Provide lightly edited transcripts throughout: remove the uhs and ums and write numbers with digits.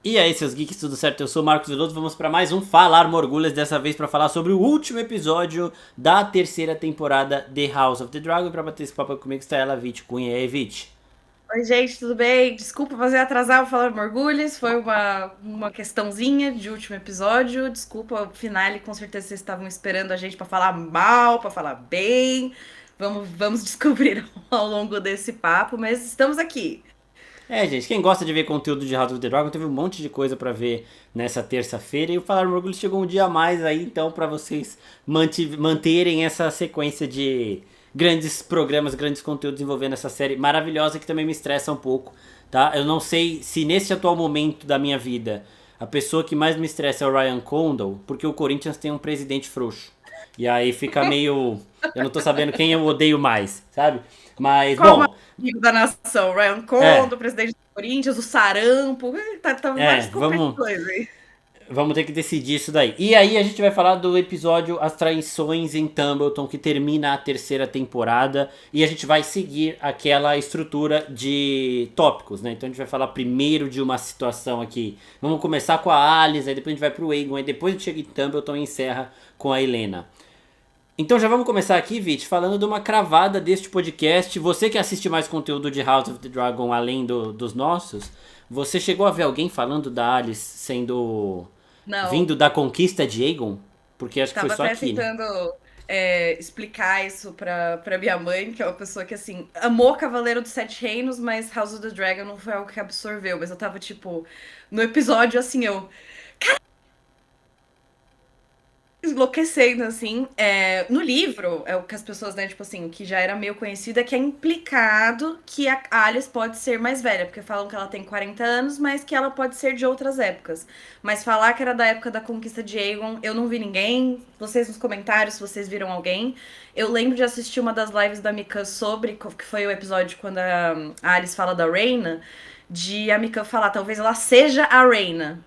E aí, seus geeks, tudo certo? Eu sou o Marcos Veloso, vamos para mais um Falar Morgulhas, dessa vez para falar sobre o último episódio da terceira temporada de House of the Dragon. E para bater esse papo comigo está ela, Vit Cunha. E aí, Vit? Oi, gente, tudo bem? Desculpa fazer atrasar o Falar Morgulhos, foi uma questãozinha de último episódio. Desculpa, o finale, com certeza vocês estavam esperando a gente para falar mal, para falar bem. Vamos descobrir ao longo desse papo, mas estamos aqui. Gente, quem gosta de ver conteúdo de House of the Dragon teve um monte de coisa para ver nessa terça-feira. E o Falar Morgulhas chegou um dia a mais aí, então, para vocês manterem essa sequência de grandes programas, grandes conteúdos envolvendo essa série maravilhosa que também me estressa um pouco, tá? Eu não sei se nesse atual momento da minha vida a pessoa que mais me estressa é o Ryan Condal, porque o Corinthians tem um presidente frouxo. E aí fica meio. Eu não tô sabendo quem eu odeio mais, sabe? Mas, Qual o maior bom, amigo da nação? Ryan é, Condon, presidente do Corinthians, o Sarampo, tá vários vamos. competições aí. Vamos ter que decidir isso daí. E aí a gente vai falar do episódio As Traições em Tumbleton, que termina a terceira temporada. E a gente vai seguir aquela estrutura de tópicos, né? Então a gente vai falar primeiro de uma situação aqui. Vamos começar com a Alice, aí depois a gente vai pro Aegon, aí depois a gente chega em Tumbleton e encerra com a Helena. Então já vamos começar aqui, Vit, falando de uma cravada deste podcast. Você que assiste mais conteúdo de House of the Dragon além dos nossos, você chegou a ver alguém falando da Alice sendo Não, vindo da conquista de Aegon? Porque acho que foi tava só até aqui, né? tentando explicar isso pra minha mãe, que é uma pessoa que, assim, amou Cavaleiro dos Sete Reinos, mas House of the Dragon não foi algo que absorveu. Mas eu tava, tipo, no episódio, assim, eu enlouquecendo, assim. No livro, é o que as pessoas, né, tipo assim, o que já era meio conhecido é que é implicado que a Alice pode ser mais velha, porque falam que ela tem 40 anos, mas que ela pode ser de outras épocas. Mas falar que era da época da conquista de Aegon, eu não vi ninguém. Vocês nos comentários, se vocês viram alguém. Eu lembro de assistir uma das lives da Mika sobre, que foi o episódio quando a Alice fala da Reina, de a Mika falar, talvez ela seja a Reina.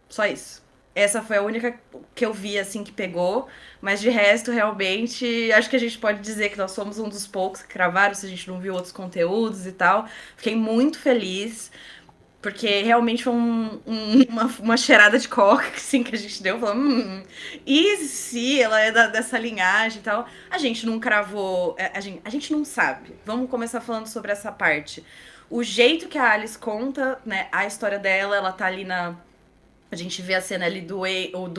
Só isso. Essa foi a única que eu vi, assim, que pegou. Mas de resto, realmente, acho que a gente pode dizer que nós somos um dos poucos que cravaram, se a gente não viu outros conteúdos e tal. Fiquei muito feliz, porque realmente foi uma cheirada de coca, assim, que a gente deu. Falando, e se ela é dessa linhagem e tal? A gente não cravou, a gente não sabe. Vamos começar falando sobre essa parte. O jeito que a Alice conta, né, a história dela, ela tá ali na a gente vê a cena ali do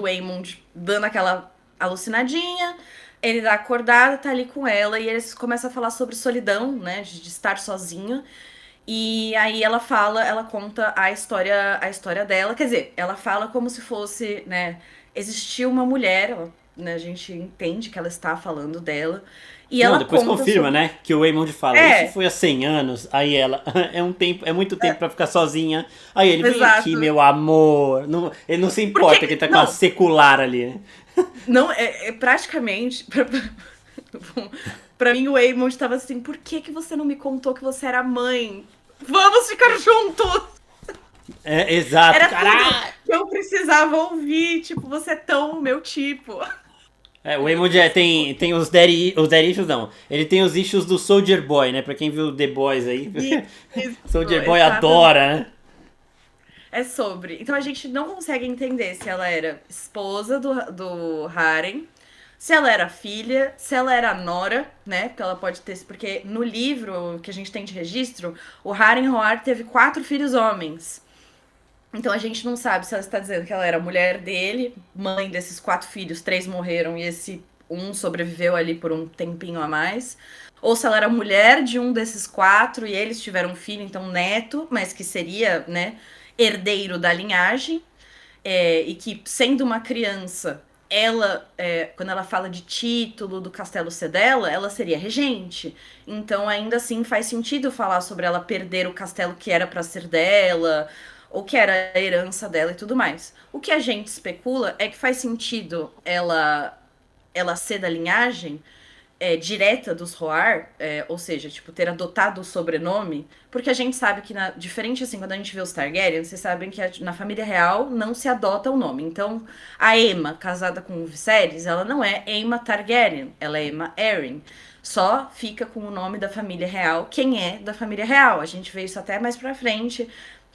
Aemond dando aquela alucinadinha. Ele dá acordado, tá ali com ela e eles começam a falar sobre solidão, né? De estar sozinho. E aí ela conta a história dela. Quer dizer, ela fala como se fosse, né? Existia uma mulher, né, a gente entende que ela está falando dela. E Não, ela depois conta confirma, sobre. né? Que o Waymond fala, isso É, foi há 100 anos. Aí ela, é um tempo, é muito tempo pra ficar sozinha. Aí ele, vem aqui, exato. meu amor. Não, ele não se Porque. importa que ele tá com a Não, secular ali, né? não, é praticamente. Pra mim, o Eamon tava assim: por que, que você não me contou que você era mãe? Vamos ficar juntos! É, exato, Era tudo caralho. que eu precisava ouvir. Tipo, você é tão o meu tipo. O Meu Waymond Deus. tem os daddy issues, não. Ele tem os issues do Soldier Boy, né? Pra quem viu The Boys aí. Isso, Soldier Boy exatamente. adora, né? É sobre. Então a gente não consegue entender se ela era esposa do Harem, se ela era filha, se ela era nora, né? Porque ela pode ter. Porque no livro que a gente tem de registro, o Harrenhal teve 4 filhos homens. Então a gente não sabe se ela está dizendo que ela era mulher dele, mãe desses 4 filhos, 3 morreram e esse um sobreviveu ali por um tempinho a mais. Ou se ela era mulher de um desses 4 e eles tiveram um filho, então neto, mas que seria, né, herdeiro da linhagem. E que, sendo uma criança, ela, quando ela fala de título do Castelo ser dela, ela seria regente. Então, ainda assim, faz sentido falar sobre ela perder o castelo que era para ser dela, ou que era a herança dela e tudo mais. O que a gente especula é que faz sentido ela ser da linhagem direta dos Roar, ou seja, tipo, ter adotado o sobrenome, porque a gente sabe que, diferente assim, quando a gente vê os Targaryen, vocês sabem que na família real não se adota o nome. Então, a Aemma, casada com o Viserys, ela não é Aemma Targaryen, ela é Aemma Arryn. Só fica com o nome da família real quem é da família real. A gente vê isso até mais pra frente,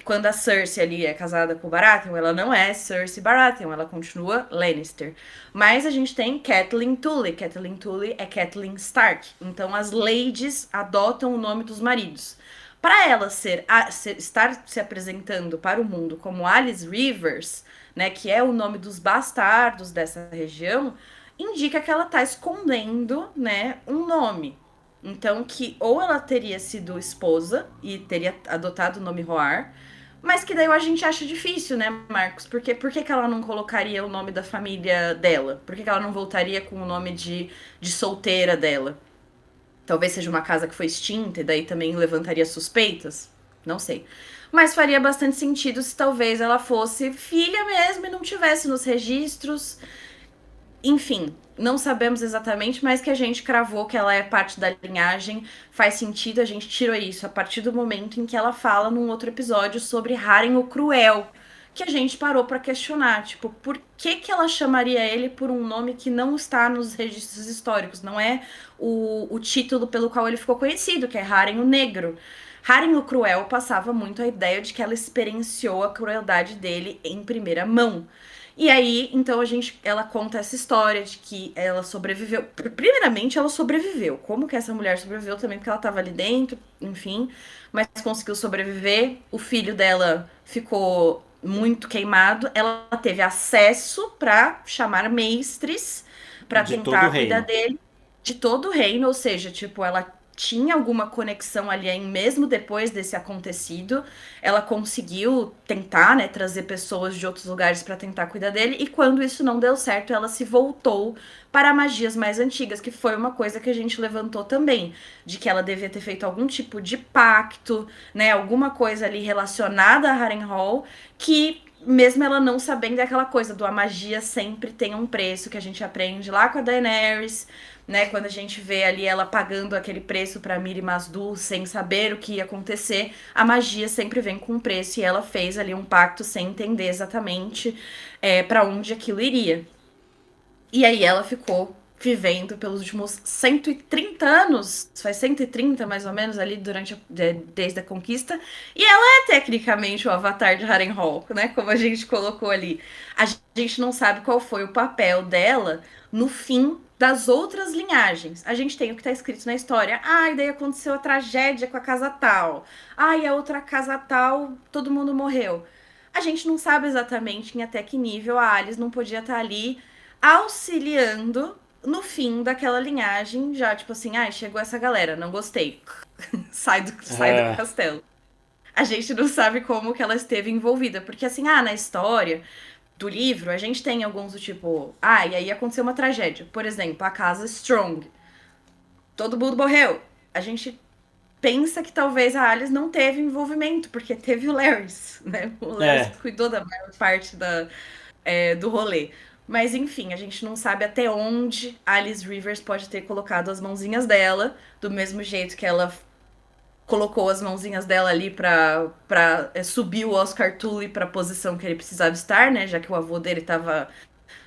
quando a Cersei ali é casada com o Baratheon, ela não é Cersei Baratheon, ela continua Lannister. Mas a gente tem Catelyn Tully. Catelyn Tully é Catelyn Stark. Então as ladies adotam o nome dos maridos. Para ela estar se apresentando para o mundo como Alice Rivers, né, que é o nome dos bastardos dessa região, indica que ela está escondendo, né, um nome. Então que ou ela teria sido esposa e teria adotado o nome Roar, mas que daí a gente acha difícil, né, Marcos? Porque por que ela não colocaria o nome da família dela? Por que ela não voltaria com o nome de solteira dela? Talvez seja uma casa que foi extinta e daí também levantaria suspeitas? Não sei. Mas faria bastante sentido se talvez ela fosse filha mesmo e não tivesse nos registros. Enfim, não sabemos exatamente, mas que a gente cravou que ela é parte da linhagem, faz sentido, a gente tirou isso a partir do momento em que ela fala num outro episódio sobre Haren o Cruel, que a gente parou para questionar, tipo, por que que ela chamaria ele por um nome que não está nos registros históricos, não é o título pelo qual ele ficou conhecido, que é Haren o Negro. Haren o Cruel passava muito a ideia de que ela experienciou a crueldade dele em primeira mão. E aí, então ela conta essa história de que ela sobreviveu. Primeiramente, ela sobreviveu. Como que essa mulher sobreviveu também? Porque ela estava ali dentro, enfim, mas conseguiu sobreviver. O filho dela ficou muito queimado. Ela teve acesso para chamar mestres para De todo o tentar cuidar reino. dele de todo o reino, ou seja, tipo, ela tinha alguma conexão ali, mesmo depois desse acontecido, ela conseguiu tentar, né, trazer pessoas de outros lugares para tentar cuidar dele, e quando isso não deu certo, ela se voltou para magias mais antigas, que foi uma coisa que a gente levantou também, de que ela devia ter feito algum tipo de pacto, né, alguma coisa ali relacionada a Harrenhal, que mesmo ela não sabendo, é aquela coisa do a magia sempre tem um preço, que a gente aprende lá com a Daenerys, né? Quando a gente vê ali ela pagando aquele preço para Mirri Masdul sem saber o que ia acontecer, a magia sempre vem com um preço e ela fez ali um pacto sem entender exatamente para onde aquilo iria. E aí ela ficou vivendo pelos últimos 130 anos, faz 130 mais ou menos ali desde a conquista, e ela é tecnicamente o avatar de Harrenhal, né, como a gente colocou ali. A gente não sabe qual foi o papel dela no fim das outras linhagens. A gente tem o que está escrito na história. Ah, e daí aconteceu a tragédia com a casa tal. Ah, e a outra casa tal, todo mundo morreu. A gente não sabe exatamente em até que nível a Alice não podia estar ali auxiliando no fim daquela linhagem, já tipo assim, ah, chegou essa galera, não gostei. sai do É, castelo. A gente não sabe como que ela esteve envolvida, porque assim, na história do livro, a gente tem alguns do tipo, e aí aconteceu uma tragédia. Por exemplo, a casa Strong. Todo mundo morreu. A gente pensa que talvez a Alice não teve envolvimento, porque teve o Larys, né? O Larys é. cuidou da maior parte do rolê. Mas enfim, a gente não sabe até onde Alice Rivers pode ter colocado as mãozinhas dela, do mesmo jeito que ela colocou as mãozinhas dela ali pra subir o Oscar Tully pra posição que ele precisava estar, né? Já que o avô dele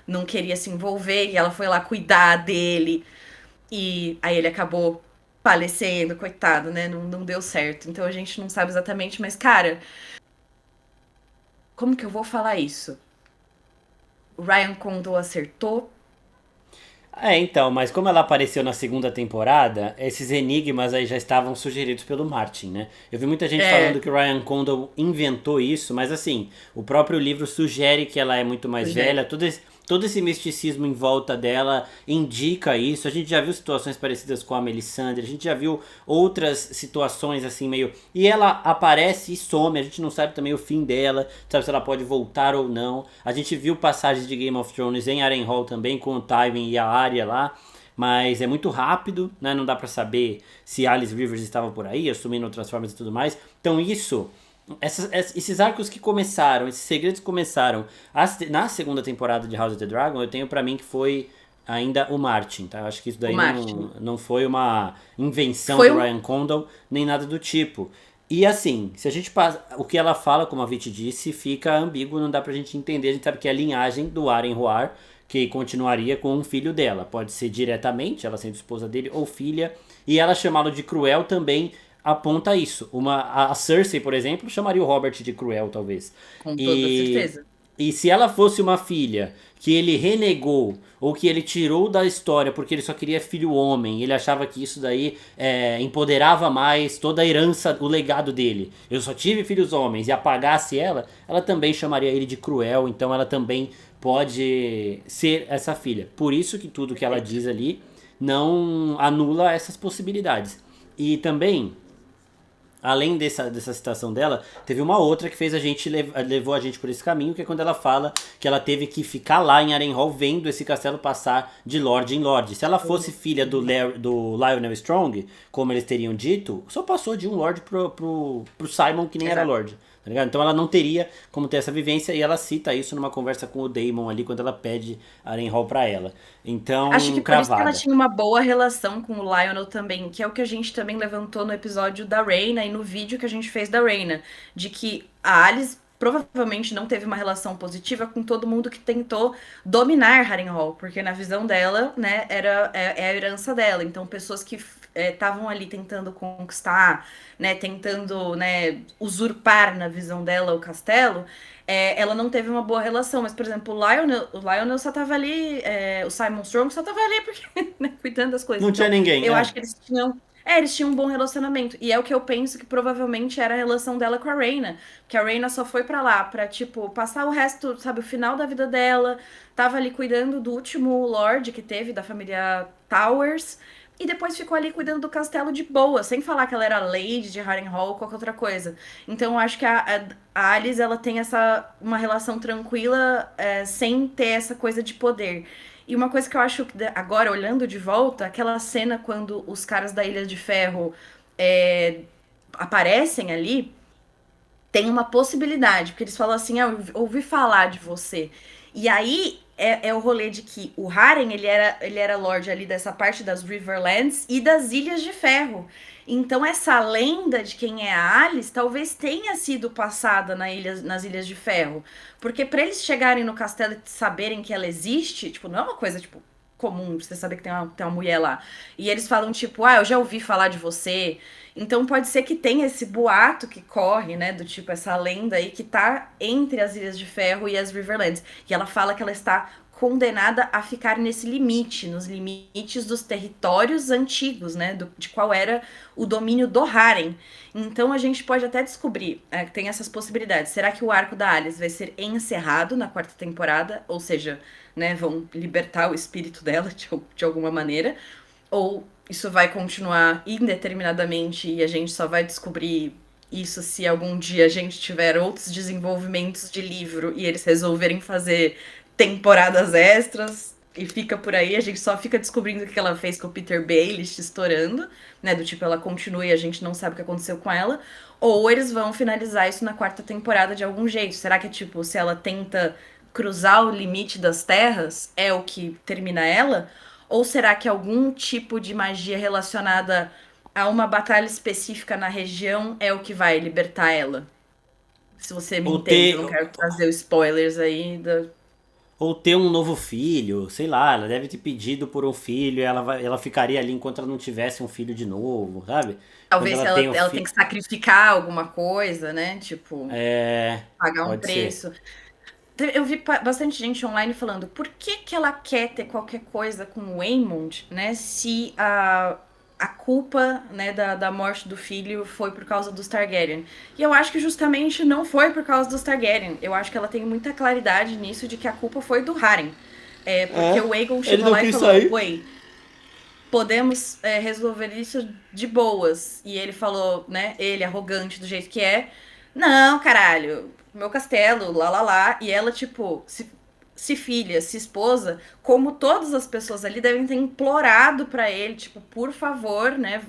não queria se envolver e ela foi lá cuidar dele. E aí ele acabou falecendo, coitado, né? Não deu certo. Então a gente não sabe exatamente, mas, cara, como que eu vou falar isso? O Ryan Condal acertou. Então, mas como ela apareceu na segunda temporada, esses enigmas aí já estavam sugeridos pelo Martin, né? Eu vi muita gente falando É, que o Ryan Condal inventou isso, mas assim, o próprio livro sugere que ela é muito mais velha, Rogério. todo esse misticismo em volta dela indica isso. A gente já viu situações parecidas com a Melisandre, a gente já viu outras situações assim meio... E ela aparece e some, a gente não sabe também o fim dela, sabe se ela pode voltar ou não. A gente viu passagens de Game of Thrones em Harrenhal também, com o Tywin e a Arya lá, mas é muito rápido, né? Não dá pra saber se Alice Rivers estava por aí, assumindo outras formas e tudo mais. Então isso... Esses arcos que começaram, esses segredos que começaram na segunda temporada de House of the Dragon, eu tenho pra mim que foi ainda o Martin, tá? Eu acho que isso O daí Martin. não foi uma invenção Foi do um. Ryan Condal, nem nada do tipo. E assim, se a gente passa. O que ela fala, como a Vit disse, fica ambíguo, não dá pra gente entender. A gente sabe que é a linhagem do Aren Roar, que continuaria com um filho dela. Pode ser diretamente, ela sendo esposa dele, ou filha. E ela chamá-lo de cruel também aponta isso. A Cersei, por exemplo, chamaria o Robert de cruel, talvez. Com toda E, certeza. e se ela fosse uma filha que ele renegou ou que ele tirou da história porque ele só queria filho homem, ele achava que isso daí empoderava mais toda a herança, o legado dele. Eu só tive filhos homens e apagasse ela, ela também chamaria ele de cruel, então ela também pode ser essa filha. Por isso que tudo que ela diz ali não anula essas possibilidades. E também, além dessa citação dela, teve uma outra que fez a gente levou a gente por esse caminho, que é quando ela fala que ela teve que ficar lá em Harrenhal vendo esse castelo passar de lorde em lorde. Se ela fosse filha do Lionel Strong, como eles teriam dito, só passou de um lorde pro Simon, que nem era Exato. lorde. Tá ligado? Então ela não teria como ter essa vivência e ela cita isso numa conversa com o Daemon ali, quando ela pede Harrenhal pra ela. Acho Então, que por isso que ela cravada. tinha uma boa relação com o Lionel também, que é o que a gente também levantou no episódio da Rhaena e no vídeo que a gente fez da Rhaena, de que a Alice provavelmente não teve uma relação positiva com todo mundo que tentou dominar Harrenhal, porque na visão dela, né, é a herança dela. Então, pessoas que estavam ali tentando conquistar, né, tentando, né, usurpar na visão dela o castelo, ela não teve uma boa relação. Mas, por exemplo, o Lionel só tava ali, o Simon Strong só tava ali porque, né, cuidando das coisas. Não tinha Então, ninguém, eu né? acho que eles tinham um bom relacionamento. E é o que eu penso que provavelmente era a relação dela com a Rhaena. Que a Rhaena só foi pra lá pra, tipo, passar o resto, sabe, o final da vida dela. Tava ali cuidando do último Lorde que teve, da família Towers. E depois ficou ali cuidando do castelo de boa, sem falar que ela era Lady de Harrenhal ou qualquer outra coisa. Então eu acho que a Alice, ela tem uma relação tranquila, sem ter essa coisa de poder. E uma coisa que eu acho que agora, olhando de volta, aquela cena quando os caras da Ilha de Ferro é, aparecem ali, tem uma possibilidade, porque eles falam assim, eu ouvi falar de você. E aí é o rolê de que o Harren, ele era lord ali dessa parte das Riverlands e das Ilhas de Ferro. Então essa lenda de quem é a Alice talvez tenha sido passada nas Ilhas de Ferro. Porque para eles chegarem no castelo e saberem que ela existe, tipo, não é uma coisa, tipo, comum você saber que tem uma mulher lá. E eles falam, tipo, eu já ouvi falar de você. Então pode ser que tenha esse boato que corre, né? Do tipo, essa lenda aí que tá entre as Ilhas de Ferro e as Riverlands. E ela fala que ela está condenada a ficar nesse limite, nos limites dos territórios antigos, né? De qual era o domínio do Harem. Então a gente pode até descobrir, que tem essas possibilidades. Será que o arco da Alice vai ser encerrado na quarta temporada? Ou seja, né, vão libertar o espírito dela de alguma maneira? Ou isso vai continuar indeterminadamente e a gente só vai descobrir isso se algum dia a gente tiver outros desenvolvimentos de livro e eles resolverem fazer temporadas extras e fica por aí, a gente só fica descobrindo o que ela fez com o Peter Baelish estourando, né, do tipo, ela continua e a gente não sabe o que aconteceu com ela, ou eles vão finalizar isso na quarta temporada de algum jeito. Será que é tipo, se ela tenta cruzar o limite das terras, é o que termina ela? Ou será que algum tipo de magia relacionada a uma batalha específica na região é o que vai libertar ela? Se você me Ou entende, eu ter, não quero trazer spoilers aí. ou ter um novo filho, sei lá, ela deve ter pedido por um filho e ela ficaria ali enquanto ela não tivesse um filho de novo, sabe? Quando Talvez ela ela, tem o ela tem filho. que sacrificar alguma coisa, né? Tipo, pagar um Pode ser. preço. Eu vi bastante gente online falando por que que ela quer ter qualquer coisa com o Aemond, né? Se a culpa, né, da morte do filho foi por causa dos Targaryen. E eu acho que justamente não foi por causa dos Targaryen. Eu acho que ela tem muita claridade nisso de que a culpa foi do Harren. Porque o Aegon Ele chegou não lá e quis falou: sair. Oi, podemos resolver isso de boas. E ele falou, né? Ele, arrogante do jeito que é. Não, caralho, meu castelo, lá lá lá. E ela, tipo, se filha, se esposa, como todas as pessoas ali devem ter implorado pra ele, tipo, por favor, né?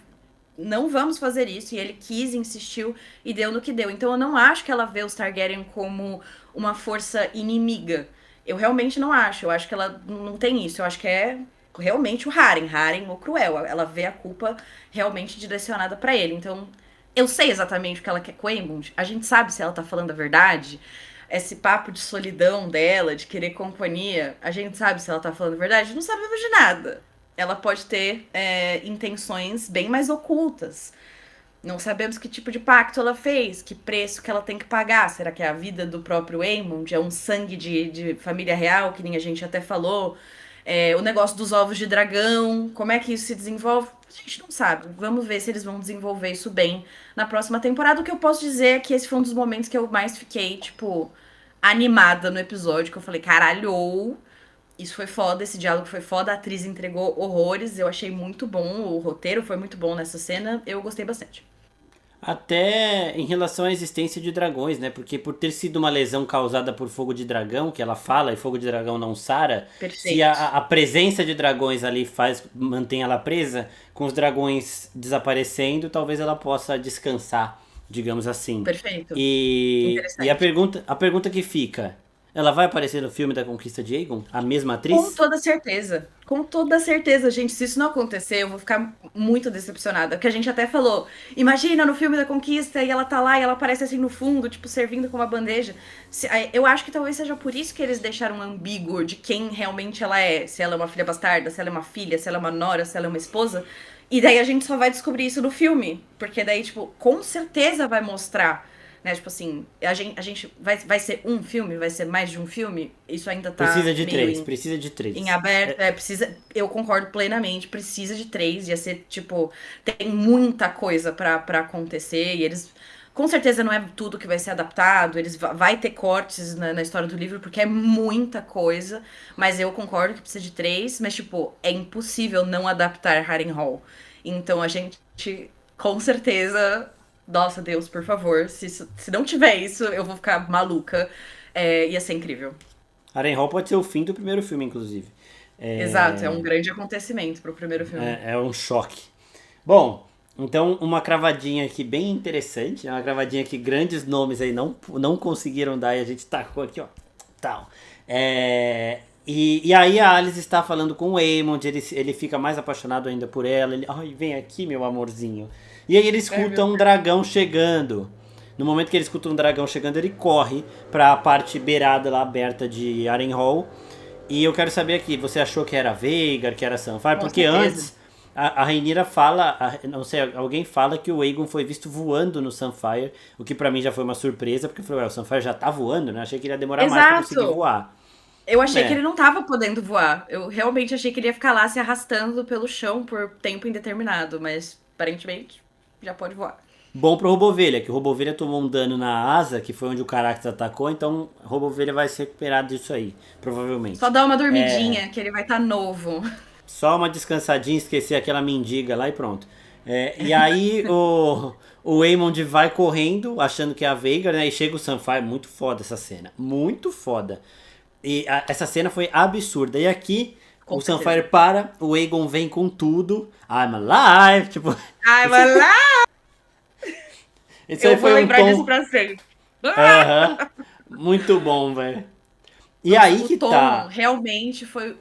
Não vamos fazer isso. E ele quis, insistiu e deu no que deu. Então eu não acho que ela vê os Targaryen como uma força inimiga. Eu realmente não acho. Eu acho que ela não tem isso. Eu acho que é realmente o Harem o cruel. Ela vê a culpa realmente direcionada pra ele. Então, eu sei exatamente o que ela quer com o Aemond. A gente sabe se ela tá falando a verdade. Esse papo de solidão dela, de querer companhia, a gente sabe se ela tá falando a verdade? Não sabemos de nada. Ela pode ter intenções bem mais ocultas. Não sabemos que tipo de pacto ela fez, que preço que ela tem que pagar. Será que é a vida do próprio Aemond? É um sangue de família real, que nem a gente até falou? O negócio dos ovos de dragão, como é que isso se desenvolve? A gente não sabe. Vamos ver se eles vão desenvolver isso bem na próxima temporada. O que eu posso dizer é que esse foi um dos momentos que eu mais fiquei, tipo, animada no episódio, que eu falei, caralho, isso foi foda, esse diálogo foi foda, a atriz entregou horrores, eu achei muito bom, o roteiro foi muito bom nessa cena, eu gostei bastante. Até em relação à existência de dragões, né? Porque por ter sido uma lesão causada por fogo de dragão, que ela fala, e fogo de dragão não sara, se Perfeito. a presença de dragões ali mantém ela presa, com os dragões desaparecendo, talvez ela possa descansar, digamos assim. Perfeito. E Interessante. a pergunta que fica, ela vai aparecer no filme da Conquista de Aegon? A mesma Com atriz? toda certeza. Com toda certeza, gente. Se isso não acontecer, eu vou ficar muito decepcionada. Porque a gente até falou. Imagina no filme da Conquista e ela tá lá e ela aparece assim no fundo, tipo, servindo com uma bandeja. Eu acho que talvez seja por isso que eles deixaram ambíguo de quem realmente ela é. Se ela é uma filha bastarda, se ela é uma filha, se ela é uma nora, se ela é uma esposa. E daí a gente só vai descobrir isso no filme. Porque daí, tipo, com certeza vai mostrar. Né, tipo assim, a gente vai ser um filme, vai ser mais de um filme, isso ainda tá Precisa de meio três, em precisa de em três. aberto, precisa. Eu concordo plenamente, precisa de três, ia ser, tipo, tem muita coisa pra acontecer, e eles. Com certeza não é tudo que vai ser adaptado, eles vai ter cortes na história do livro, porque é muita coisa, mas eu concordo que precisa de três, mas, tipo, é impossível não adaptar Harrenhal. Então a gente, com certeza, nossa Deus, por favor, se não tiver isso, eu vou ficar maluca. Ia ser incrível. Harrenhal pode ser o fim do primeiro filme, inclusive. Exato, é É, um grande acontecimento pro primeiro filme. é um choque. Bom, então uma cravadinha aqui bem interessante, é uma cravadinha que grandes nomes aí não conseguiram dar e a gente tacou aqui, ó. Tal. E aí a Alice está falando com o Aemond, ele fica mais apaixonado ainda por ela. Ele, ai, vem aqui, meu amorzinho. E aí ele Ai, escuta meu um Deus. dragão chegando. No momento que ele escuta um dragão chegando, ele corre para a parte beirada lá aberta de Harrenhal. E eu quero saber aqui, você achou que era Veigar, que era Sunfire? Com Porque certeza. antes a Rhaenyra fala, não sei, alguém fala que o Aegon foi visto voando no Sunfire, o que pra mim já foi uma surpresa, porque eu falei, ué, o Sunfire já tá voando, né? Achei que ele ia demorar mais pra conseguir Exato! voar. Eu achei que É, ele não tava podendo voar. Eu realmente achei que ele ia ficar lá se arrastando pelo chão por tempo indeterminado, mas aparentemente já pode voar. bom pro Robovelha, que o Robovelha tomou um dano na asa, que foi onde o Carax atacou, então o Robovelha vai se recuperar disso aí, Só provavelmente. dá uma É, dormidinha, que ele vai estar novo. só uma descansadinha, esquecer aquela mendiga lá e pronto. E aí o Aemond vai correndo, achando que é a Veigar, né? E chega o Sunfire, muito foda essa cena. Muito foda. E essa cena foi absurda. E aqui Com o Sunfire certeza. para, o Aegon vem com tudo. I'm alive! Tipo, Ai, esse, mas lá esse aí eu vou foi um lembrar disso tom. pra sempre. Aham. Muito bom, velho. E Nossa, aí o que Tom tá. realmente foi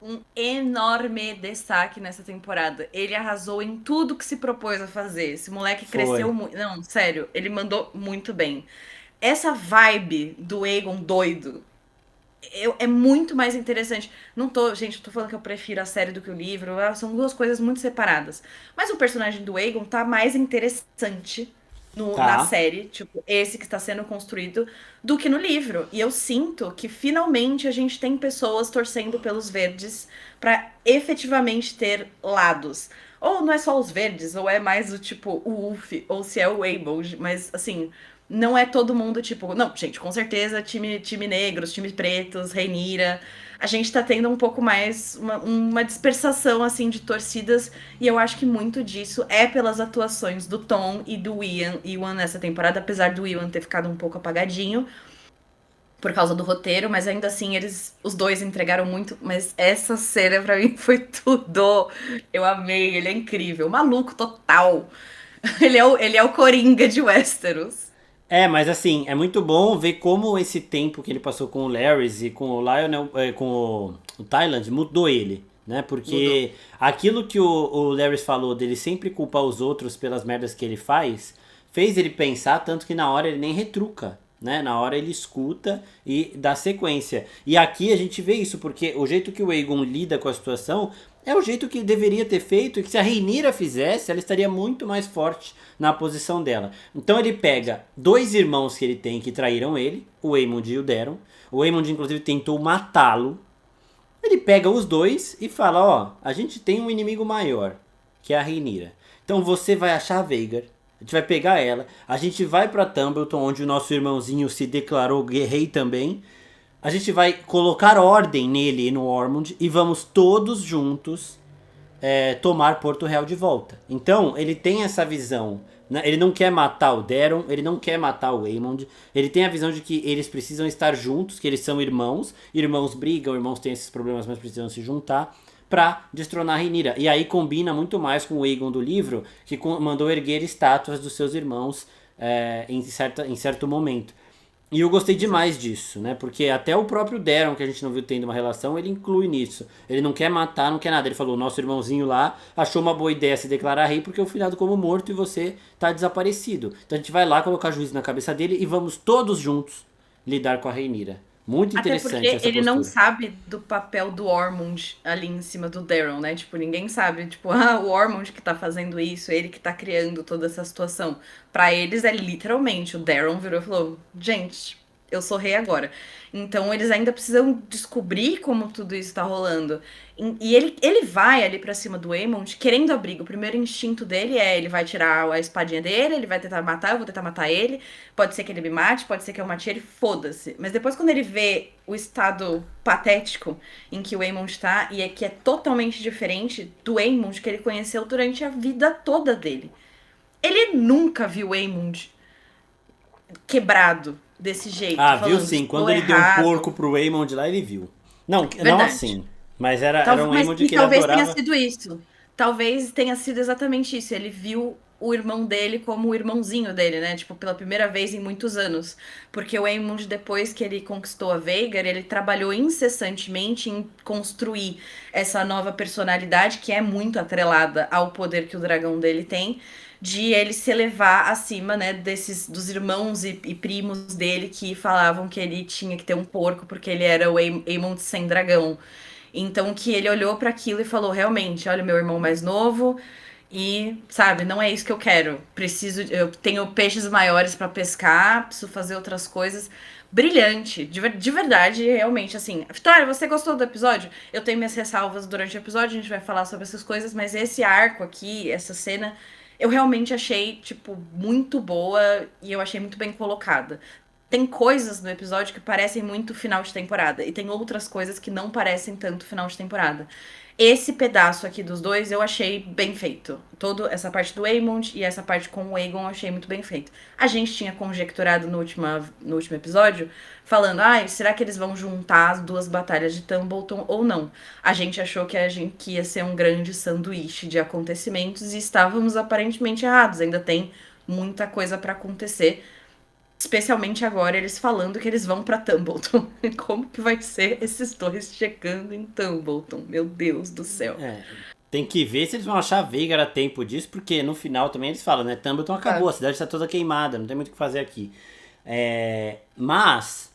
um enorme destaque nessa temporada. Ele arrasou em tudo que se propôs a fazer. Esse moleque Foi. cresceu muito. Não, sério, ele mandou muito bem. Essa vibe do Aegon doido é muito mais interessante. Não tô, gente, tô falando que eu prefiro a série do que o livro. São duas coisas muito separadas. Mas o personagem do Aegon tá mais interessante na Tá. série, tipo, esse que está sendo construído, do que no livro. E eu sinto que finalmente a gente tem pessoas torcendo pelos verdes para efetivamente ter lados. Ou não é só os verdes, ou é mais o tipo o Ulf, ou se é o Aemond, mas assim, não é todo mundo tipo, não, gente, com certeza time negros, time pretos, Rhaenyra. A gente tá tendo um pouco mais uma dispersação assim de torcidas e eu acho que muito disso é pelas atuações do Tom e do Iwan nessa temporada, apesar do Iwan ter ficado um pouco apagadinho por causa do roteiro, mas ainda assim os dois entregaram muito, mas essa cena pra mim foi tudo. Eu amei, ele é incrível, maluco total. Ele é o Coringa de Westeros. Mas assim, é muito bom ver como esse tempo que ele passou com o Larrys e com o Lionel, com o Thailand, mudou ele, né? Mudou. Porque aquilo que o Larrys falou dele sempre culpar os outros pelas merdas que ele faz, fez ele pensar, tanto que na hora ele nem retruca, né? Na hora ele escuta e dá sequência. E aqui a gente vê isso, porque o jeito que o Aegon lida com a situação é o jeito que deveria ter feito, e que se a Rhaenyra fizesse, ela estaria muito mais forte na posição dela. Então ele pega 2 irmãos que ele tem que traíram ele, o Aemond e o Daeron. O Aemond inclusive tentou matá-lo. Ele pega os 2 e fala, ó, a gente tem um inimigo maior, que é a Rhaenyra. Então você vai achar a Vhagar, a gente vai pegar ela, a gente vai pra Tumbleton, onde o nosso irmãozinho se declarou rei também. A gente vai colocar ordem nele e no Ormond e vamos todos juntos tomar Porto Real de volta. Então, ele tem essa visão, né? Ele não quer matar o Daeron, ele não quer matar o Aemond. Ele tem a visão de que eles precisam estar juntos, que eles são irmãos. Irmãos brigam, irmãos têm esses problemas, mas precisam se juntar pra destronar a Rhaenyra. E aí combina muito mais com o Aegon do livro, que mandou erguer estátuas dos seus irmãos em certo momento. E eu gostei demais disso, né? Porque até o próprio Daeron, que a gente não viu tendo uma relação, ele inclui nisso. Ele não quer matar, não quer nada. Ele falou, nosso irmãozinho lá achou uma boa ideia se declarar rei porque eu fui dado como morto e você tá desaparecido. Então a gente vai lá colocar juízo na cabeça dele e vamos todos juntos lidar com a Rhaenyra. Muito interessante Até porque essa ele postura. não sabe do papel do Ormond ali em cima do Daeron, né? Tipo, ninguém sabe, tipo, o Ormond que tá fazendo isso, ele que tá criando toda essa situação. Pra eles é literalmente, o Daeron virou e falou, gente, eu sou rei agora. Então eles ainda precisam descobrir como tudo isso tá rolando. E ele vai ali pra cima do Aemond querendo a briga. O primeiro instinto dele ele vai tirar a espadinha dele, ele vai tentar matar, eu vou tentar matar ele. Pode ser que ele me mate, pode ser que eu mate ele, foda-se. Mas depois quando ele vê o estado patético em que o Aemond tá, e que é totalmente diferente do Aemond que ele conheceu durante a vida toda dele. Ele nunca viu o Aemond quebrado desse jeito. Ah, falando, viu sim. Quando "Tô ele deu um errado." porco pro Aemond lá, ele viu. Não Verdade. assim. Mas era um Mas Aemond que ele talvez adorava. tenha sido isso. Talvez tenha sido exatamente isso. Ele viu o irmão dele como o irmãozinho dele, né? Tipo, pela primeira vez em muitos anos. Porque o Aemond, depois que ele conquistou a Vhagar, ele trabalhou incessantemente em construir essa nova personalidade que é muito atrelada ao poder que o dragão dele tem, de ele se elevar acima, né, dos irmãos e primos dele que falavam que ele tinha que ter um porco porque ele era o Aemond sem dragão. Então que ele olhou para aquilo e falou, realmente, olha, meu irmão mais novo e, sabe, não é isso que eu quero. Eu tenho peixes maiores para pescar, preciso fazer outras coisas. Brilhante, de verdade, realmente, assim. Vitória, você gostou do episódio? Eu tenho minhas ressalvas durante o episódio, a gente vai falar sobre essas coisas, mas esse arco aqui, essa cena, eu realmente achei, tipo, muito boa e eu achei muito bem colocada. Tem coisas no episódio que parecem muito final de temporada e tem outras coisas que não parecem tanto final de temporada. Esse pedaço aqui dos dois eu achei bem feito. Toda essa parte do Aemond e essa parte com o Aegon eu achei muito bem feito. A gente tinha conjecturado no último episódio, falando, será que eles vão juntar as duas batalhas de Tumbleton ou não? A gente achou que ia ser um grande sanduíche de acontecimentos e estávamos aparentemente errados. Ainda tem muita coisa pra acontecer. Especialmente agora, eles falando que eles vão pra Tumbleton. Como que vai ser esses dois chegando em Tumbleton? Meu Deus do céu. Tem que ver se eles vão achar a Vhagar a tempo disso, porque no final também eles falam, né? Tumbleton acabou, a cidade está toda queimada, não tem muito o que fazer aqui. Mas,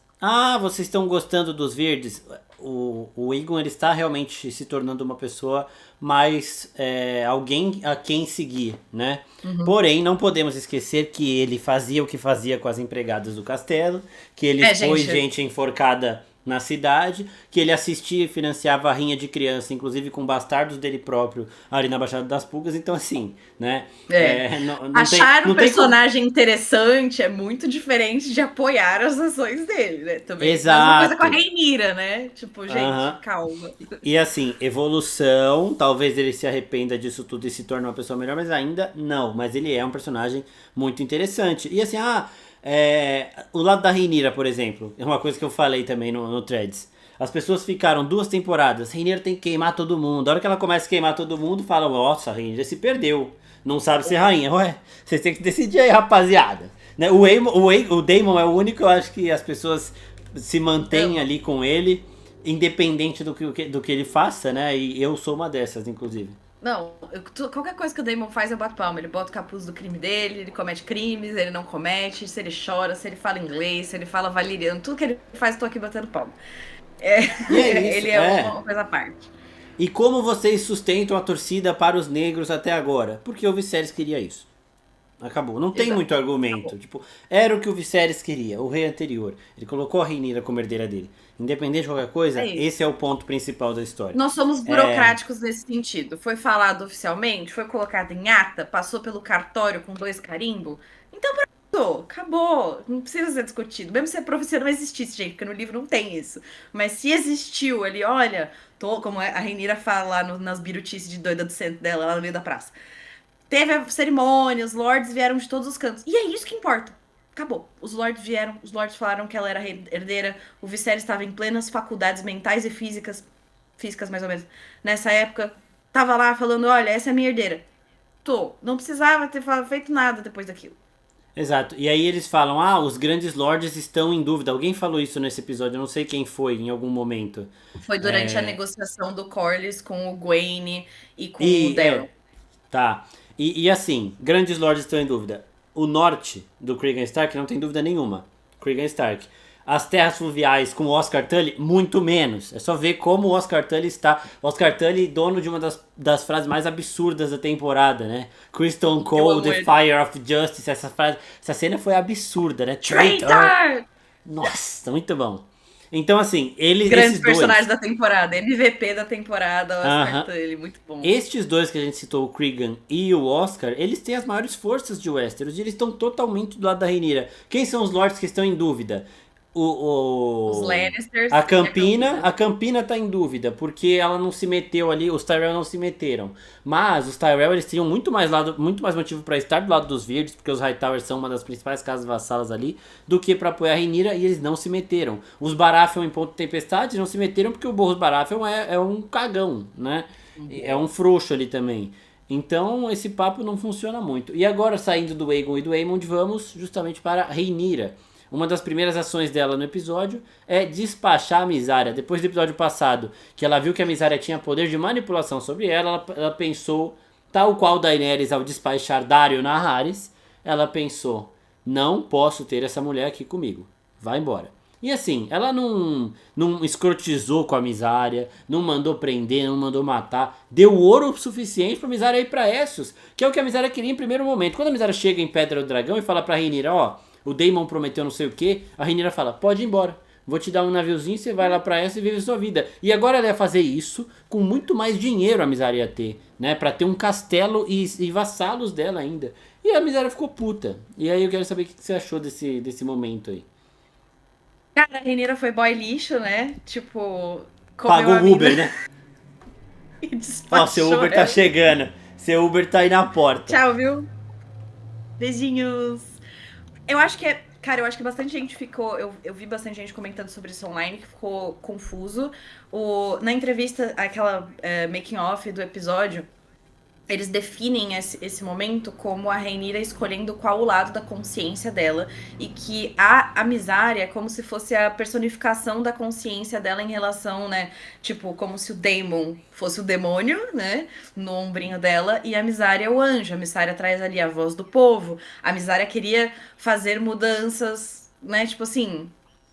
vocês estão gostando dos verdes? O Aegon, ele está realmente se tornando uma pessoa mais alguém a quem seguir, né? Uhum. Porém, não podemos esquecer que ele fazia o que fazia com as empregadas do castelo, que ele foi gente enforcada na cidade, que ele assistia e financiava a rinha de criança, inclusive com bastardos dele próprio ali na Baixada das Pulgas. Então, assim, né? Achar um personagem interessante é muito diferente de apoiar as ações dele, né? Também. Exato. Mesma coisa com a Rhaenyra, né? Tipo, gente, calma. E assim, evolução, talvez ele se arrependa disso tudo e se torne uma pessoa melhor, mas ainda não. Mas ele é um personagem muito interessante. E assim, o lado da Rhaenyra, por exemplo, é uma coisa que eu falei também no Threads. As pessoas ficaram 2 temporadas, Rhaenyra tem que queimar todo mundo. A hora que ela começa a queimar todo mundo, falam, nossa, a Rhaenyra se perdeu. Não sabe ser rainha. Ué, vocês têm que decidir aí, rapaziada. Né? O Daemon é o único, eu acho que as pessoas se mantêm ali com ele, independente do que ele faça, né? E eu sou uma dessas, inclusive. Não, qualquer coisa que o Damon faz, eu bato palma. Ele bota o capuz do crime dele, ele comete crimes, ele não comete, se ele chora, se ele fala inglês, se ele fala valeriano, tudo que ele faz, eu tô aqui batendo palma. É, E é isso, ele é uma coisa à parte. E como vocês sustentam a torcida para os negros até agora? Porque o Viserys queria isso. Acabou. Não tem Exato. muito argumento. Acabou. Tipo, era o que o Viserys queria, o rei anterior. Ele colocou a Rhaenyra como herdeira dele. Independente de qualquer É coisa, isso. esse é o ponto principal da história. Nós somos É, burocráticos nesse sentido. Foi falado oficialmente, foi colocado em ata, passou pelo cartório com 2 carimbos. Então, pronto, acabou. Não precisa ser discutido. Mesmo se a profecia não existisse, gente, porque no livro não tem isso. Mas se existiu ali, olha, como a Rhaenyra fala lá nas birutices de doida do centro dela, lá no meio da praça. Teve a cerimônia, os lords vieram de todos os cantos. E é isso que importa. Acabou. Os lords vieram, os lords falaram que ela era herdeira, o Viserys estava em plenas faculdades mentais e físicas mais ou menos, nessa época. Tava lá falando, olha, essa é a minha herdeira. Tô. Não precisava ter feito nada depois daquilo. exato. E aí eles falam: ah, os grandes lords estão em dúvida. Alguém falou isso nesse episódio, eu não sei quem foi em algum momento. Foi durante a negociação do Corlys com o Gwaine e com o E Daryl. tá. E assim, grandes lords estão em dúvida. O norte do Cregan Stark não tem dúvida nenhuma. Cregan Stark. As terras fluviais com o Oscar Tully, muito menos. É só ver como o Oscar Tully está. O Oscar Tully, dono de uma das frases mais absurdas da temporada, né? Crystal Eu Cole, amo the ele. Fire of Justice. Essa frase, essa cena foi absurda, né? Traitor! Traitor! Nossa, muito bom. Então, assim, eles, Grandes esses personagens dois. da temporada. MVP da temporada, Oscar Aham. Tully. Muito bom. Estes dois que a gente citou, o Cregan e o Oscar, eles têm as maiores forças de Westeros e eles estão totalmente do lado da Rhaenyra. Quem são os lords que estão em dúvida? Os Lannisters A e a Campina, Campina. a Campina tá em dúvida, porque ela não se meteu ali, os Tyrell não se meteram. Mas os Tyrell, eles tinham muito mais motivo para estar do lado dos verdes, porque os Hightowers são uma das principais casas vassalas ali, do que para apoiar a Rhaenyra, e eles não se meteram. Os Baratheon em Ponto de Tempestade não se meteram porque o Borros Baratheon é um cagão, né? É um frouxo ali também. Então esse papo não funciona muito. E agora, saindo do Aegon e do Aemond, vamos justamente para a Rhaenyra. Uma das primeiras ações dela no episódio é despachar a Misária. Depois do episódio passado, que ela viu que a Misária tinha poder de manipulação sobre ela pensou, tal qual Daenerys ao despachar Daario Naharis, ela pensou, não posso ter essa mulher aqui comigo. Vai embora. E assim, ela não escrotizou com a Misária, não mandou prender, não mandou matar. Deu ouro suficiente pra Misária ir pra Essos, que é o que a Misária queria em primeiro momento. Quando a Misária chega em Pedra do Dragão e fala pra Rhaenyra, ó, o Daemon prometeu não sei o que, a Rhaenyra fala, pode ir embora. Vou te dar um naviozinho, você vai lá pra essa e vive sua vida. E agora ela ia fazer isso com muito mais dinheiro a Misária ia ter, né? Pra ter um castelo e vassalos dela ainda. E a Misária ficou puta. E aí eu quero saber o que você achou desse momento aí. Cara, a Renira foi boy lixo, né? Tipo, comeu Pagou a o Uber, mina né? e Ó, seu despachou Uber tá ela. chegando. Seu Uber tá aí na porta. Tchau, viu? Beijinhos. Eu acho que é. Cara, eu acho que bastante gente ficou. Eu vi bastante gente comentando sobre isso online que ficou confuso. Na entrevista, aquela making off do episódio, eles definem esse momento como a Rhaenyra escolhendo qual o lado da consciência dela e que a Misária é como se fosse a personificação da consciência dela em relação, né, tipo, como se o Daemon fosse o demônio, né, no ombrinho dela e a Misária é o anjo. A Misária traz ali a voz do povo. A Misária queria fazer mudanças, né, tipo assim,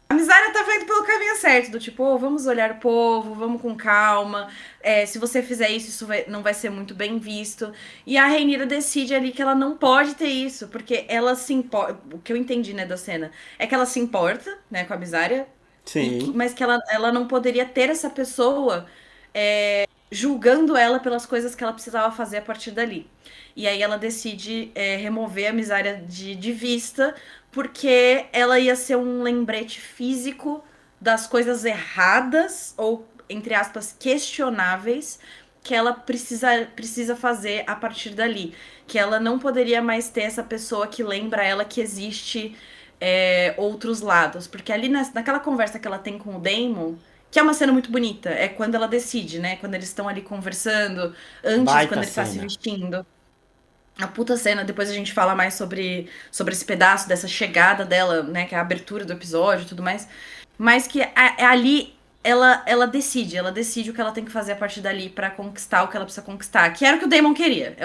a Misária tava indo pelo caminho certo, do tipo, oh, vamos olhar o povo, vamos com calma. Se você fizer isso, não vai ser muito bem visto. E a Rhaenyra decide ali que ela não pode ter isso, porque ela se importa. O que eu entendi, né, da cena, é que ela se importa, né, com a Misária, Sim. mas que ela não poderia ter essa pessoa julgando ela pelas coisas que ela precisava fazer a partir dali. E aí ela decide remover a Misária de vista, porque ela ia ser um lembrete físico das coisas erradas, ou, entre aspas, questionáveis, que ela precisa fazer a partir dali. Que ela não poderia mais ter essa pessoa que lembra ela que existe outros lados. Porque ali naquela conversa que ela tem com o Daemon, que é uma cena muito bonita, é quando ela decide, né? Quando eles estão ali conversando, antes, Baita quando ele tá se cena. vestindo. A puta cena, depois a gente fala mais sobre esse pedaço dessa chegada dela, né? Que é a abertura do episódio e tudo mais. Mas que ali ela decide o que ela tem que fazer a partir dali pra conquistar o que ela precisa conquistar. Que era o que o Daemon queria.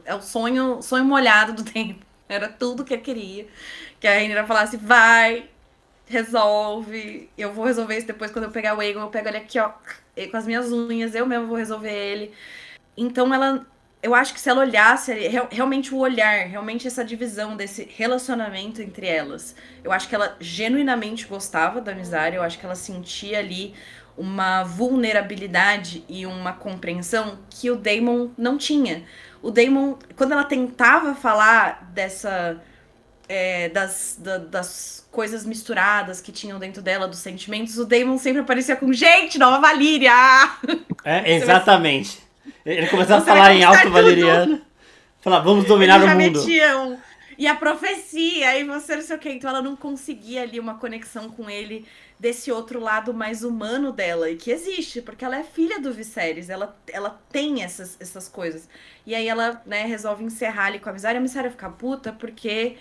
É o sonho molhado do Daemon. Era tudo que ele queria. Que a Rhaenyra falasse, vai, resolve. Eu vou resolver isso depois quando eu pegar o Aegon. Eu pego ele aqui, ó, com as minhas unhas. Eu mesmo vou resolver ele. Então ela... Eu acho que se ela olhasse realmente o olhar, realmente essa divisão desse relacionamento entre elas, eu acho que ela genuinamente gostava da Misária, eu acho que ela sentia ali uma vulnerabilidade e uma compreensão que o Daemon não tinha. O Daemon, quando ela tentava falar das coisas misturadas que tinham dentro dela, dos sentimentos, o Daemon sempre aparecia com, gente, Nova Valíria! Exatamente. Ele começava a Você vai falar em conquistar alto valeriano. Falar, vamos dominar Eles o já mundo. metiam. E a profecia, e você não sei o quê. Então ela não conseguia ali uma conexão com ele desse outro lado mais humano dela. E que existe, porque ela é filha do Viserys. Ela tem essas coisas. E aí ela, né, resolve encerrar ali com a Misária. A Misária fica puta porque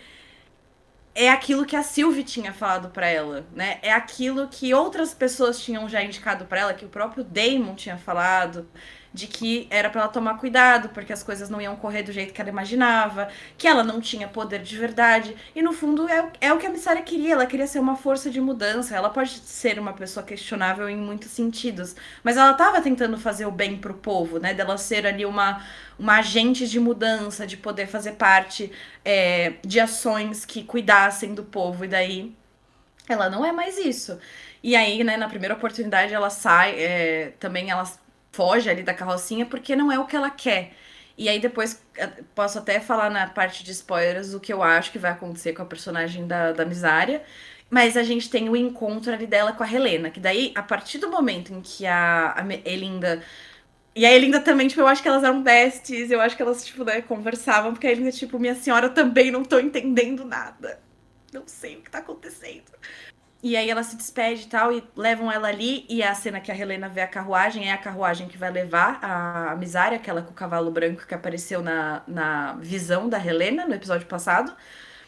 é aquilo que a Sylvie tinha falado pra ela, né? É aquilo que outras pessoas tinham já indicado pra ela, que o próprio Daemon tinha falado, de que era pra ela tomar cuidado, porque as coisas não iam correr do jeito que ela imaginava, que ela não tinha poder de verdade. E no fundo é o que a Missária queria, ela queria ser uma força de mudança. Ela pode ser uma pessoa questionável em muitos sentidos, mas ela tava tentando fazer o bem pro povo, né? Dela ser ali uma agente de mudança, de poder fazer parte de ações que cuidassem do povo, e daí ela não é mais isso. E aí, né, na primeira oportunidade ela sai, também ela foge ali da carrocinha porque não é o que ela quer. E aí depois posso até falar na parte de spoilers o que eu acho que vai acontecer com a personagem da Misária. Mas a gente tem o encontro ali dela com a Helena, que daí, a partir do momento em que a Elinda e a Elinda também, tipo, eu acho que elas eram besties, eu acho que elas, tipo, né, conversavam, porque a Elinda, tipo, minha senhora, também não tô entendendo nada. Não sei o que tá acontecendo. E aí ela se despede e tal, e levam ela ali, e é a cena que a Helena vê a carruagem, é a carruagem que vai levar a Misária, aquela com o cavalo branco que apareceu na visão da Helena no episódio passado.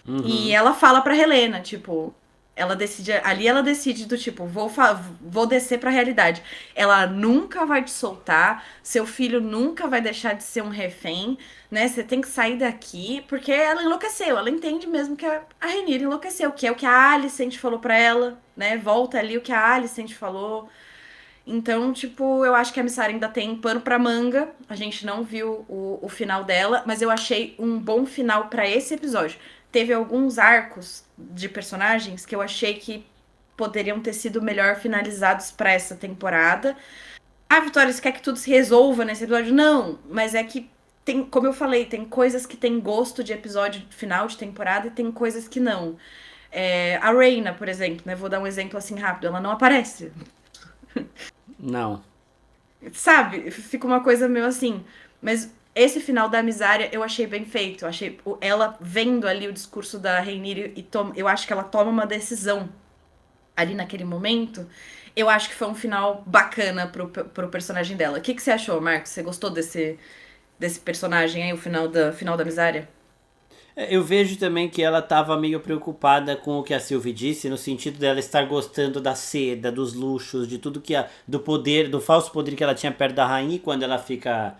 E Uhum. ela fala pra Helena, tipo, ela decide do tipo, vou descer pra realidade. Ela nunca vai te soltar, seu filho nunca vai deixar de ser um refém, né? Você tem que sair daqui, porque ela enlouqueceu, ela entende mesmo que a Rhaenyra enlouqueceu, que é o que a Alicent falou pra ela, né? Volta ali o que a Alicent falou. Então, tipo, eu acho que a Missara ainda tem pano pra manga. A gente não viu o final dela, mas eu achei um bom final pra esse episódio. Teve alguns arcos de personagens que eu achei que poderiam ter sido melhor finalizados pra essa temporada. Ah, Vitória, você quer que tudo se resolva nesse episódio? Não, mas é que tem, como eu falei, tem coisas que tem gosto de episódio final de temporada e tem coisas que não. A Reina, por exemplo, né? Vou dar um exemplo assim rápido, ela não aparece. Não. Sabe? Fica uma coisa meio assim. Mas esse final da Misária eu achei bem feito. Eu achei ela vendo ali o discurso da Rhaenyra e eu acho que ela toma uma decisão ali naquele momento. Eu acho que foi um final bacana pro personagem dela. O que você achou, Marcos? Você gostou desse personagem aí, o final da Misária? Eu vejo também que ela estava meio preocupada com o que a Sylvie disse, no sentido dela estar gostando da seda, dos luxos, de tudo que do poder, do falso poder que ela tinha perto da rainha, e quando ela fica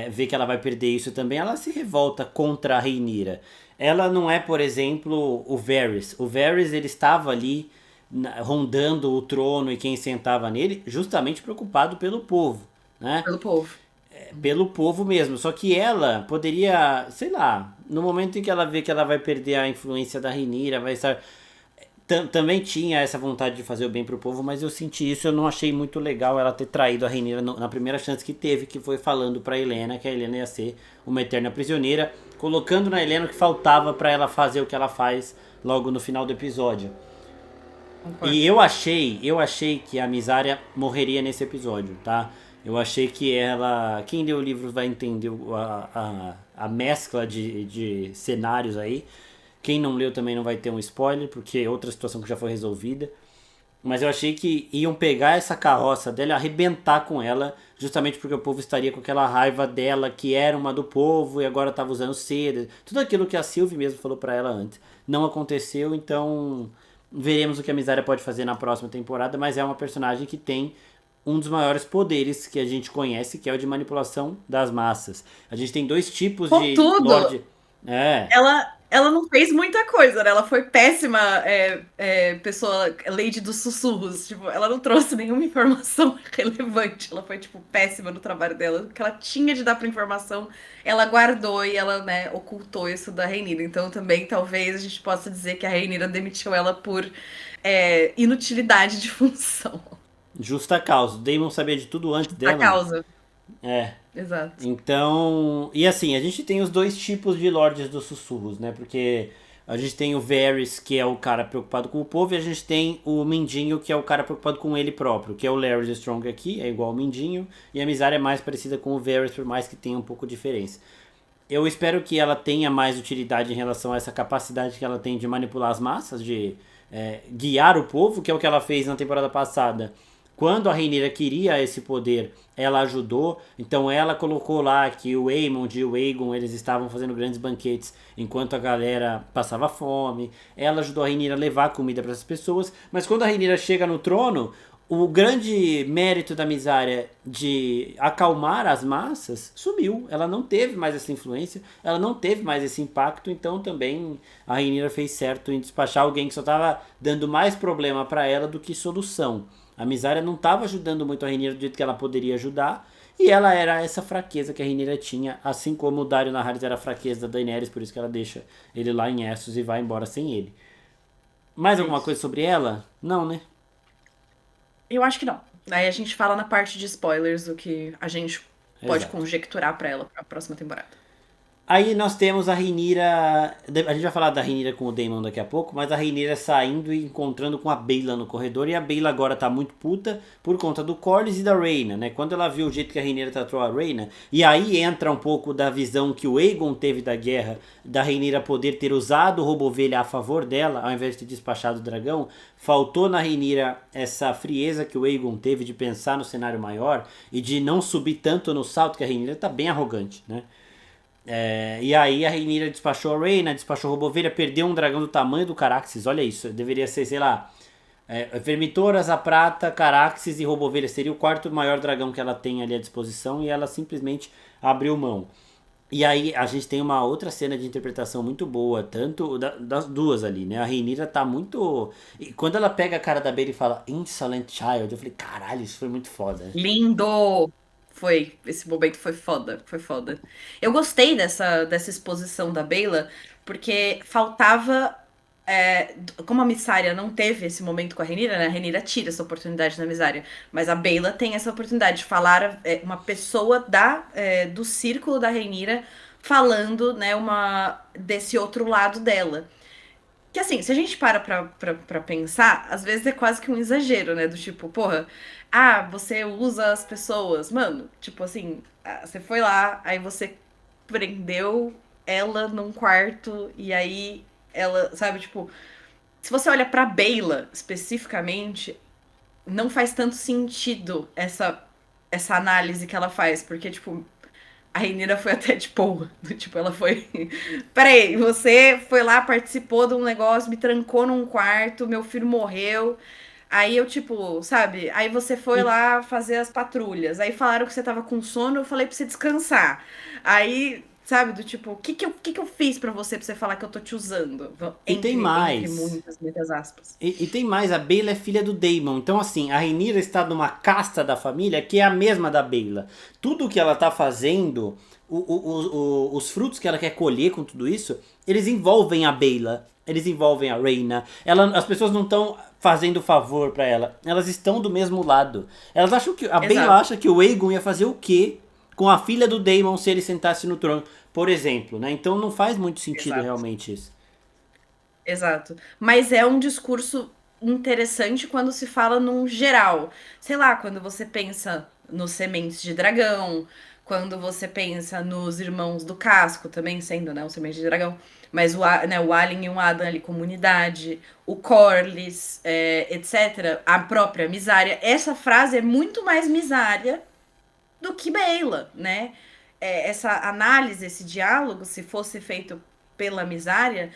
vê que ela vai perder isso também, ela se revolta contra a Rhaenyra. Ela não é, por exemplo, o Varys. O Varys ele estava ali rondando o trono e quem sentava nele, justamente preocupado pelo povo, né? Pelo povo. Pelo povo mesmo. Só que ela poderia, sei lá, no momento em que ela vê que ela vai perder a influência da Rhaenyra, vai estar também tinha essa vontade de fazer o bem pro povo, mas eu senti isso, eu não achei muito legal ela ter traído a Rhaenyra na primeira chance que teve, que foi falando pra Helena que a Helena ia ser uma eterna prisioneira, colocando na Helena o que faltava pra ela fazer o que ela faz logo no final do episódio. Concordo. E eu achei que a Misária morreria nesse episódio, tá? Eu achei que ela. Quem leu o livro vai entender a mescla de cenários aí. Quem não leu também não vai ter um spoiler, porque é outra situação que já foi resolvida. Mas eu achei que iam pegar essa carroça dela e arrebentar com ela, justamente porque o povo estaria com aquela raiva dela, que era uma do povo e agora estava usando seda. Tudo aquilo que a Sylvie mesmo falou pra ela antes. Não aconteceu, então Veremos o que a Misária pode fazer na próxima temporada, mas é uma personagem que tem um dos maiores poderes que a gente conhece, que é o de manipulação das massas. A gente tem dois tipos de Contudo, Lorde. É, ela não fez muita coisa, né? Ela foi péssima pessoa, Lady dos Sussurros. Tipo, ela não trouxe nenhuma informação relevante. Ela foi, tipo, péssima no trabalho dela. O que ela tinha de dar pra informação, ela guardou e ela, né, ocultou isso da Rhaenyra. Então, também, talvez, a gente possa dizer que a Rhaenyra demitiu ela por inutilidade de função. justa causa. O Daemon sabia de tudo antes A dela, né? causa. É. Exato. Então, e assim, a gente tem os dois tipos de Lordes dos Sussurros, né? Porque a gente tem o Varys, que é o cara preocupado com o povo, e a gente tem o Mindinho, que é o cara preocupado com ele próprio, que é o Larry Strong aqui, é igual ao Mindinho, e a Misária é mais parecida com o Varys, por mais que tenha um pouco de diferença. Eu espero que ela tenha mais utilidade em relação a essa capacidade que ela tem de manipular as massas, de guiar o povo, que é o que ela fez na temporada passada. Quando a Rhaenyra queria esse poder, ela ajudou. Então ela colocou lá que o Aemond e o Aegon eles estavam fazendo grandes banquetes enquanto a galera passava fome. Ela ajudou a Rhaenyra a levar comida para essas pessoas. Mas quando a Rhaenyra chega no trono, o grande mérito da Misária de acalmar as massas sumiu. Ela não teve mais essa influência, ela não teve mais esse impacto, então também a Rhaenyra fez certo em despachar alguém que só estava dando mais problema para ela do que solução. A Misária não estava ajudando muito a Rhaenyra do jeito que ela poderia ajudar, e ela era essa fraqueza que a Rhaenyra tinha, assim como o Daario Naharis era a fraqueza da Daenerys, por isso que ela deixa ele lá em Essos e vai embora sem ele. Mais É alguma isso. coisa sobre ela? Não, né? Eu acho que não. Aí a gente fala na parte de spoilers o que a gente pode Exato. conjecturar pra ela pra próxima temporada. Aí nós temos a Rhaenyra. A gente vai falar da Rhaenyra com o Daemon daqui a pouco, mas a Rhaenyra saindo e encontrando com a Baela no corredor. E a Baela agora tá muito puta por conta do Corlys e da Rhaena, né? Quando ela viu o jeito que a Rhaenyra tratou a Rhaena, e aí entra um pouco da visão que o Aegon teve da guerra, da Rhaenyra poder ter usado o Roubo-Ovelha a favor dela, ao invés de ter despachado o dragão. Faltou na Rhaenyra essa frieza que o Aegon teve de pensar no cenário maior e de não subir tanto no salto, que a Rhaenyra tá bem arrogante, né? E aí a Rhaenyra despachou a Rhaena, despachou a Roubo-Ovelha, perdeu um dragão do tamanho do Caraxes, olha isso, deveria ser, sei lá, Vermitoras, a Prata, Caraxes e Roubo-Ovelha seria o quarto maior dragão que ela tem ali à disposição e ela simplesmente abriu mão. E aí a gente tem uma outra cena de interpretação muito boa, tanto das duas ali, né? A Rhaenyra tá muito... E quando ela pega a cara da Baeley e fala Insolent Child, eu falei, caralho, isso foi muito foda. Lindo! Foi. Esse momento foi foda. Foi foda. Eu gostei dessa exposição da Beyla, porque faltava. Como a Missária não teve esse momento com a Rhaenyra, né? A Rhaenyra tira essa oportunidade da Missária. Mas a Beyla tem essa oportunidade de falar uma pessoa do círculo da Rhaenyra falando, né, desse outro lado dela. Que assim, se a gente pra pensar, às vezes é quase que um exagero, né? Do tipo, porra, você usa as pessoas. Mano, tipo assim, você foi lá, aí você prendeu ela num quarto, e aí ela, sabe, tipo, se você olha pra Beyla especificamente, não faz tanto sentido essa análise que ela faz, porque, tipo, a Rhaenyra foi até de boa. Tipo, ela foi. Peraí, você foi lá, participou de um negócio, me trancou num quarto, meu filho morreu. Aí eu, tipo, sabe? Aí você foi E lá fazer as patrulhas. Aí falaram que você tava com sono, eu falei pra você descansar. Aí, sabe, do tipo, o que que eu fiz pra você falar que eu tô te usando? E tem Entre mais. muitas aspas. E tem mais, a Baela é filha do Daemon. Então, assim, a Rhaenyra está numa casta da família que é a mesma da Baela. Tudo que ela tá fazendo, os frutos que ela quer colher com tudo isso, eles envolvem a Baela. Eles envolvem a Rhaena. As pessoas não estão fazendo favor pra ela. Elas estão do mesmo lado. Elas acham que... A Baela Exato, acha que o Aegon ia fazer o quê com a filha do Daemon se ele sentasse no trono, por exemplo, né? Então não faz muito sentido exato. realmente isso. Exato. Mas é um discurso interessante quando se fala num geral. Sei lá, quando você pensa nos Sementes de Dragão, quando você pensa nos Irmãos do Casco, também sendo, né, um Semente de Dragão, mas o Alien e o Adam ali, comunidade, o Corlys, etc., a própria Misária. Essa frase é muito mais Misária do que Baela, né? Essa análise, esse diálogo, se fosse feito pela Misária,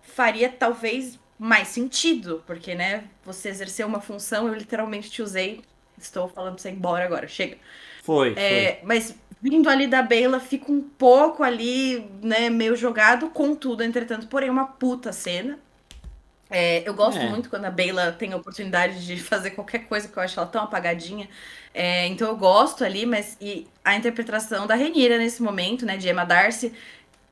faria talvez mais sentido, porque, né, você exerceu uma função, eu literalmente te usei, estou falando pra você ir embora agora, chega. Foi. Mas vindo ali da Beyla, fica um pouco ali, né, meio jogado, contudo, entretanto, porém, uma puta cena. Eu gosto É. muito quando a Beyla tem a oportunidade de fazer qualquer coisa, que eu acho ela tão apagadinha. Então eu gosto ali, mas e a interpretação da Rhaenyra nesse momento, né, de Emma Darcy,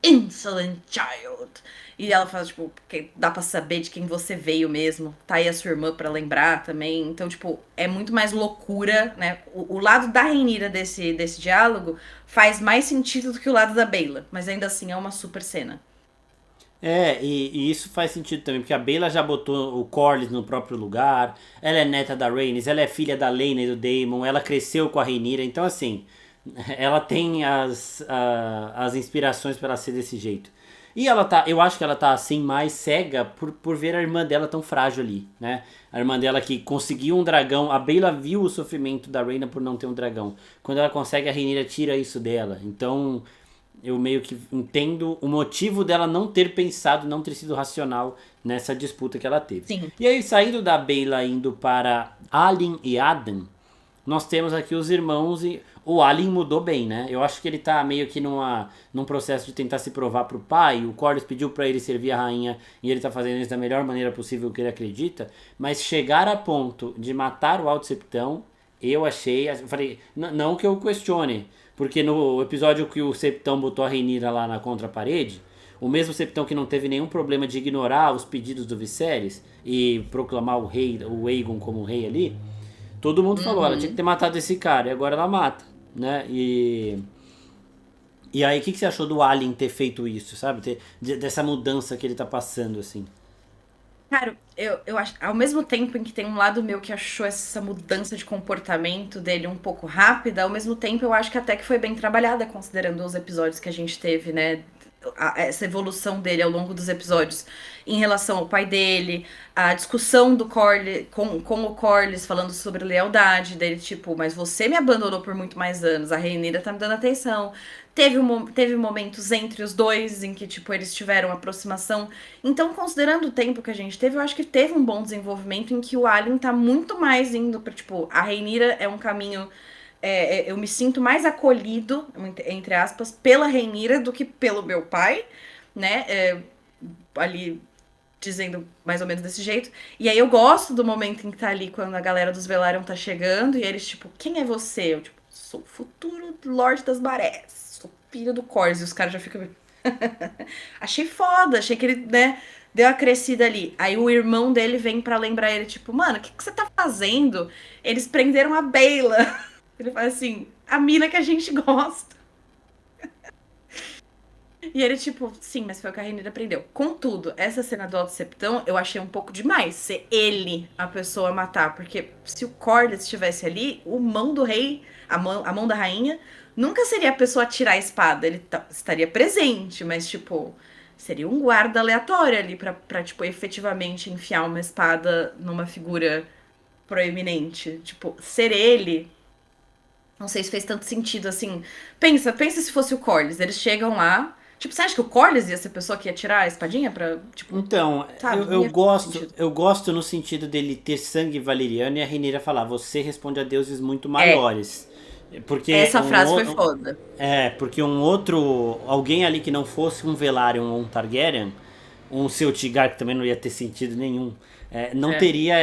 Insolent Child. E ela fala, tipo, que dá pra saber de quem você veio mesmo. Tá aí a sua irmã pra lembrar também. Então, tipo, é muito mais loucura, né? O lado da Rhaenyra desse diálogo faz mais sentido do que o lado da Beyla. Mas ainda assim é uma super cena. E isso faz sentido também, porque a Bella já botou o Corlys no próprio lugar, ela é neta da Rhaenys, ela é filha da Laena e do Daemon, ela cresceu com a Rhaenyra, então assim, ela tem as inspirações para ela ser desse jeito. E ela tá, eu acho que ela tá assim mais cega por ver a irmã dela tão frágil ali, né? A irmã dela que conseguiu um dragão, a Bella viu o sofrimento da Rhaena por não ter um dragão. Quando ela consegue, a Rhaenyra tira isso dela. Então, eu meio que entendo o motivo dela não ter pensado, não ter sido racional nessa disputa que ela teve. Sim. E aí, saindo da Beyla indo para Alyn e Adam, nós temos aqui os irmãos e o Alyn mudou bem, né? Eu acho que ele tá meio que num processo de tentar se provar pro pai. O Corlys pediu para ele servir a rainha e ele tá fazendo isso da melhor maneira possível que ele acredita. Mas chegar a ponto de matar o Alto Septão, eu achei... Eu falei, não que eu questione, porque no episódio que o Septão botou a Rhaenyra lá na contraparede, o mesmo Septão que não teve nenhum problema de ignorar os pedidos do Viserys e proclamar o rei, o Aegon como rei ali, todo mundo falou, ela tinha que ter matado esse cara, e agora ela mata, né? E aí, o que você achou do Alyn ter feito isso, sabe? Dessa mudança que ele tá passando, assim. Cara, eu acho, ao mesmo tempo em que tem um lado meu que achou essa mudança de comportamento dele um pouco rápida, ao mesmo tempo eu acho que até que foi bem trabalhada, considerando os episódios que a gente teve, né? Essa evolução dele ao longo dos episódios em relação ao pai dele, a discussão do Corlys com o Corlys falando sobre lealdade dele, tipo, mas você me abandonou por muito mais anos, a Rhaenyra tá me dando atenção. Teve momentos entre os dois em que, tipo, eles tiveram aproximação. Então, considerando o tempo que a gente teve, eu acho que teve um bom desenvolvimento em que o Alien tá muito mais indo pra, tipo, a Rhaenyra é um caminho. Eu me sinto mais acolhido, entre aspas, pela Rhaenyra do que pelo meu pai, né? Ali dizendo mais ou menos desse jeito. E aí eu gosto do momento em que tá ali, quando a galera dos Velaryon tá chegando, e eles, tipo, quem é você? Eu, tipo, sou o futuro Lorde das Marés, sou filho do Corlys, e os caras já ficam... Achei foda, achei que ele, né, deu a crescida ali. Aí o irmão dele vem pra lembrar ele, tipo, mano, o que você tá fazendo? Eles prenderam a Beyla. Ele fala assim, a mina que a gente gosta. E ele, tipo, sim, mas foi o que a Rhaenyra aprendeu. Contudo, essa cena do Alto Septão eu achei um pouco demais. Ser ele a pessoa a matar. Porque se o Corlys estivesse ali, o mão do rei, a mão da rainha, nunca seria a pessoa a tirar a espada. Ele estaria presente, mas, tipo, seria um guarda aleatório ali pra, tipo, efetivamente enfiar uma espada numa figura proeminente. Tipo, ser ele. Não sei se fez tanto sentido assim. Pensa se fosse o Corlys. Eles chegam lá. Tipo, você acha que o Corlys ia ser a pessoa que ia tirar a espadinha pra, tipo, Então, sabe? Não eu ia fazer gosto, sentido. eu gosto no sentido dele ter sangue valeriano e a Rhaenyra falar, você responde a deuses muito É, maiores. Porque essa frase foi foda. porque um outro, alguém ali que não fosse um Velaryon ou um Targaryen, um Celtigar que também não ia ter sentido nenhum, não É, teria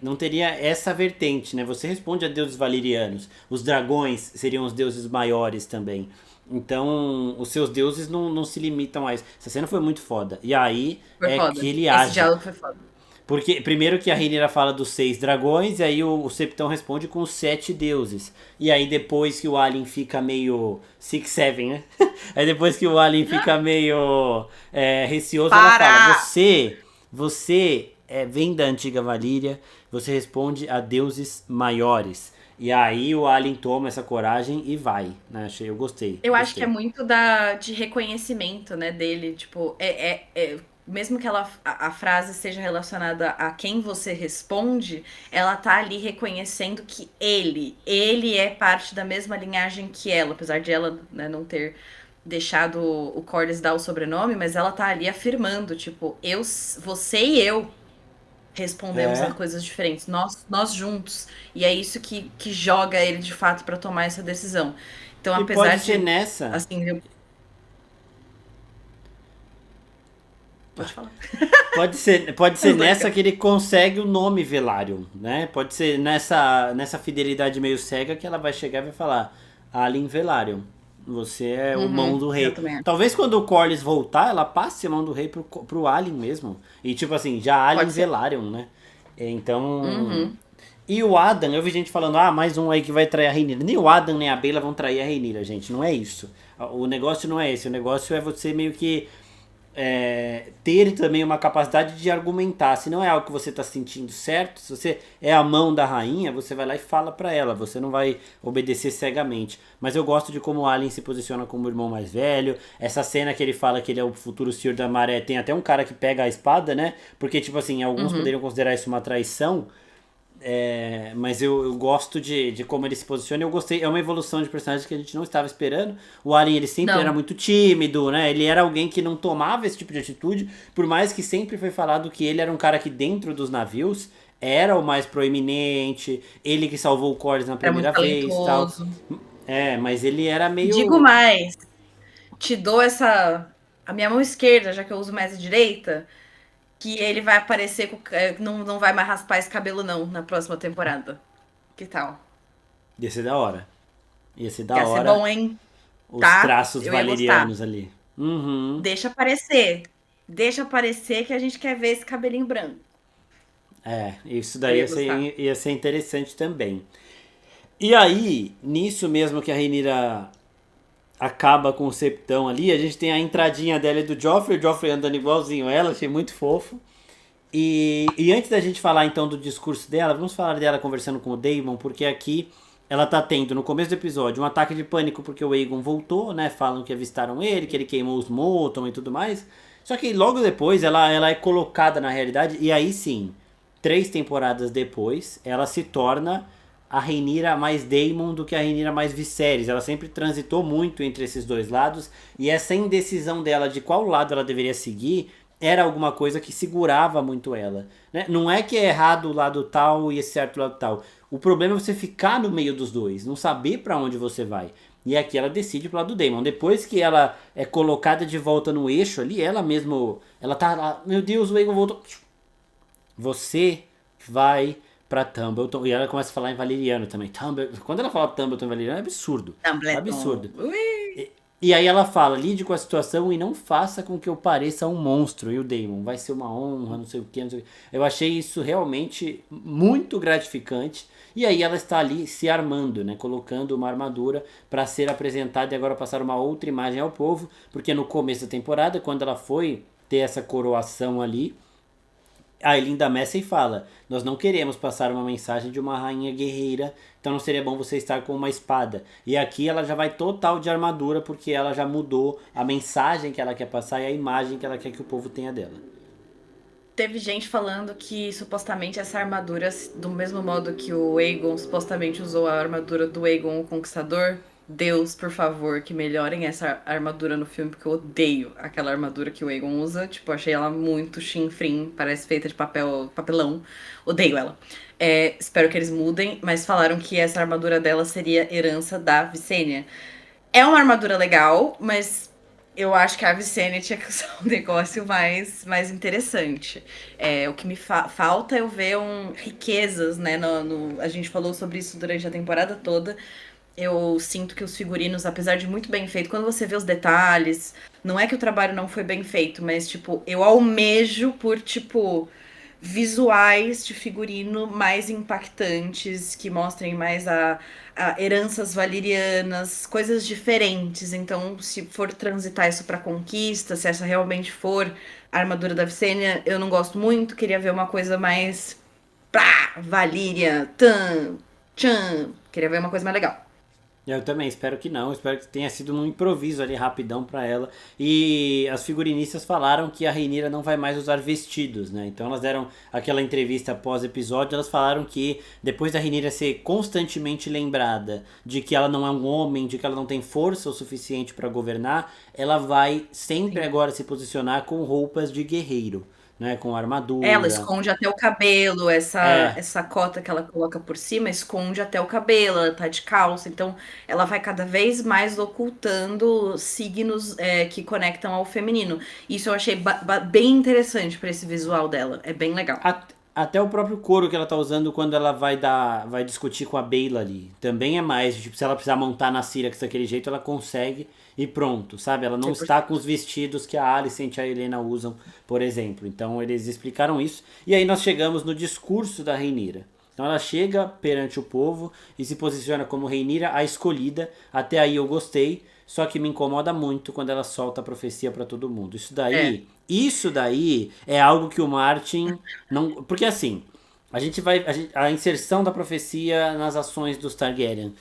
não teria essa vertente, né? Você responde a deuses valerianos. Os dragões seriam os deuses maiores também. Então, os seus deuses não se limitam a isso. Essa cena foi muito foda. E aí foi é que foda. ele Esse age. diálogo foi foda. Porque primeiro que a Rhaenyra fala dos 6 dragões, e aí o Septão responde com os 7 deuses. E aí depois que o Alien fica meio... Six, Seven, né? Aí depois que o Alien fica meio receoso, ela fala, Para! você vem da antiga Valíria, você responde a deuses maiores. E aí o Alien toma essa coragem e vai, né? Eu gostei, Eu acho que é gostei. muito de reconhecimento, né, dele. Tipo, mesmo que a frase seja relacionada a quem você responde, ela tá ali reconhecendo que ele é parte da mesma linhagem que ela, apesar de ela, né, não ter deixado o Corlys dar o sobrenome, mas ela tá ali afirmando, tipo, você e eu respondemos a É. coisas diferentes, nós juntos. E é isso que joga ele de fato pra tomar essa decisão. Então, E apesar pode ser de, nessa. assim, pode falar. Pode ser Os dois nessa ficam. que ele consegue o nome Velaryon, né? Pode ser nessa fidelidade meio cega que ela vai chegar e vai falar: Alyn Velaryon, você é o mão do Eu rei. também acho. Talvez quando o Corlys voltar, ela passe a mão do rei pro Alyn mesmo. E tipo assim, já Alyn Pode ser. Velaryon, né? Então. Uhum. E o Adam, eu vi gente falando, mais um aí que vai trair a Rhaenyra. Nem o Adam nem a Bella vão trair a Rhaenyra, gente. Não é isso. O negócio não é esse. O negócio é você meio que ter também uma capacidade de argumentar. Se não é algo que você está sentindo certo, se você é a mão da rainha, você vai lá e fala para ela. Você não vai obedecer cegamente. Mas eu gosto de como o Alien se posiciona como o irmão mais velho. Essa cena que ele fala que ele é o futuro Senhor da Maré, tem até um cara que pega a espada, né? Porque, tipo assim, alguns Uhum. poderiam considerar isso uma traição. Mas eu gosto de como ele se posiciona. Eu gostei, é uma evolução de personagem que a gente não estava esperando. O Alien ele sempre era Não, muito tímido, né? Ele era alguém que não tomava esse tipo de atitude, por mais que sempre foi falado que ele era um cara que dentro dos navios era o mais proeminente, ele que salvou o Corlys na era muito primeira vez, tal. talentoso. Mas ele era Digo meio. mais, te dou a minha mão esquerda, já que eu uso mais a direita, que ele vai aparecer não vai mais raspar esse cabelo não na próxima temporada. Que tal? Ia ser da hora. Ia ser da Ia ser hora bom, hein? os Tá? traços Eu ia gostar. valerianos ali. Uhum. Deixa aparecer. Deixa aparecer que a gente quer ver esse cabelinho branco. Isso Eu daí ia gostar. ia ser interessante também. E aí, nisso mesmo que a Rhaenyra acaba com o septão ali, a gente tem a entradinha dela e do Joffrey, o Joffrey andando igualzinho ela, achei muito fofo. E antes da gente falar então do discurso dela, vamos falar dela conversando com o Daemon, porque aqui ela tá tendo, no começo do episódio, um ataque de pânico porque o Aegon voltou, né? Falam que avistaram ele, que ele queimou os Moton e tudo mais. Só que logo depois ela é colocada na realidade, e aí sim, 3 temporadas depois, ela se torna a Rhaenyra mais Daemon do que a Rhaenyra mais Viserys. Ela sempre transitou muito entre esses dois lados, e essa indecisão dela de qual lado ela deveria seguir era alguma coisa que segurava muito ela. Né? Não é que é errado o lado tal e é certo o lado tal. O problema é você ficar no meio dos dois, não saber para onde você vai. E aqui ela decide pro lado do Daemon. Depois que ela é colocada de volta no eixo ali, ela mesmo. Ela tá lá, meu Deus, o Aegon voltou. Você vai pra Tumbleton. E ela começa a falar em valeriano também. Quando ela fala Tumbleton em valeriano, é absurdo. É absurdo. Dumbledore. Ui. E aí ela fala, lide com a situação e não faça com que eu pareça um monstro. E o Damon, vai ser uma honra, não sei o que, não sei o que. Eu achei isso realmente muito gratificante. E aí ela está ali se armando, né? Colocando uma armadura para ser apresentada e agora passar uma outra imagem ao povo. Porque no começo da temporada, quando ela foi ter essa coroação ali, a Elinda Massey fala: nós não queremos passar uma mensagem de uma rainha guerreira, então não seria bom você estar com uma espada. E aqui ela já vai total de armadura, porque ela já mudou a mensagem que ela quer passar e a imagem que ela quer que o povo tenha dela. Teve gente falando que supostamente essa armadura, do mesmo modo que o Aegon supostamente usou a armadura do Aegon o Conquistador, Deus, por favor, que melhorem essa armadura no filme, porque eu odeio aquela armadura que o Aegon usa. Tipo, achei ela muito chinfrim, parece feita de papelão. Odeio ela. Espero que eles mudem, mas falaram que essa armadura dela seria herança da Visenya. É uma armadura legal, mas eu acho que a Visenya tinha que usar um negócio mais interessante. O que me falta é eu ver riquezas, né? A gente falou sobre isso durante a temporada toda. Eu sinto que os figurinos, apesar de muito bem feito, quando você vê os detalhes, não é que o trabalho não foi bem feito, mas, tipo, eu almejo por, tipo, visuais de figurino mais impactantes, que mostrem mais a heranças valerianas, coisas diferentes. Então, se for transitar isso pra conquista, se essa realmente for a armadura da Visenya, eu não gosto muito, queria ver uma coisa mais. Pá, Valíria, tan, tchan. Queria ver uma coisa mais legal. Eu também espero que não, espero que tenha sido um improviso ali rapidão pra ela. E as figurinistas falaram que a Rhaenyra não vai mais usar vestidos, né? Então elas deram aquela entrevista após episódio, elas falaram que depois da Rhaenyra ser constantemente lembrada de que ela não é um homem, de que ela não tem força o suficiente pra governar, ela vai sempre Sim. agora se posicionar com roupas de guerreiro, né? Com Ela armadura. esconde até o cabelo, essa É, essa cota que ela coloca por cima esconde até o cabelo, ela tá de calça, então ela vai cada vez mais ocultando signos que conectam ao feminino. Isso eu achei bem interessante pra esse visual dela, é bem legal. Até o próprio couro que ela tá usando quando ela vai discutir com a Beyla ali. Também é mais, tipo, se ela precisar montar na Syrax daquele jeito, ela consegue e pronto, sabe? Ela não está com 100%. os vestidos que a Alicent e a Helena usam, por exemplo. Então eles explicaram isso. E aí nós chegamos no discurso da Rhaenyra. Então ela chega perante o povo e se posiciona como Rhaenyra a escolhida. Até aí eu gostei, só que me incomoda muito quando ela solta a profecia pra todo mundo. É. Isso daí é algo que o Martin não, porque assim, a inserção da profecia nas ações dos Targaryen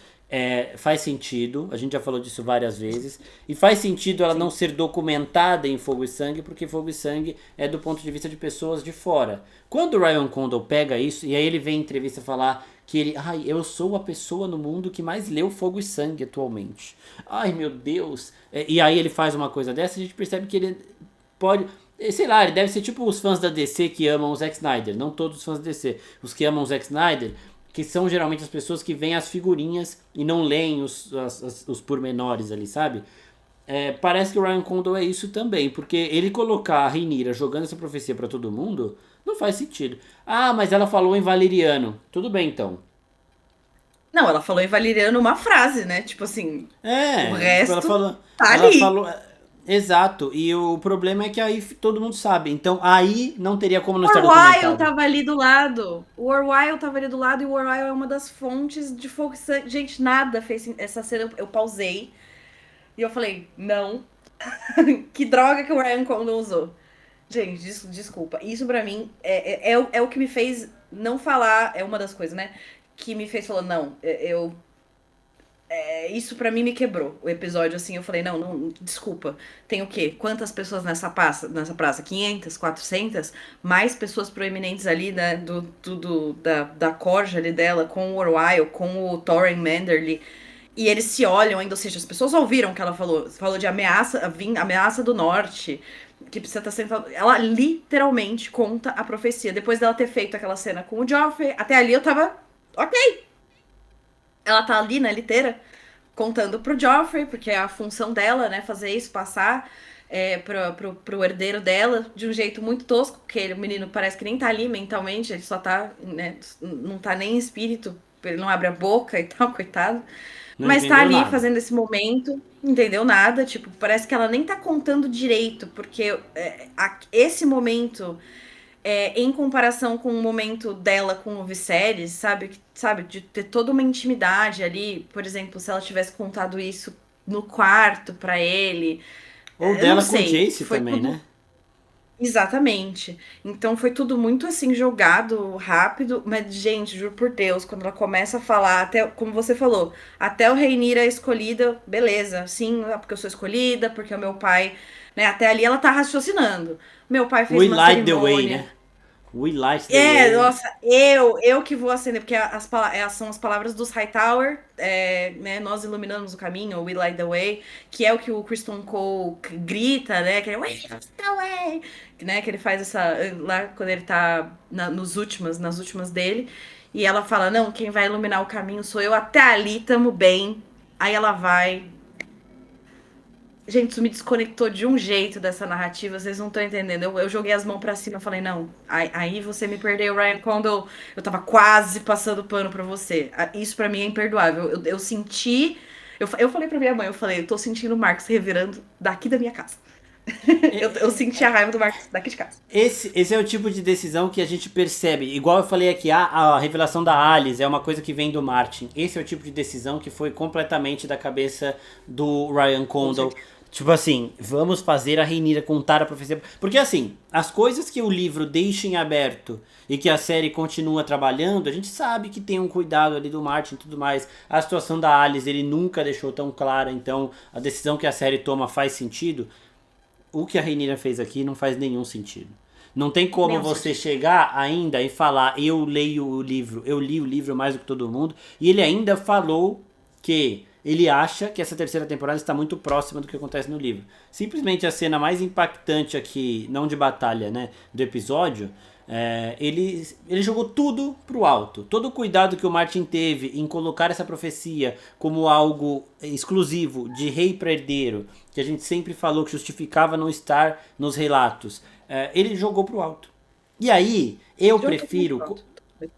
faz sentido, a gente já falou disso várias vezes, e faz sentido ela não Sim. ser documentada em Fogo e Sangue, porque Fogo e Sangue é do ponto de vista de pessoas de fora. Quando o Ryan Condal pega isso, e aí ele vem em entrevista falar que ele, ai, eu sou a pessoa no mundo que mais leu Fogo e Sangue atualmente. Ai, meu Deus. E aí ele faz uma coisa dessa, a gente percebe que ele pode. Sei lá, ele deve ser tipo os fãs da DC que amam o Zack Snyder. Não todos os fãs da DC. Os que amam o Zack Snyder, que são geralmente as pessoas que veem as figurinhas e não leem os pormenores ali, sabe? Parece que o Ryan Condal é isso também, porque ele colocar a Rhaenyra jogando essa profecia pra todo mundo não faz sentido. Ah, mas ela falou em valeriano. Tudo bem então. Não, ela falou em valeriano uma frase, né? Tipo assim, o Tipo, resto tá ela ali. falou, exato, e o problema é que aí todo mundo sabe, então aí não teria como não O estar Orwyle documentado. tava ali do lado. O Orwyle tava ali do lado e o Orwyle é uma das fontes de fogo e sangue. Gente, nada fez essa cena. Eu pausei e eu falei, não. Que droga que o Ryan Condon usou. Gente, desculpa. Isso pra mim é o que me fez não falar. É uma das coisas, né? Que me fez falar, não, isso pra mim me quebrou. O episódio, assim, eu falei, não, não, desculpa. Tem o quê? Quantas pessoas nessa praça? 500, 400? Mais pessoas proeminentes ali, né, da corja ali dela, com o Orwyle, com o Thorin Manderly. E eles se olham ainda, ou seja, as pessoas ouviram o que ela falou. Falou de ameaça do norte, que precisa estar sendo. Ela literalmente conta a profecia. Depois dela ter feito aquela cena com o Joffrey, até ali eu tava. Ok. Ela tá ali na liteira contando pro Joffrey, porque é a função dela, né, fazer isso, passar pro herdeiro dela de um jeito muito tosco, porque o menino parece que nem tá ali mentalmente, ele só tá, né, não tá nem em espírito, ele não abre a boca e tal, coitado. Não Mas tá entendeu ali nada. fazendo esse momento, não entendeu nada, tipo, parece que ela nem tá contando direito, porque esse momento em comparação com o momento dela com o Viserys, sabe, de ter toda uma intimidade ali, por exemplo, se ela tivesse contado isso no quarto pra ele, Ou eu não dela com o sei, Jace foi também, tudo né? exatamente. Então foi tudo muito assim jogado rápido, mas gente, juro por Deus, quando ela começa a falar, até como você falou, até o Rhaenyra é escolhida, beleza, sim, é porque eu sou escolhida, porque o meu pai, né, até ali ela tá raciocinando. Meu pai fez We uma light the way, cerimônia. né? We light the way. Nossa, eu que vou acender, porque são as palavras dos Hightower, né, nós iluminamos o caminho, we light the way, que é o que o Kristen Cole grita, né, que é we light the way, né, que ele faz essa, lá quando ele tá nas últimas dele, e ela fala, não, quem vai iluminar o caminho sou eu, até ali tamo bem, aí ela vai. Gente, isso me desconectou de um jeito dessa narrativa, vocês não estão entendendo. Eu joguei as mãos pra cima e falei, não, aí você me perdeu, Ryan Condal. Eu tava quase passando pano pra você. Isso pra mim é imperdoável. Eu senti. Eu falei pra minha mãe, eu falei, eu tô sentindo o Marcos revirando daqui da minha casa. Eu senti a raiva do Marcos daqui de casa. Esse é o tipo de decisão que a gente percebe. Igual eu falei aqui, a revelação da Alice é uma coisa que vem do Martin. Esse é o tipo de decisão que foi completamente da cabeça do Ryan Condal. Tipo assim, vamos fazer a Rhaenyra contar a profecia. Porque assim, as coisas que o livro deixa em aberto e que a série continua trabalhando, a gente sabe que tem um cuidado ali do Martin e tudo mais. A situação da Alice ele nunca deixou tão clara, então a decisão que a série toma faz sentido. O que a Rhaenyra fez aqui não faz nenhum sentido. Não tem como Nenhum você sentido. chegar ainda e falar, eu leio o livro, eu li o livro mais do que todo mundo, e ele ainda falou que ele acha que essa terceira temporada está muito próxima do que acontece no livro. Simplesmente a cena mais impactante aqui, não de batalha, né, do episódio, ele jogou tudo pro alto. Todo o cuidado que o Martin teve em colocar essa profecia como algo exclusivo de rei para herdeiro, que a gente sempre falou que justificava não estar nos relatos, ele jogou pro alto. E aí, Jogo muito pronto.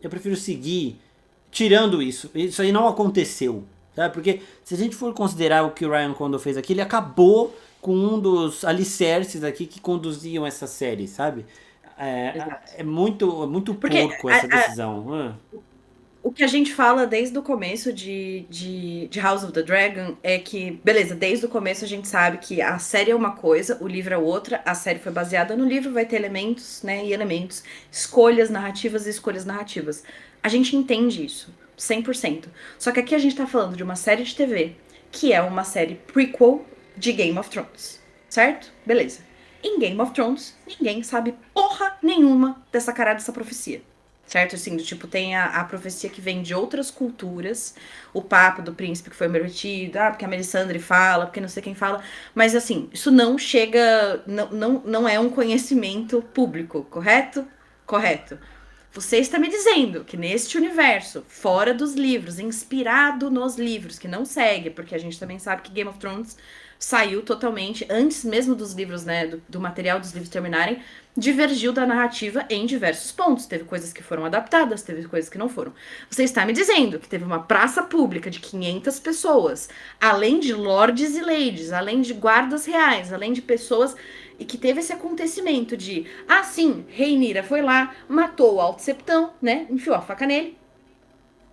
eu prefiro seguir tirando isso. Isso aí não aconteceu. Sabe? Porque se a gente for considerar o que o Ryan Condal fez aqui, ele acabou com um dos alicerces aqui que conduziam essa série, sabe? Exato. É muito Porque porco essa decisão. o que a gente fala desde o começo de House of the Dragon é que, beleza, desde o começo a gente sabe que a série é uma coisa, o livro é outra, a série foi baseada no livro, vai ter elementos, né, e elementos, escolhas narrativas e escolhas narrativas. A gente entende isso, 100%. Só que aqui a gente tá falando de uma série de TV, que é uma série prequel de Game of Thrones, certo? Beleza. Em Game of Thrones, ninguém sabe porra nenhuma dessa caralho dessa profecia. Certo? Assim, do tipo, tem a profecia que vem de outras culturas, o papo do príncipe que foi prometido, porque a Melisandre fala, porque não sei quem fala, mas assim, isso não chega, não é um conhecimento público, correto? Correto. Você está me dizendo que neste universo, fora dos livros, inspirado nos livros, que não segue, porque a gente também sabe que Game of Thrones saiu totalmente, antes mesmo dos livros, né, do material dos livros terminarem, divergiu da narrativa em diversos pontos. Teve coisas que foram adaptadas, teve coisas que não foram. Você está me dizendo que teve uma praça pública de 500 pessoas, além de lords e ladies, além de guardas reais, além de pessoas e que teve esse acontecimento de, sim, Rhaenyra foi lá, matou o Alto Septão, né, enfiou a faca nele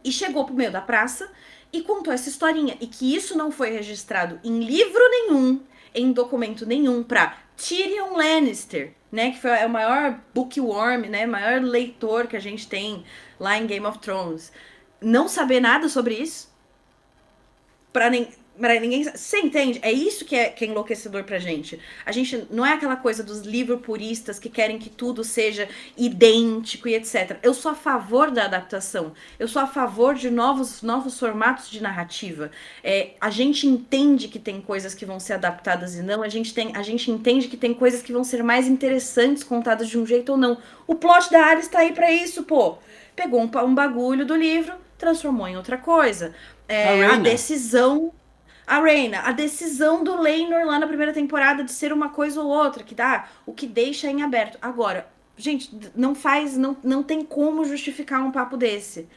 e chegou pro meio da praça e contou essa historinha e que isso não foi registrado em livro nenhum, em documento nenhum pra Tyrion Lannister, né, que foi o maior bookworm, né, maior leitor que a gente tem lá em Game of Thrones, não saber nada sobre isso, pra ninguém. Você entende? É isso que é enlouquecedor pra gente. A gente não é aquela coisa dos livros puristas que querem que tudo seja idêntico e etc. Eu sou a favor da adaptação. Eu sou a favor de novos formatos de narrativa. A gente entende que tem coisas que vão ser adaptadas e não. A gente entende que tem coisas que vão ser mais interessantes contadas de um jeito ou não. O plot da Alice tá aí pra isso, pô. Pegou um bagulho do livro, transformou em outra coisa. A A Reina. decisão a Rhaena, a decisão do Laenor lá na primeira temporada de ser uma coisa ou outra, que dá, o que deixa em aberto. Agora, gente, não tem como justificar um papo desse.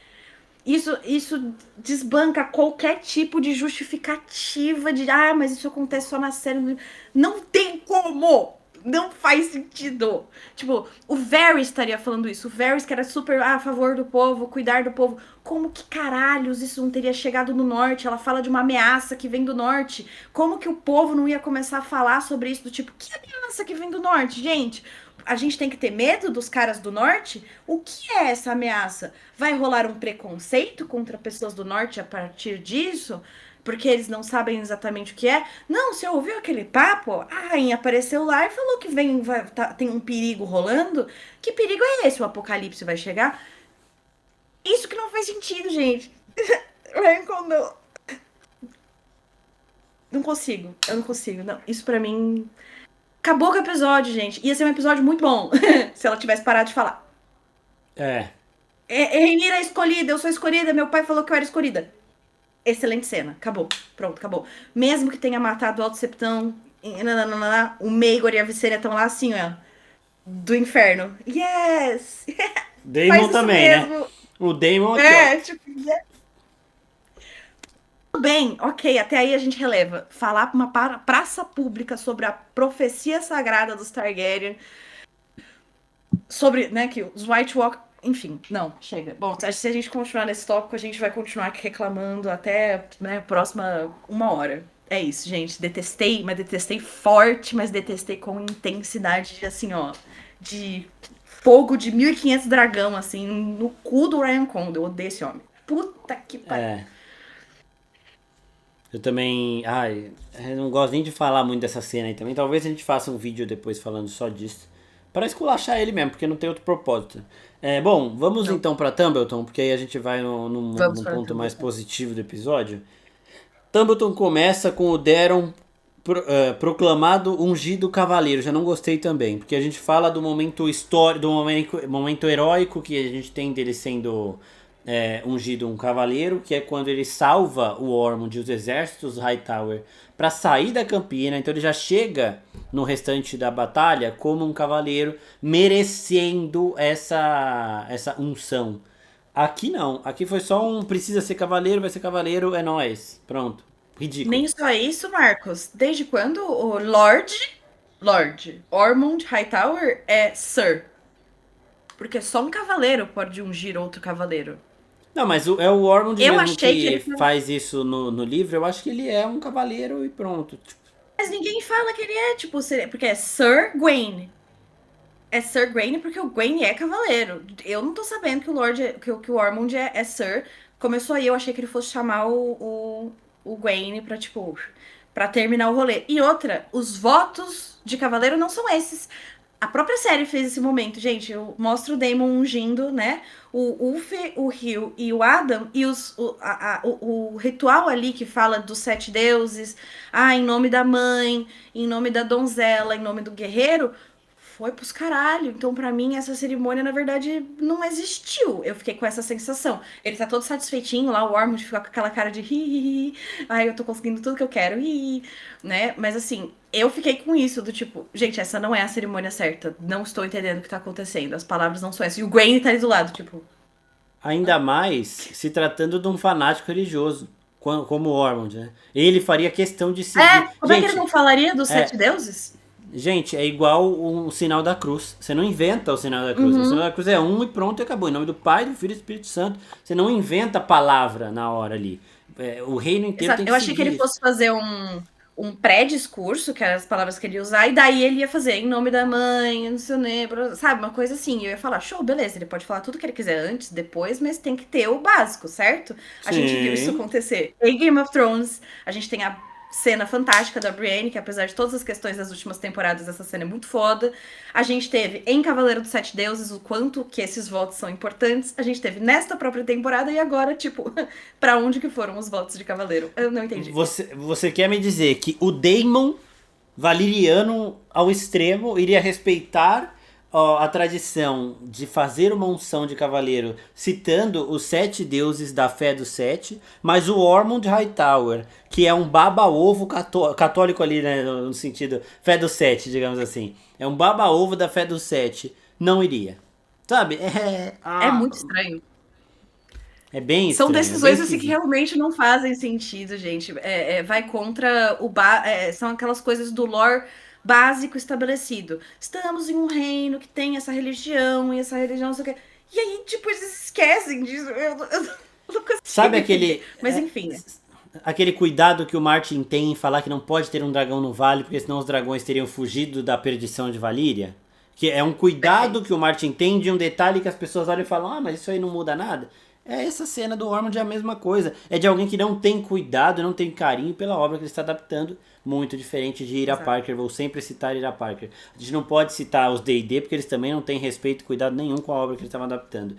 Isso desbanca qualquer tipo de justificativa de, mas isso acontece só na série. Não tem como! Não faz sentido. Tipo, o Varys estaria falando isso. O Varys que era super a favor do povo, cuidar do povo. Como que caralhos isso não teria chegado no norte? Ela fala de uma ameaça que vem do norte. Como que o povo não ia começar a falar sobre isso? Do tipo, que ameaça que vem do norte, gente? A gente tem que ter medo dos caras do norte? O que é essa ameaça? Vai rolar um preconceito contra pessoas do norte a partir disso? Porque eles não sabem exatamente o que é. Não, você ouviu aquele papo? A rainha apareceu lá e falou que tem um perigo rolando. Que perigo é esse? O apocalipse vai chegar? Isso que não faz sentido, gente. Não, não consigo. Eu não consigo. Não. Isso pra mim. Acabou com o episódio, gente. Ia ser um episódio muito bom se ela tivesse parado de falar. É. Rhaenyra é escolhida, eu sou escolhida, meu pai falou que eu era escolhida. Excelente cena. Acabou. Pronto, acabou. Mesmo que tenha matado o Alto Septão, o Maegor e a Viserion estão lá assim, ó. Do inferno. Yes! Faz Daemon isso também, né? mesmo. O Daemon aqui, ó. Tipo, yes. bem, ok, até aí a gente releva. Falar pra uma praça pública sobre a profecia sagrada dos Targaryen, sobre, né, que os White Walkers. Enfim, não, chega. Bom, se a gente continuar nesse tópico, a gente vai continuar aqui reclamando até, né, próxima 1 hora. É isso, gente. Detestei, mas detestei forte, mas detestei com intensidade, assim, ó, de fogo de 1500 dragão, assim, no cu do Ryan Condor. Eu odeio esse homem. Puta que pariu. É. Eu também. Ai, eu não gosto nem de falar muito dessa cena aí também. Talvez a gente faça um vídeo depois falando só disso. Para esculachar ele mesmo, porque não tem outro propósito. Bom, vamos Não, então pra Tumbleton, porque aí a gente vai vamos num para ponto mais Tumbleton. positivo do episódio. Tumbleton começa com o Daron proclamado ungido cavaleiro. Já não gostei também, porque a gente fala do momento histórico, do momento heróico que a gente tem dele sendo ungido um cavaleiro, que é quando ele salva o Ormond e os exércitos Hightower para sair da Campina. Então ele já chega no restante da batalha como um cavaleiro, merecendo essa unção. Aqui não, aqui foi só um precisa ser cavaleiro, vai ser cavaleiro, é nóis. Pronto. Ridículo. Nem só isso, Marcos. Desde quando o Lord Ormond Hightower é Sir? Porque só um cavaleiro pode ungir outro cavaleiro. Não, mas é o Ormond Eu mesmo achei que que ele. faz isso no livro. Eu acho que ele é um cavaleiro e pronto. Tipo, Mas ninguém fala que ele é, tipo, porque é Sir Gawain. É Sir Gawain porque o Gawain é cavaleiro. Eu não tô sabendo que o Lord, que o Ormond é Sir. Começou aí, eu achei que ele fosse chamar o Gawain pra, tipo, pra terminar o rolê. E outra, os votos de cavaleiro não são esses. A própria série fez esse momento, gente. Eu mostro o Daemon ungindo, né? O Ulf, o Hugh e o Adam, e o ritual ali que fala dos 7 deuses, em nome da mãe, em nome da donzela, em nome do guerreiro, foi pros caralho. Então, pra mim, essa cerimônia, na verdade, não existiu. Eu fiquei com essa sensação. Ele tá todo satisfeitinho lá, o Ormond fica com aquela cara de hi. Ai, eu tô conseguindo tudo que eu quero, hi, né? Mas assim, eu fiquei com isso, do tipo, gente, essa não é a cerimônia certa. Não estou entendendo o que tá acontecendo. As palavras não são essas. E o Gwen tá ali do lado, tipo. ainda mais se tratando de um fanático religioso, como o Ormond, né? Ele faria questão de seguir. Como é que ele não falaria dos É, 7 deuses? gente, é igual o sinal da cruz. Você não inventa o sinal da cruz. O sinal Uhum. da cruz é um e pronto, e acabou. Em nome do Pai, do Filho e do Espírito Santo. Você não inventa palavra na hora ali. O reino inteiro Exato. tem que Eu achei que ele seguir isso. fosse fazer um pré-discurso, que eram as palavras que ele ia usar, e daí ele ia fazer em nome da mãe, não sei o né, sabe? Uma coisa assim. Eu ia falar, show, beleza, ele pode falar tudo que ele quiser antes, depois, mas tem que ter o básico, certo? A gente viu isso Sim. acontecer em Game of Thrones, a gente tem a cena fantástica da Brienne, que apesar de todas as questões das últimas temporadas, essa cena é muito foda. A gente teve em Cavaleiro dos Sete Deuses o quanto que esses votos são importantes. A gente teve nesta própria temporada e agora, tipo, pra onde que foram os votos de Cavaleiro? Eu não entendi. Você quer me dizer que o Daemon valeriano ao extremo iria respeitar a tradição de fazer uma unção de cavaleiro citando os 7 deuses da fé dos 7, mas o Ormond Hightower, que é um baba-ovo católico ali, né, no sentido fé dos 7, digamos assim, é um baba-ovo da fé dos 7, não iria. Sabe? É muito estranho. É bem São estranho, é bem decisões assim que esquisito. realmente não fazem sentido, gente. Vai contra são aquelas coisas do lore básico estabelecido. Estamos em um reino que tem essa religião e essa religião, não sei o quê. E aí, tipo, eles esquecem disso. Eu não consigo Sabe entender. aquele. Mas enfim, né? Aquele cuidado que o Martin tem em falar que não pode ter um dragão no vale, porque senão os dragões teriam fugido da perdição de Valíria? Que é um cuidado Perfeito. que o Martin tem de um detalhe que as pessoas olham e falam, mas isso aí não muda nada. Essa cena do Ormond é a mesma coisa. É de alguém que não tem cuidado, não tem carinho pela obra que ele está adaptando. Muito diferente de Ira Exato. Parker. Vou sempre citar Ira Parker. A gente não pode citar os D&D porque eles também não têm respeito e cuidado nenhum com a obra que eles estavam adaptando.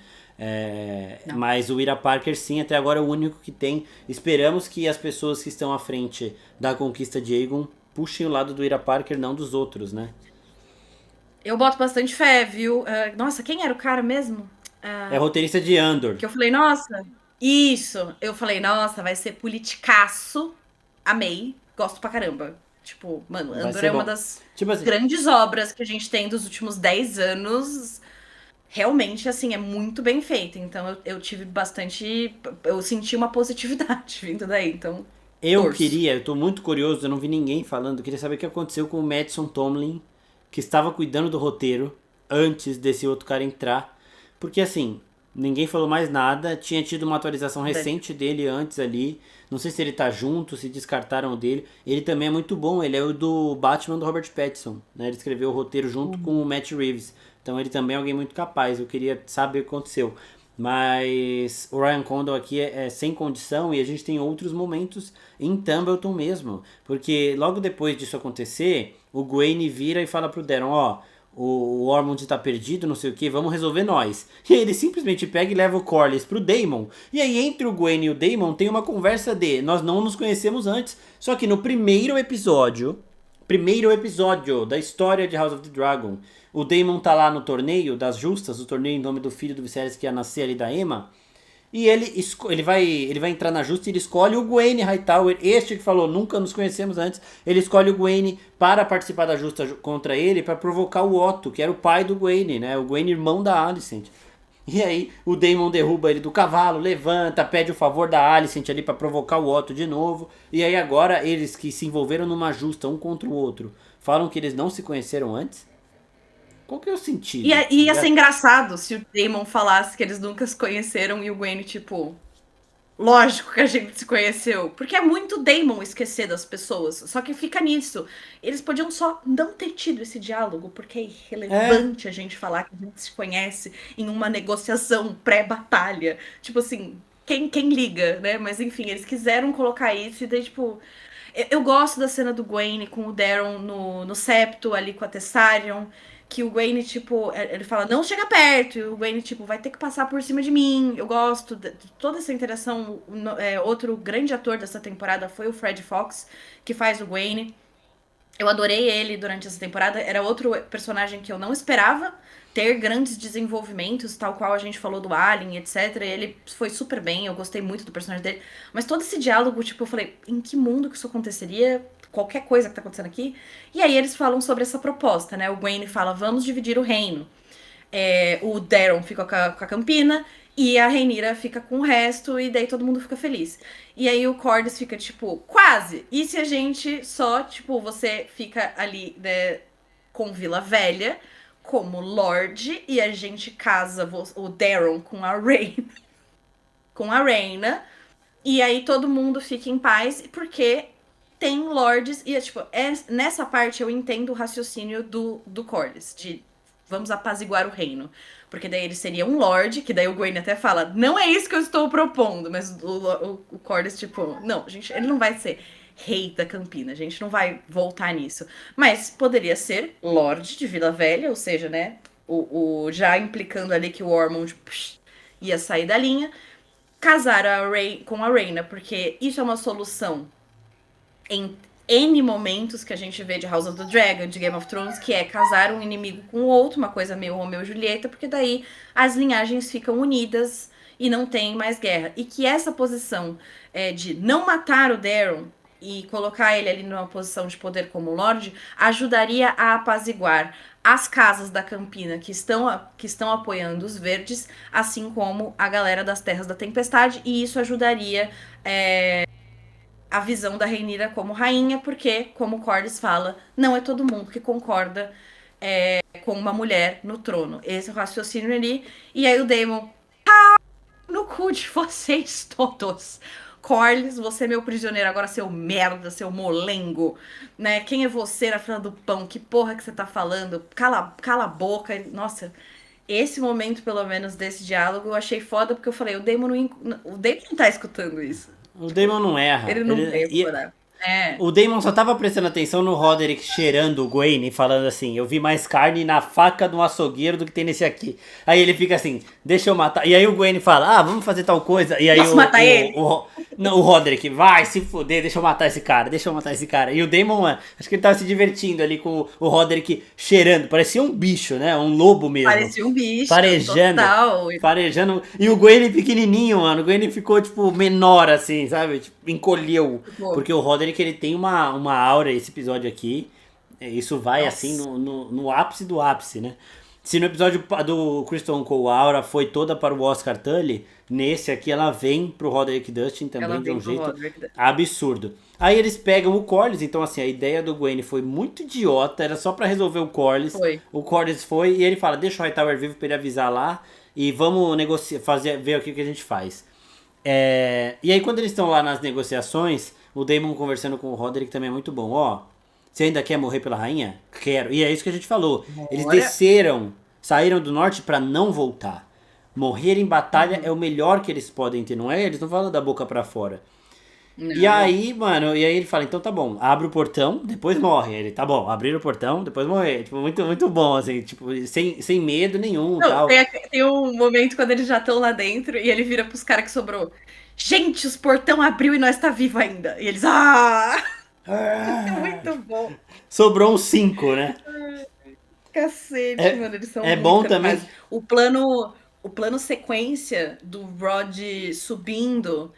Não. Mas o Ira Parker sim, até agora é o único que tem. Esperamos que as pessoas que estão à frente da conquista de Aegon puxem o lado do Ira Parker, não dos outros, né? Eu boto bastante fé, viu? Nossa, quem era o cara mesmo? É roteirista de Andor. Que eu falei, nossa, isso. Eu falei, nossa, vai ser politicaço. Amei. Gosto pra caramba. Tipo, mano, Vai Andor ser é uma bom. das Tipo assim, grandes obras que a gente tem dos últimos 10 anos. realmente, assim, é muito bem feita. Então eu tive bastante. Eu senti uma positividade vindo daí. Então, torço. Eu tô muito curioso, eu não vi ninguém falando, eu queria saber o que aconteceu com o Madison Tomlin, que estava cuidando do roteiro antes desse outro cara entrar. Porque assim, ninguém falou mais nada, tinha tido uma atualização recente dele antes ali. Não sei se ele tá junto, se descartaram o dele. Ele também é muito bom, ele é o do Batman do Robert Pattinson, né? Ele escreveu o roteiro junto com o Matt Reeves. Então ele também é alguém muito capaz. Eu queria saber o que aconteceu. Mas o Ryan Condal aqui é sem condição e a gente tem outros momentos em Tumbleton mesmo. Porque logo depois disso acontecer, o Gwen vira e fala pro Daron, ó, o Ormond tá perdido, não sei o que, vamos resolver nós. E aí ele simplesmente pega e leva o Corlys pro Daemon. E aí entre o Gwen e o Daemon tem uma conversa de, nós não nos conhecemos antes. Só que no primeiro episódio da história de House of the Dragon, o Daemon tá lá no torneio das justas, o torneio em nome do filho do Viserys que ia nascer ali da Aemma. E ele vai entrar na justa e ele escolhe o Gwen Hightower, este que falou, nunca nos conhecemos antes. Ele escolhe o Gwen para participar da justa contra ele, para provocar o Otto, que era o pai do Gwen, né? O Gwen, irmão da Alicent. E aí o Daemon derruba ele do cavalo, levanta, pede o favor da Alicent ali para provocar o Otto de novo. E aí agora eles que se envolveram numa justa um contra o outro, falam que eles não se conheceram antes? Qual que é o sentido? Ia ser engraçado se o Daemon falasse que eles nunca se conheceram e o Gwen, tipo, lógico que a gente se conheceu. Porque é muito Daemon esquecer das pessoas. Só que fica nisso. Eles podiam só não ter tido esse diálogo, porque é irrelevante a gente falar que a gente se conhece em uma negociação pré-batalha. Tipo assim, quem liga, né? Mas enfim, eles quiseram colocar isso e daí, tipo. Eu gosto da cena do Gwen com o Daron no septo ali com a Tessarion. Que o Gwen, tipo, ele fala, não chega perto. E o Gwen, tipo, vai ter que passar por cima de mim. Eu gosto de toda essa interação. Outro grande ator dessa temporada foi o Fred Fox, que faz o Gwen. Eu adorei ele durante essa temporada. Era outro personagem que eu não esperava ter grandes desenvolvimentos, tal qual a gente falou do Alien, etc. Ele foi super bem, eu gostei muito do personagem dele. Mas todo esse diálogo, tipo, eu falei, em que mundo que isso aconteceria? Qualquer coisa que tá acontecendo aqui. E aí eles falam sobre essa proposta, né? O Gwen fala, vamos dividir o reino. O Daron fica com a Campina e a Rhaenyra fica com o resto e daí todo mundo fica feliz. E aí o Corlys fica tipo, quase. E se a gente só, tipo, você fica ali, né, com Vila Velha como Lorde e a gente casa o Daron com a Rhaena, com a Rhaena, e aí todo mundo fica em paz porque tem lords e tipo, nessa parte eu entendo o raciocínio do Corlys de vamos apaziguar o reino. Porque daí ele seria um lord, que daí o Gwen até fala, não é isso que eu estou propondo. Mas o Corlys, tipo, não, gente, ele não vai ser rei da Campina, a gente não vai voltar nisso. Mas poderia ser lord de Vila Velha, ou seja, né, já implicando ali que o Ormond ia sair da linha. Casar com a Rhaena, porque isso é uma solução em N momentos que a gente vê de House of the Dragon, de Game of Thrones, que é casar um inimigo com o outro, uma coisa meio Romeu e Julieta, porque daí as linhagens ficam unidas e não tem mais guerra. E que essa posição de não matar o Daron e colocar ele ali numa posição de poder como Lorde, ajudaria a apaziguar as casas da Campina que estão apoiando os verdes, assim como a galera das Terras da Tempestade, e isso ajudaria a visão da Rhaenyra como rainha, porque, como o Corlys fala, não é todo mundo que concorda com uma mulher no trono. Esse é o raciocínio ali. E aí o Daemon, no cu de vocês todos. Corlys, você é meu prisioneiro, agora seu merda, seu molengo, né? Quem é você na fila do pão? Que porra que você tá falando? Cala a boca. Nossa, esse momento, pelo menos, desse diálogo, eu achei foda, porque eu falei, o Daemon não tá escutando isso. O Daemon não erra. Ele não veio, né? O Daemon só tava prestando atenção no Roderick cheirando o Gwen e falando assim, eu vi mais carne na faca do açougueiro do que tem nesse aqui. Aí ele fica assim, deixa eu matar. E aí o Gwen fala, vamos fazer tal coisa. E aí posso matar ele? O Roderick, vai se fuder, deixa eu matar esse cara. E o Daemon, acho que ele tava se divertindo ali com o Roderick cheirando. Parecia um bicho, né? Um lobo mesmo. Parecia um bicho, farejando. E o Gwen pequenininho, mano. O Gwen ficou, tipo, menor assim, sabe? Tipo, encolheu. Porque o Roderick, ele tem uma aura, esse episódio aqui. Isso vai, nossa, assim, no ápice do ápice, né? Se no episódio do Kristen Cole a aura foi toda para o Oscar Tully, nesse aqui ela vem pro Roderick Dustin também Ela de um vem pro jeito Roderick. absurdo. Aí eles pegam o Corlys, então assim, a ideia do Gwen foi muito idiota, era só pra resolver o Corlys. Foi. O Corlys foi e ele fala, deixa o Hightower vivo pra ele avisar lá e vamos negociar, ver o que a gente faz. E aí quando eles estão lá nas negociações, o Daemon conversando com o Roderick também é muito bom. Ó, você ainda quer morrer pela rainha? Quero. E é isso que a gente falou. Eles desceram, saíram do norte pra não voltar. Morrer em batalha é o melhor que eles podem ter, não é? Eles não falam da boca pra fora. Não. E aí, mano, ele fala, então tá bom, abre o portão, depois morre. Ele, tá bom, abrir o portão, depois morrer. Tipo, muito, muito bom, assim, tipo, sem medo nenhum, Não, tal. tem um momento quando eles já estão lá dentro e ele vira pros caras que sobrou. Gente, os portão abriu e nós tá vivo ainda. E eles, muito bom. Sobrou uns 5, né? Cacete, mano, eles são é muito bom também. capazes. O plano sequência do Rod subindo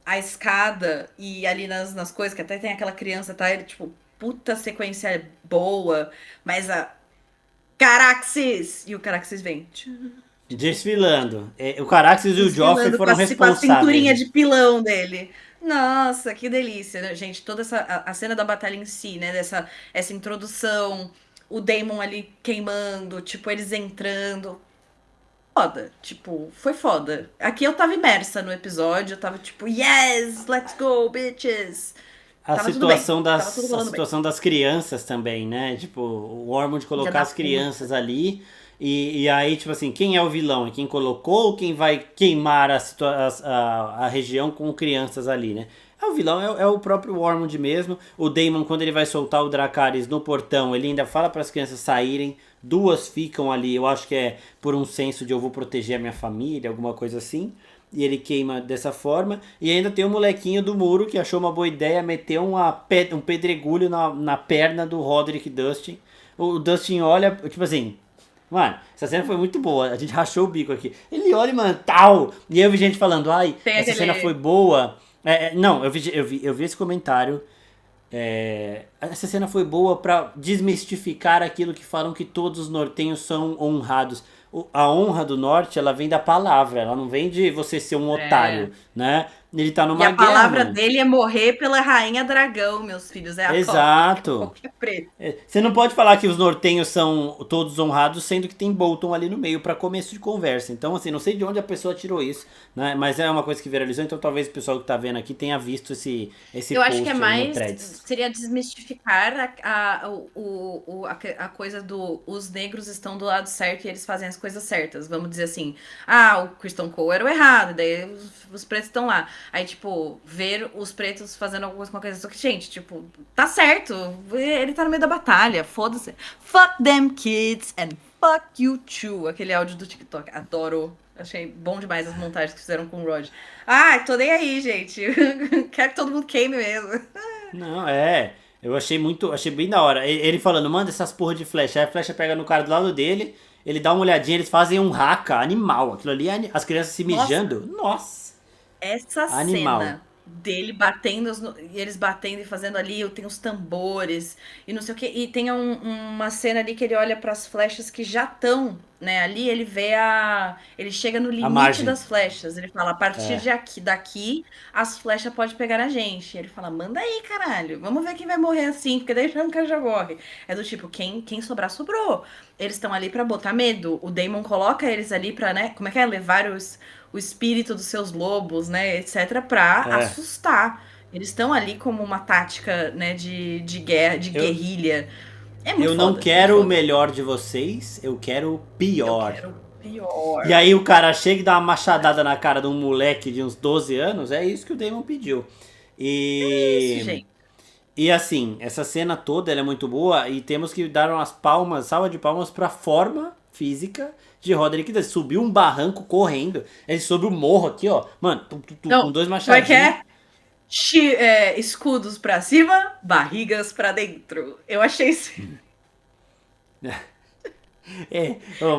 a escada e ali nas coisas, que até tem aquela criança, tá? Ele, tipo, puta sequência boa, mas a Caraxes! E o Caraxes vem. Desfilando. O Caraxes e o Joffrey foram com a responsáveis. cinturinha de pilão dele. Nossa, que delícia, né, gente? Toda a cena da batalha em si, né? Essa introdução, o Daemon ali queimando, tipo, eles entrando. Foda, tipo, foi foda. Aqui eu tava imersa no episódio, eu tava tipo, yes, let's go, bitches. A Tava tudo bem, situação, tava tudo rolando bem. das crianças também, né? Tipo, o Ormond colocar Da as crianças ali. E aí, tipo assim, quem é o vilão? É quem colocou ou quem vai queimar a região com crianças ali, né? O vilão é o próprio Ormond mesmo. O Daemon, quando ele vai soltar o Dracarys no portão, ele ainda fala para as crianças saírem. 2 ficam ali, eu acho que é por um senso de eu vou proteger a minha família, alguma coisa assim. E ele queima dessa forma. E ainda tem o molequinho do muro que achou uma boa ideia, meter um pedregulho na perna do Roderick Dustin. O Dustin olha, tipo assim, mano, essa cena foi muito boa. A gente rachou o bico aqui. Ele olha, mano, tal. E eu vi gente falando, ai, Tem essa cena foi boa. Não, eu vi esse comentário. Essa cena foi boa pra desmistificar aquilo que falam que todos os nortenhos são honrados. A honra do norte, ela vem da palavra, ela não vem de você ser um otário, né? Ele tá numa E a guerra, palavra mano. dele é morrer pela rainha dragão, meus filhos. É a Exato. qualquer preço. Você não pode falar que os nortenhos são todos honrados, sendo que tem Bolton ali no meio para começo de conversa. Então, assim, não sei de onde a pessoa tirou isso, né? Mas é uma coisa que viralizou, então talvez o pessoal que tá vendo aqui tenha visto esse Eu post acho que é aí no mais. Threads. Seria desmistificar a coisa do. Os negros estão do lado certo e eles fazem as coisas certas. Vamos dizer assim. O Kristen Cole era o errado, daí os pretos estão lá. Aí, tipo, ver os pretos fazendo alguma coisa com a coisa. Só que, gente, tipo, tá certo. Ele tá no meio da batalha. Foda-se. Fuck them kids and fuck you too. Aquele áudio do TikTok. Adoro. Achei bom demais as montagens que fizeram com o Rod. Tô nem aí, gente. Quero que todo mundo queime mesmo. Não, eu achei bem da hora. Ele falando, manda essas porra de flecha. Aí a flecha pega no cara do lado dele, ele dá uma olhadinha, eles fazem um haka animal. Aquilo ali, as crianças se mijando. Nossa. Essa Animal. cena dele batendo, e eles batendo e fazendo ali, tem os tambores e não sei o que. E tem uma cena ali que ele olha para as flechas que já estão, né? Ali ele vê ele chega no limite das flechas. Ele fala, a partir daqui, as flechas podem pegar a gente. E ele fala, manda aí, caralho. Vamos ver quem vai morrer assim, porque daí o cara já morre. É do tipo, quem sobrar, sobrou. Eles estão ali para botar medo. O Daemon coloca eles ali pra, né? Como é que é? Levar o espírito dos seus lobos, né, etc, pra assustar. Eles estão ali como uma tática, né, de guerra, de guerrilha. É muito Eu não foda, quero o melhor de vocês, eu quero o pior. Eu quero o pior. E aí o cara chega e dá uma machadada na cara de um moleque de uns 12 anos, é isso que o Damon pediu. É isso, gente. E assim, essa cena toda ela é muito boa e temos que dar umas palmas, salva de palmas pra forma física de Roderick Dustin. Subiu um barranco correndo. Ele sobe o morro aqui, ó. Mano, com 2 machadinhos. Como é que é? Escudos pra cima, barrigas pra dentro. Eu achei isso.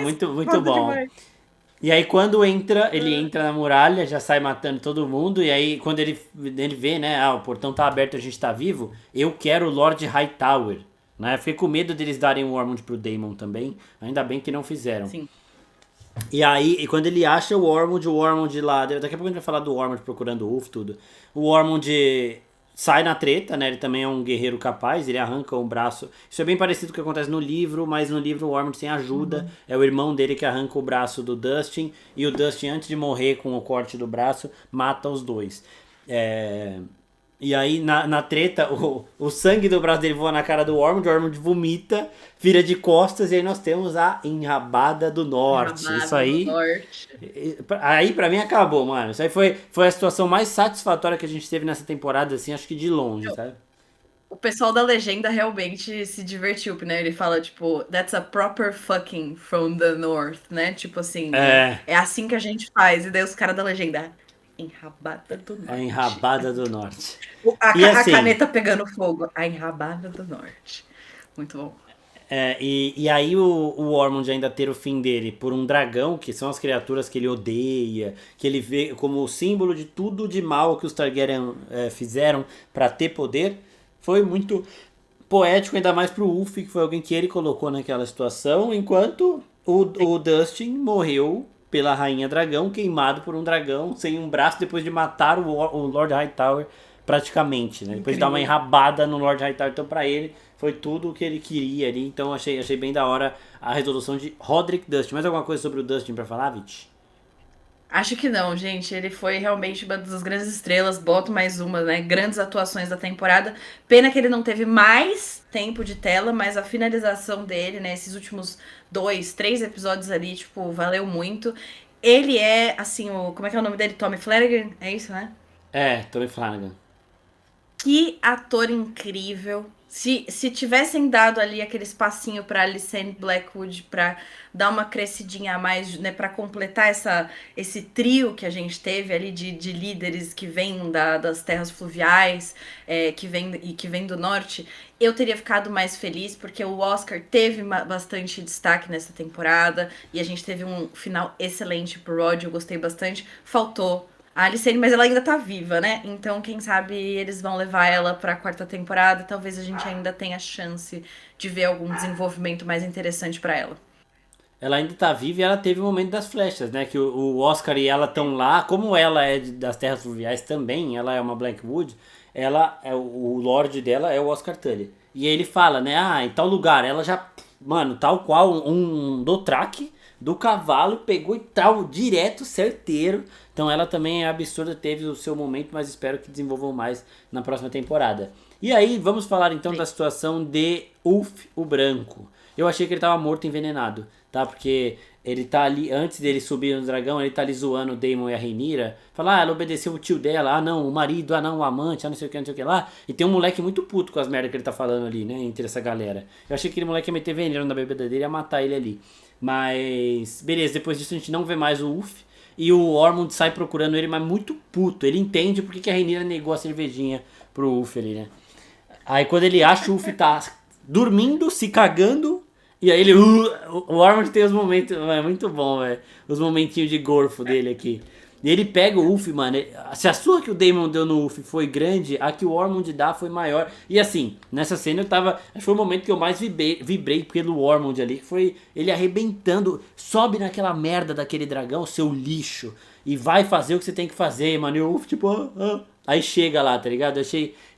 Muito, muito bom. Demais. E aí quando ele entra na muralha, já sai matando todo mundo. E aí quando ele vê, né? O portão tá aberto, a gente tá vivo. Eu quero o Lord Hightower. né? Fiquei com medo deles darem o Wormwood pro Daemon também. Ainda bem que não fizeram. Sim. E aí, quando ele acha o Wormwood lá... Daqui a pouco a gente vai falar do Wormwood procurando o Ulf, tudo. O Wormwood sai na treta, né? Ele também é um guerreiro capaz, ele arranca um braço. Isso é bem parecido com o que acontece no livro, mas no livro o Wormwood tem ajuda. É o irmão dele que arranca o braço do Dustin. E o Dustin, antes de morrer com o corte do braço, mata os dois. E aí, na treta, o sangue do braço dele voa na cara do Wormwood, o Wormwood vomita, vira de costas, e aí nós temos a Enrabada do Norte. Enrabada Isso aí... do Norte. Aí pra mim acabou, mano. Isso aí foi a situação mais satisfatória que a gente teve nessa temporada, assim, acho que de longe, sabe? O pessoal da legenda realmente se divertiu, né? Ele fala, tipo, that's a proper fucking from the north, né? Tipo assim, é assim que a gente faz. E daí os caras da legenda, Enrabada do Norte. A Enrabada do Norte. A caneta pegando fogo, a Enrabada do Norte. Muito bom. E aí o Wormwood ainda ter o fim dele por um dragão, que são as criaturas que ele odeia, que ele vê como o símbolo de tudo de mal que os Targaryen fizeram pra ter poder, foi muito poético, ainda mais pro Ulf, que foi alguém que ele colocou naquela situação, enquanto o Dustin morreu pela Rainha Dragão, queimado por um dragão, sem um braço, depois de matar o Lord Hightower praticamente, né? Depois de dar uma enrabada no Lord Hightower, então pra ele foi tudo o que ele queria ali, então achei bem da hora a resolução de Roderick Dustin. Mais alguma coisa sobre o Dustin pra falar, Vit? Acho que não, gente. Ele foi realmente uma das grandes estrelas. Boto mais uma, né? Grandes atuações da temporada. Pena que ele não teve mais tempo de tela, mas a finalização dele, né? Esses últimos 2, 3 episódios ali, tipo, valeu muito. Ele é, assim, como é que é o nome dele? Tommy Flanagan? É isso, né? Tommy Flanagan. Que ator incrível. Se tivessem dado ali aquele espacinho pra Alicent Blackwood pra dar uma crescidinha a mais, né, para completar esse trio que a gente teve ali de líderes que vêm das terras fluviais, que vem do norte, eu teria ficado mais feliz, porque o Oscar teve bastante destaque nessa temporada e a gente teve um final excelente pro Rod, eu gostei bastante. Faltou a Alicene, mas ela ainda tá viva, né? Então, quem sabe eles vão levar ela pra quarta temporada. Talvez a gente ainda tenha chance de ver algum desenvolvimento mais interessante pra ela. Ela ainda tá viva e ela teve o momento das flechas, né? Que o Oscar e ela estão lá. Como ela é das Terras Fluviais também, ela é uma Blackwood, o Lorde dela é o Oscar Tully. E aí ele fala, né? Em tal lugar, ela já... Mano, tal qual um Dothraki do cavalo, pegou e tal, direto, certeiro. Então ela também é absurda, teve o seu momento, mas espero que desenvolvam mais na próxima temporada. E aí, vamos falar então da situação de Ulf o Branco. Eu achei que ele tava morto, envenenado, tá? Porque ele tá ali, antes dele subir no dragão, ele tá ali zoando o Daemon e a Rhaenyra. Fala, ela obedeceu o tio dela, não, o marido, não, o amante, não sei o que lá. E tem um moleque muito puto com as merdas que ele tá falando ali, né, entre essa galera. Eu achei que aquele moleque ia meter veneno na bebida dele e ia matar ele ali. Mas, beleza, depois disso a gente não vê mais o Ulf. E o Ormond sai procurando ele, mas muito puto. Ele entende porque que a Rhaenyra negou a cervejinha pro Ulf ali, né. Aí quando ele acha, o Ulf tá dormindo, se cagando. E aí ele... o Ormond tem os momentos... É muito bom, velho. Os momentinhos de gorfo dele aqui. E ele pega o Ulf, mano. Se a surra que o Daemon deu no Ulf foi grande, a que o Ormond dá foi maior. E assim, nessa cena eu tava... Acho que foi o momento que eu mais vibrei pelo Ormond ali. Que foi ele arrebentando. Sobe naquela merda daquele dragão, seu lixo. E vai fazer o que você tem que fazer, mano. E o Ulf, tipo... Aí chega lá, tá ligado?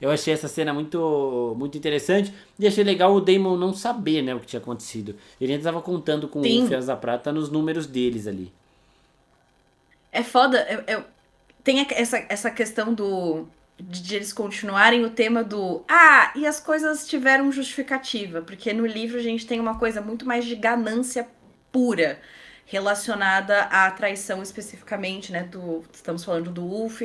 Eu achei essa cena muito, muito interessante. E achei legal o Daemon não saber, né, o que tinha acontecido. Ele ainda tava contando com o Fias da Prata nos números deles ali. É foda. Tem essa questão de eles continuarem o tema do... e as coisas tiveram justificativa. Porque no livro a gente tem uma coisa muito mais de ganância pura relacionada à traição especificamente, né? Estamos falando do Ulf.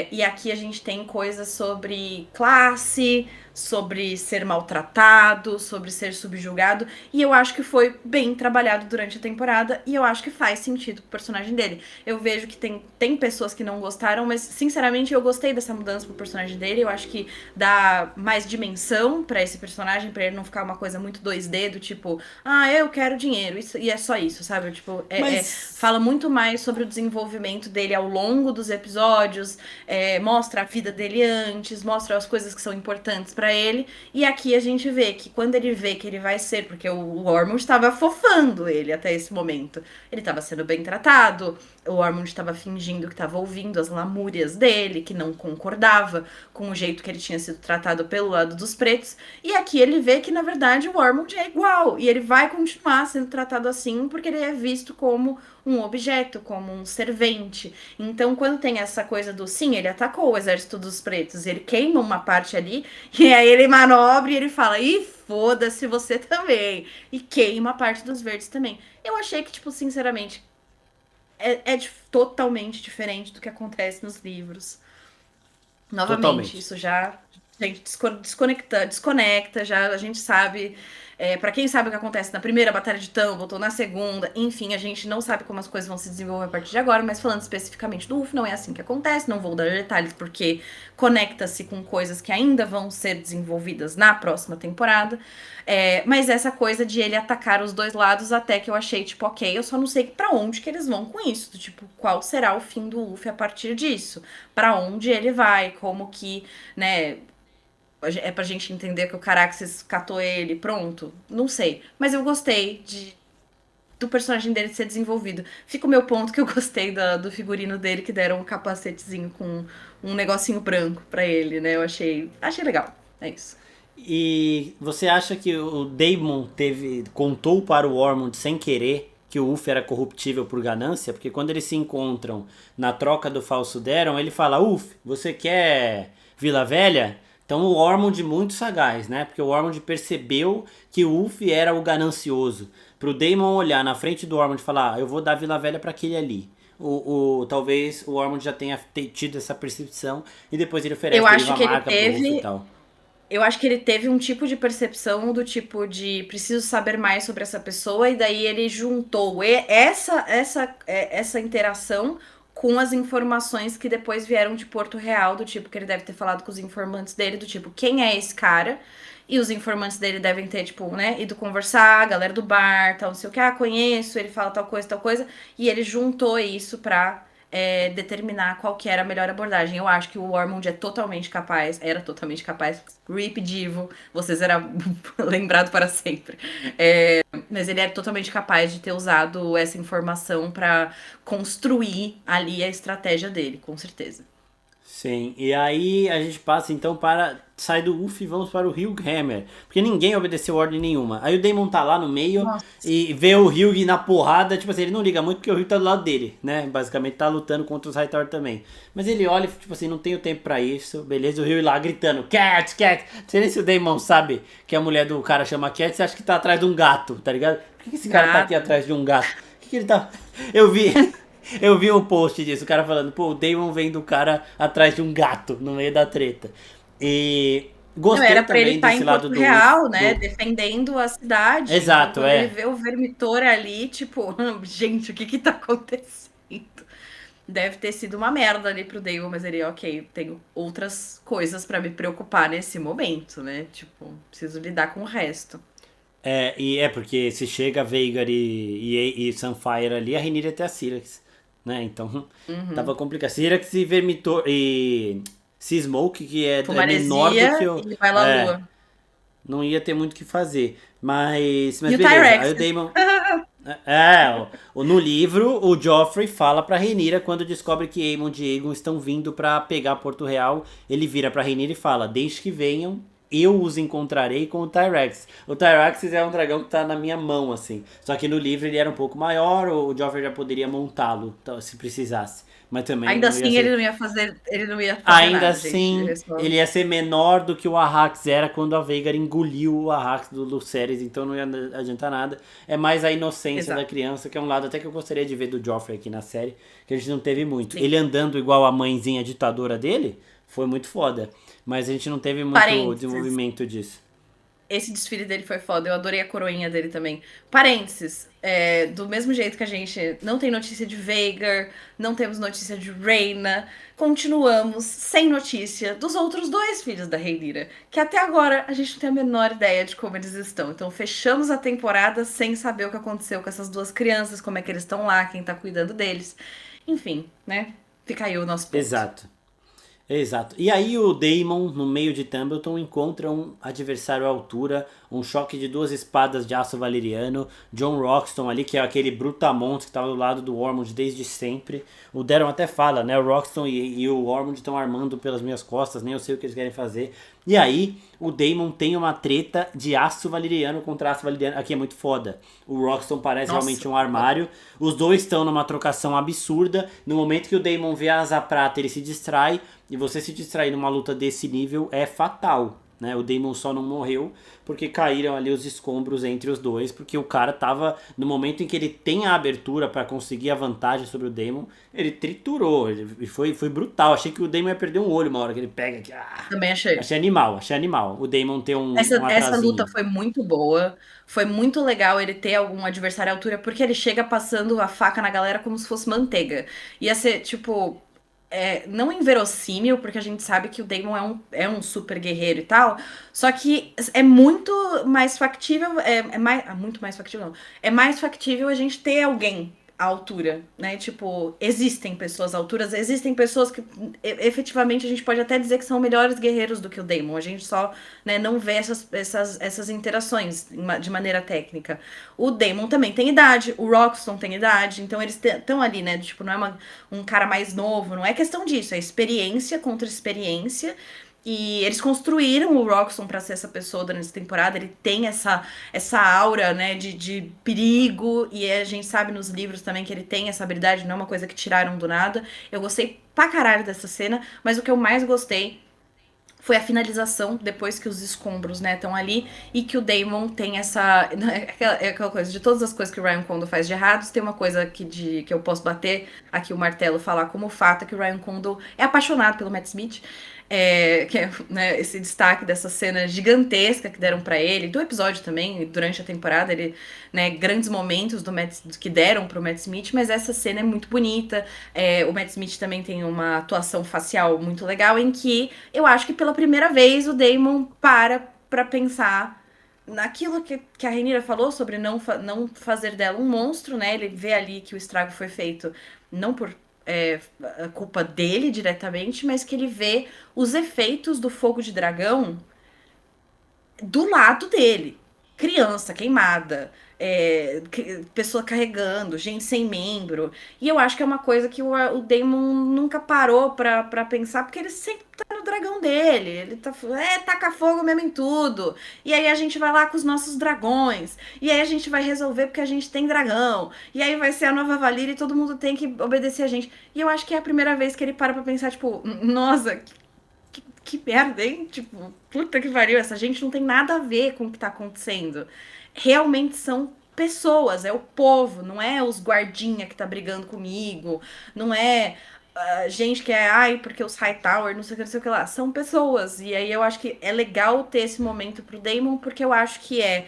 E aqui a gente tem coisas sobre classe, sobre ser maltratado, sobre ser subjugado, e eu acho que foi bem trabalhado durante a temporada, e eu acho que faz sentido pro personagem dele. Eu vejo que tem pessoas que não gostaram, mas sinceramente eu gostei dessa mudança pro personagem dele. Eu acho que dá mais dimensão pra esse personagem, pra ele não ficar uma coisa muito 2D, do tipo, eu quero dinheiro, e é só isso, sabe? Tipo, fala muito mais sobre o desenvolvimento dele ao longo dos episódios, mostra a vida dele antes, mostra as coisas que são importantes pra pra ele. E aqui a gente vê que quando ele vê que ele vai ser, porque o Ormond estava fofando ele até esse momento. Ele estava sendo bem tratado, o Ormond estava fingindo que estava ouvindo as lamúrias dele, que não concordava com o jeito que ele tinha sido tratado pelo lado dos pretos. E aqui ele vê que, na verdade, o Ormond é igual. E ele vai continuar sendo tratado assim, porque ele é visto como um objeto, como um servente. Então, quando tem essa coisa do sim, ele atacou o exército dos pretos, ele queima uma parte ali, e aí ele manobra e ele fala, ih, foda-se você também. E queima a parte dos verdes também. Eu achei que, tipo, sinceramente, totalmente diferente do que acontece nos livros. Novamente, Totalmente. isso já a gente desconecta, já a gente sabe. Pra quem sabe o que acontece na primeira Batalha de Tumbleton, na segunda, enfim, a gente não sabe como as coisas vão se desenvolver a partir de agora, mas falando especificamente do UF, não é assim que acontece, não vou dar detalhes porque conecta-se com coisas que ainda vão ser desenvolvidas na próxima temporada. Mas essa coisa de ele atacar os dois lados, até que eu achei, tipo, ok, eu só não sei pra onde que eles vão com isso. Tipo, qual será o fim do Luffy a partir disso? Pra onde ele vai? Como que, né? É pra gente entender que o Caraxes catou ele, pronto. Não sei. Mas eu gostei do personagem dele ser desenvolvido. Fica o meu ponto que eu gostei do figurino dele, que deram um capacetezinho com um negocinho branco pra ele, né? Eu achei legal. É isso. E você acha que o Daemon contou para o Ormond sem querer que o Uff era corruptível por ganância? Porque quando eles se encontram na troca do falso Daron, ele fala, Uff, você quer Vila Velha? Então o Ormond muito sagaz, né? Porque o Ormond percebeu que o Uff era o ganancioso. Pro Daemon olhar na frente do Ormond e falar, eu vou dar Vila Velha para aquele ali. Talvez o Ormond já tenha tido essa percepção e depois ele oferece Eu acho a que ele marca pro Uff e teve. tal. Eu acho que ele teve um tipo de percepção do tipo de preciso saber mais sobre essa pessoa, e daí ele juntou essa interação com as informações que depois vieram de Porto Real, do tipo que ele deve ter falado com os informantes dele, do tipo, quem é esse cara? E os informantes dele devem ter, tipo, né, ido conversar, a galera do bar, tal, não sei o que, conheço, ele fala tal coisa, e ele juntou isso pra determinar qual que era a melhor abordagem. Eu acho que o Ormond era totalmente capaz, Rip Divo, você será lembrado para sempre. Mas ele era totalmente capaz de ter usado essa informação para construir ali a estratégia dele, com certeza. Sim, e aí a gente passa então para. Sai do Uff e vamos para o Hugh Hammer. Porque ninguém obedeceu ordem nenhuma. Aí o Daemon tá lá no meio Nossa. e vê o Hugh na porrada. Tipo assim, ele não liga muito porque o Hugh tá do lado dele, né? Basicamente tá lutando contra os Hightower também. Mas ele olha e, tipo assim, não tenho tempo pra isso. Beleza, o Hugh lá gritando: Cat, Cat. Não sei nem se o Daemon sabe que a mulher do cara chama Cat. Você acha que tá atrás de um gato, tá ligado? Por que esse cara tá aqui atrás de um gato? O que ele tá. Eu vi. Eu vi um post disso, o cara falando, pô, o Daemon vem do cara atrás de um gato no meio da treta. E Não, gostei era pra ele também estar desse em lado Porto Real, né? do... Defendendo a cidade. Então, Exato, quando ele é. vê o Vermitor ali, tipo, gente, o que que tá acontecendo? Deve ter sido uma merda ali pro Daemon, mas ele, ok, tenho outras coisas pra me preocupar nesse momento, né? Tipo, preciso lidar com o resto. E é porque se chega Veigar e Sunfire ali, a Rhaenyra até a Syrax, né? Então, tava complicado. Syrax e Vermitor e Seasmoke, que é menor do que Maresia o... e vai lá É, lua. não ia ter muito o que fazer. Mas E o beleza. Tyrex. Aí o Daemon... No livro, o Joffrey fala pra Rhaenyra quando descobre que Aemond e Aegon estão vindo pra pegar Porto Real. Ele vira pra Rhaenyra e fala: Desde que venham, eu os encontrarei com o Tyrex. O Tyrex é um dragão que tá na minha mão, assim. Só que no livro ele era um pouco maior, o Joffrey já poderia montá-lo se precisasse. Mas também Ainda não ia assim, ser. ele não ia fazer Ainda nada, gente. assim, ele ia ser menor do que o Arrax era quando a Veigar engoliu o Arrax do Lucerys, então não ia adiantar nada. É mais a inocência da Exato. criança, que é um lado até que eu gostaria de ver do Joffrey aqui na série, que a gente não teve muito. Sim. Ele andando igual a mãezinha ditadora dele, foi muito foda. Mas a gente não teve muito Parênteses. desenvolvimento disso. Esse desfile dele foi foda. Eu adorei a coroinha dele também. Parênteses. Do mesmo jeito que a gente não tem notícia de Veigar, não temos notícia de Rhaena, continuamos sem notícia dos outros dois filhos da Rhaenyra, que até agora a gente não tem a menor ideia de como eles estão. Então fechamos a temporada sem saber o que aconteceu com essas duas crianças, como é que eles estão lá, quem tá cuidando deles. Enfim, né? Fica aí o nosso ponto. Exato. Exato. E aí o Daemon, no meio de Tumbleton, encontra um adversário à altura, um choque de duas espadas de aço valeriano, John Roxton ali, que é aquele brutamontes que estava do lado do Ormond desde sempre. O Daron até fala, né? O Roxton e o Ormond estão armando pelas minhas costas, nem eu sei o que eles querem fazer. E aí, o Daemon tem uma treta de aço valeriano contra aço valeriano. Aqui é muito foda. O Roxton parece Nossa, realmente um armário. Os dois estão numa trocação absurda. No momento que o Daemon vê a asa prata, ele se distrai. E você se distrair numa luta desse nível é fatal. Né? O Daemon só não morreu porque caíram ali os escombros entre os dois. Porque o cara tava, no momento em que ele tem a abertura para conseguir a vantagem sobre o Daemon, ele triturou. Ele foi brutal. Achei que o Daemon ia perder um olho uma hora que ele pega aqui. também achei. Achei animal, achei animal. O Daemon ter um Essa luta atrasinho. foi muito boa. Foi muito legal ele ter algum adversário à altura, porque ele chega passando a faca na galera como se fosse manteiga. Ia ser, tipo, não inverossímil, porque a gente sabe que o Daemon é um super guerreiro e tal. Só que é muito mais factível. Muito mais factível, não. É mais factível a gente ter alguém à altura, né? Tipo, existem pessoas à altura, existem pessoas que efetivamente a gente pode até dizer que são melhores guerreiros do que o Daemon. A gente só, né, não vê essas interações de maneira técnica. O Daemon também tem idade, o Roxton tem idade, então eles estão ali, né? Tipo, não é um cara mais novo, não é questão disso, é experiência contra experiência. E eles construíram o Roxton pra ser essa pessoa durante essa temporada. Ele tem essa aura, né, de perigo. E a gente sabe nos livros também que ele tem essa habilidade, não é uma coisa que tiraram do nada. Eu gostei pra caralho dessa cena, mas o que eu mais gostei foi a finalização, depois que os escombros, né, estão ali, e que o Daemon tem essa... É aquela coisa, de todas as coisas que o Ryan Condal faz de errados, tem uma coisa que eu posso bater aqui o martelo, falar como fato, é que o Ryan Condal é apaixonado pelo Matt Smith, que é, né, esse destaque dessa cena gigantesca que deram pra ele, do episódio também, durante a temporada, ele, né, grandes momentos que deram pro Matt Smith, mas essa cena é muito bonita. O Matt Smith também tem uma atuação facial muito legal, em que eu acho que pela primeira vez o Daemon pra pensar naquilo que a Rhaenyra falou sobre não fazer dela um monstro, né? Ele vê ali que o estrago foi feito não por a culpa dele diretamente, mas que ele vê os efeitos do fogo de dragão do lado dele. Criança queimada, pessoa carregando, gente sem membro. E eu acho que é uma coisa que o Daemon nunca parou pra pensar, porque ele sempre tá no dragão dele. Ele taca fogo mesmo em tudo. E aí a gente vai lá com os nossos dragões. E aí a gente vai resolver porque a gente tem dragão. E aí vai ser a nova Valíria e todo mundo tem que obedecer a gente. E eu acho que é a primeira vez que ele para pra pensar, tipo, nossa, que merda, hein? Tipo, puta que pariu, essa gente não tem nada a ver com o que tá acontecendo. Realmente são pessoas, é o povo, não é os guardinha que tá brigando comigo, não é gente que ai, porque os Hightower, não sei o que, não sei o que lá. São pessoas. E aí eu acho que é legal ter esse momento pro Daemon, porque eu acho que é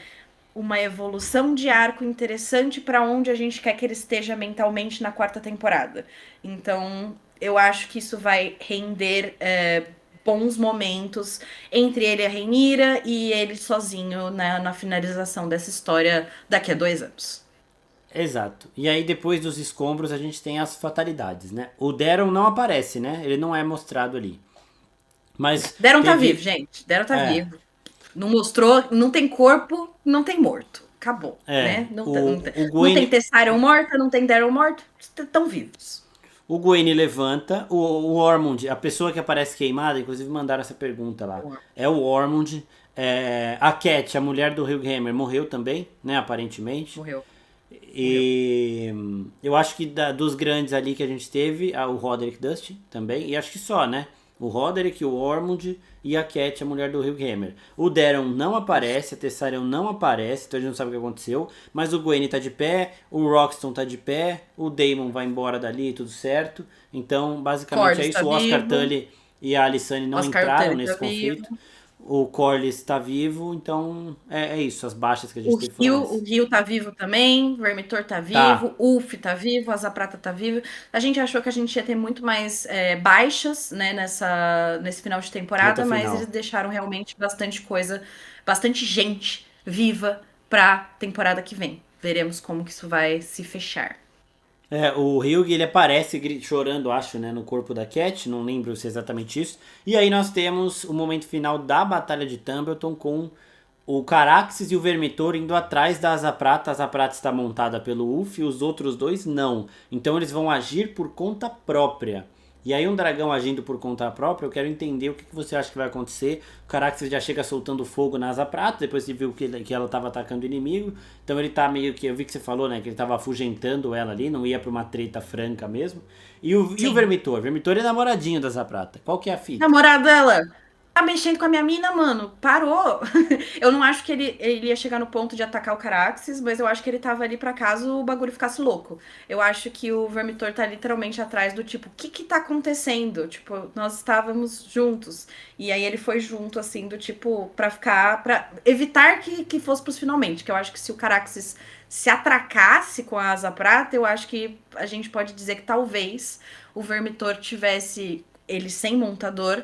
uma evolução de arco interessante pra onde a gente quer que ele esteja mentalmente na quarta temporada. Então, eu acho que isso vai render bons momentos entre ele e a Rhaenyra e ele sozinho na finalização dessa história daqui a 2 anos. Exato. E aí depois dos escombros a gente tem as fatalidades, né? O Daron não aparece, né? Ele não é mostrado ali. Mas Daron tá vivo, teve. gente. Daron tá É, vivo. Não mostrou, não tem corpo, não tem morto. Acabou, é. né? Não, O não tem Gwen, Tessarion morta, não tem Daron morto, estão vivos. o Gwen levanta. O Ormond, a pessoa que aparece queimada, inclusive mandaram essa pergunta lá. É o Ormond. A Cat, a mulher do Hugh Hammer, morreu também, né? Aparentemente. Morreu, morreu. E eu acho que dos grandes ali que a gente teve, o Roderick Dustin também, e acho que só, né? O Roderick, o Ormond e a Cat, a mulher do Hugh Hammer. O Daron não aparece, a Tessarion não aparece, então a gente não sabe o que aconteceu. Mas o Gwen tá de pé, o Roxton tá de pé, o Daemon vai embora dali, tudo certo. Então, basicamente é Corlys tá isso. O Oscar vivo, Tully e a Alysanne não Oscar entraram Otero tá nesse conflito. vivo. O Corlys tá vivo, então é isso. As baixas que a gente O teve foram Rio, o essas. Rio tá vivo também, o Vermitor tá Tá, vivo, o Ulf tá vivo, a Asa Prata tá vivo. A gente achou que a gente ia ter muito mais baixas, né, nesse final de reta temporada, mas eles final. deixaram realmente bastante coisa, bastante gente viva pra temporada que vem. Veremos como que isso vai se fechar. O Hyug, ele aparece chorando, acho, né, no corpo da Cat, não lembro se é exatamente isso. E aí nós temos o momento final da Batalha de Tumbleton com o Caraxes e o Vermitor indo atrás da Asa Prata. A Asa Prata está montada pelo Ulf e os outros dois não. Então eles vão agir por conta própria. E aí um dragão agindo por conta própria, eu quero entender o que você acha que vai acontecer. O Caraxes já chega soltando fogo na Asa Prata, depois você viu que ela estava atacando o inimigo. Então ele tá meio que, eu vi que você falou, né, que ele estava afugentando ela ali, não ia pra uma treta franca mesmo. E o Sim. Vermitor? O Vermitor é namoradinho da Asa Prata. Qual que é a fita? Namorado dela, tá mexendo com a minha mina, mano. Parou. Eu não acho que ele ia chegar no ponto de atacar o Caraxes, mas eu acho que ele tava ali pra caso o bagulho ficasse louco. Eu acho que o Vermitor tá literalmente atrás do tipo, o que que tá acontecendo? Tipo, nós estávamos juntos. E aí ele foi junto, assim, do tipo, pra evitar que fosse pros finalmente. Que eu acho que se o Caraxes se atracasse com a Asa Prata, eu acho que a gente pode dizer que talvez o Vermitor tivesse ele sem montador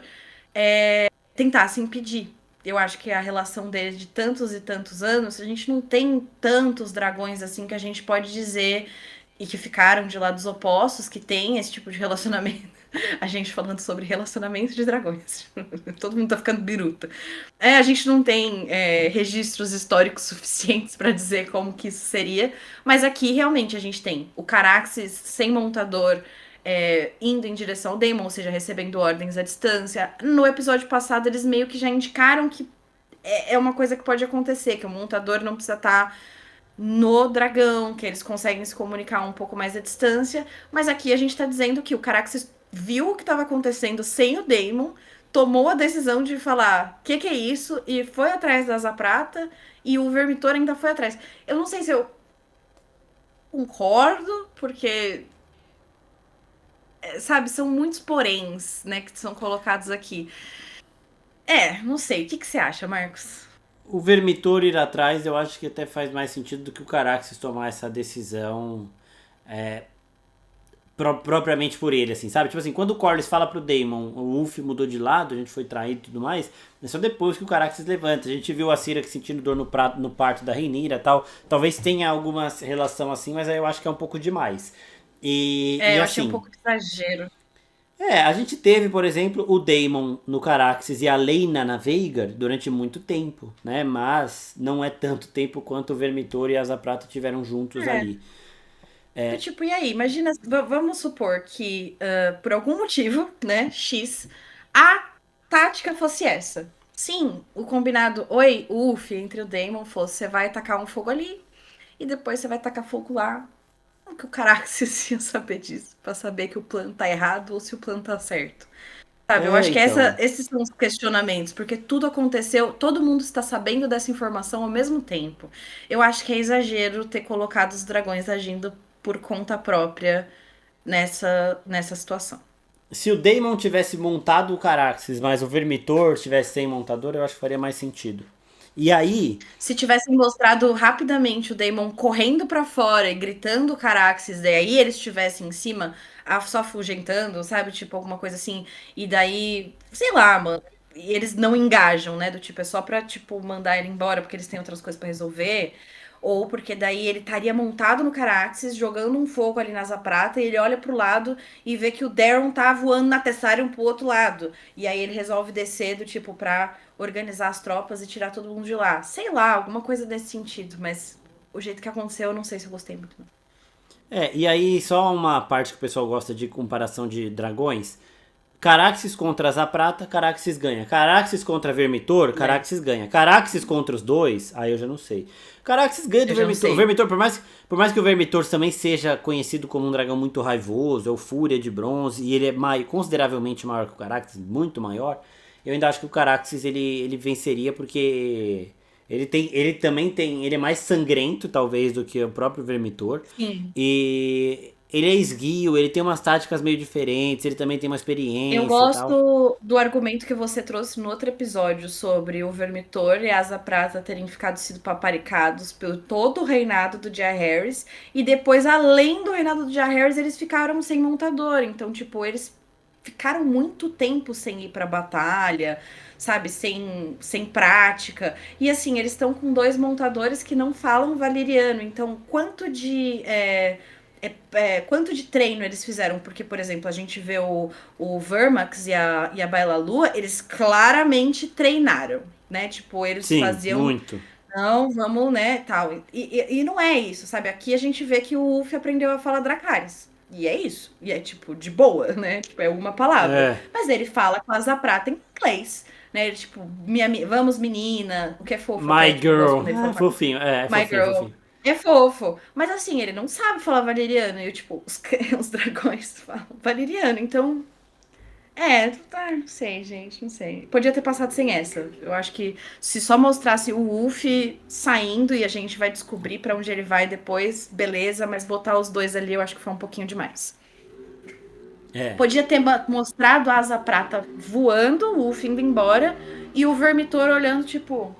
tentasse impedir. Eu acho que a relação deles de tantos e tantos anos, a gente não tem tantos dragões assim que a gente pode dizer e que ficaram de lados opostos, que tem esse tipo de relacionamento. A gente falando sobre relacionamento de dragões. Todo mundo tá ficando biruta. A gente não tem registros históricos suficientes para dizer como que isso seria, mas aqui realmente a gente tem o Caraxes sem montador, indo em direção ao Daemon, ou seja, recebendo ordens à distância. No episódio passado, eles meio que já indicaram que é uma coisa que pode acontecer, que o montador não precisa estar no dragão, que eles conseguem se comunicar um pouco mais à distância. Mas aqui a gente tá dizendo que o Caraxes viu o que estava acontecendo sem o Daemon, tomou a decisão de falar o que é isso, e foi atrás da Asa Prata, e o Vermitor ainda foi atrás. Eu não sei se eu concordo, porque sabe, são muitos poréns, né, que são colocados aqui. Não sei. O que você acha, Marcos? O Vermitor ir atrás, eu acho que até faz mais sentido do que o Caraxes tomar essa decisão propriamente por ele, assim, sabe? Tipo assim, quando o Corlys fala pro Daemon, o Ulf mudou de lado, a gente foi traído e tudo mais, é só depois que o Caraxes levanta. A gente viu a Syrax sentindo dor no parto da Rhaenyra e tal. Talvez tenha alguma relação assim, mas aí eu acho que é um pouco demais. E Eu achei um assim, pouco de exagero. a gente teve, por exemplo, o Daemon no Caraxes e a Lena na Veigar durante muito tempo, né? Mas não é tanto tempo quanto o Vermitor e a Asa Prata tiveram juntos É. ali. Tipo, e aí? Imagina, vamos supor que, por algum motivo, né, X, a tática fosse essa. Sim, o combinado, oi, uf, entre o Daemon fosse, você vai tacar um fogo ali, e depois você vai tacar fogo lá. Como que o Caraxes ia saber disso? Pra saber que o plano tá errado ou se o plano tá certo. Sabe, eu acho que Então. esses são os questionamentos, porque tudo aconteceu, todo mundo está sabendo dessa informação ao mesmo tempo. Eu acho que é exagero ter colocado os dragões agindo por conta própria nessa situação. Se o Daemon tivesse montado o Caraxes, mas o Vermitor tivesse sem montador, eu acho que faria mais sentido. E aí, Se tivessem mostrado rapidamente o Daemon correndo pra fora e gritando Caraxes, daí eles estivessem em cima, só afugentando, sabe? Tipo, alguma coisa assim. E daí, sei lá, mano. E eles não engajam, né? Do tipo, é só pra, tipo, mandar ele embora porque eles têm outras coisas pra resolver. Ou porque daí ele estaria montado no Caraxes, jogando um fogo ali na Asa Prata, e ele olha pro lado e vê que o Daron tá voando na Tessarion pro outro lado. E aí ele resolve descer do tipo pra organizar as tropas e tirar todo mundo de lá. Sei lá, alguma coisa desse sentido, mas o jeito que aconteceu, eu não sei se eu gostei muito. Não. e aí só uma parte que o pessoal gosta de comparação de dragões. Caraxes contra Asa Prata, Caraxes ganha. Caraxes contra Vermitor, É, Caraxes ganha. Caraxes contra os dois, aí eu já não sei. Caraxes ganha do eu já não Vermitor. O sei. Vermitor, por mais que o Vermitor também seja conhecido como um dragão muito raivoso, é o Fúria de Bronze, e ele é consideravelmente maior que o Caraxes, muito maior, eu ainda acho que o Caraxes ele venceria porque ele é mais sangrento talvez do que o próprio Vermitor. Sim. E ele é esguio, ele tem umas táticas meio diferentes, ele também tem uma Eu experiência e tal. gosto do argumento que você trouxe no outro episódio sobre o Vermitor e a Asa Prata terem sido paparicados pelo todo o reinado do Jaehaerys e depois, além do reinado do Jaehaerys, eles ficaram sem montador. Então, tipo, eles ficaram muito tempo sem ir pra batalha, sabe? Sem prática. E assim, eles estão com dois montadores que não falam valeriano. Então, quanto de quanto de treino eles fizeram, porque, por exemplo, a gente vê o Vermax e a Baila Lua, eles claramente treinaram, né? Tipo, eles Sim, faziam, muito. não, vamos, né, tal. E não é isso, sabe? Aqui a gente vê que o Ulf aprendeu a falar Dracarys. E é isso. E é, tipo, de boa, né? Tipo, é uma palavra. É, Mas ele fala com a Asa Prata em inglês, né? Ele, tipo, vamos, menina. O que é fofo My até, tipo, eu gosto Girl. quando ele Ah, fala fofinho, é My fofinho, Girl. fofinho. É fofo. Mas assim, ele não sabe falar valeriano. E eu, tipo, os dragões falam valeriano. Então, não sei, gente, não sei. Podia ter passado sem essa. Eu acho que se só mostrasse o Wolf saindo e a gente vai descobrir pra onde ele vai depois, beleza. Mas botar os dois ali eu acho que foi um pouquinho demais. É. Podia ter mostrado a Asa Prata voando, o Wolf indo embora e o Vermitor olhando, tipo,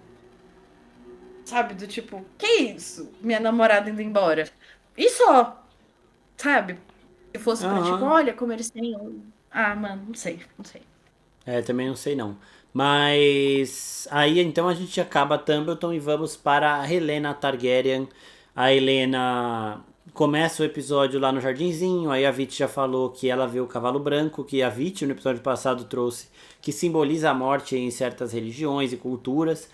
sabe? Do tipo, que isso? Minha namorada indo embora. E só, sabe? Se fosse pra tipo, Aham. olha como eles têm. Ah, mano, não sei, não sei. É, também não sei não. Mas aí então a gente acaba Tumbleton e vamos para a Helena Targaryen. A Helena começa o episódio lá no jardinzinho, aí a Vit já falou que ela vê o cavalo branco, que a Vit no episódio passado trouxe, que simboliza a morte em certas religiões e culturas.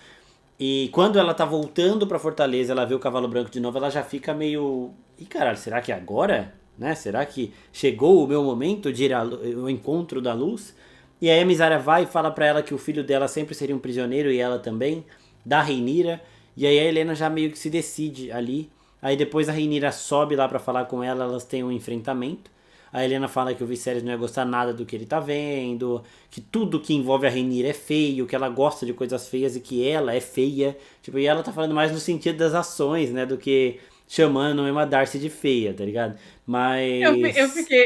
E quando ela tá voltando pra Fortaleza, ela vê o cavalo branco de novo, ela já fica meio. Ih, caralho, será que é agora? Né? Será que chegou o meu momento de ir ao encontro da luz? E aí a Misária vai e fala pra ela que o filho dela sempre seria um prisioneiro e ela também, da Rhaenyra. E aí a Helena já meio que se decide ali. Aí depois a Rhaenyra sobe lá pra falar com ela, elas têm um enfrentamento. A Helena fala que o Viserys não ia gostar nada do que ele tá vendo, que tudo que envolve a Rhaenyra é feio, que ela gosta de coisas feias e que ela é feia. Tipo, e ela tá falando mais no sentido das ações, né, do que chamando uma Darcy de feia, tá ligado? Mas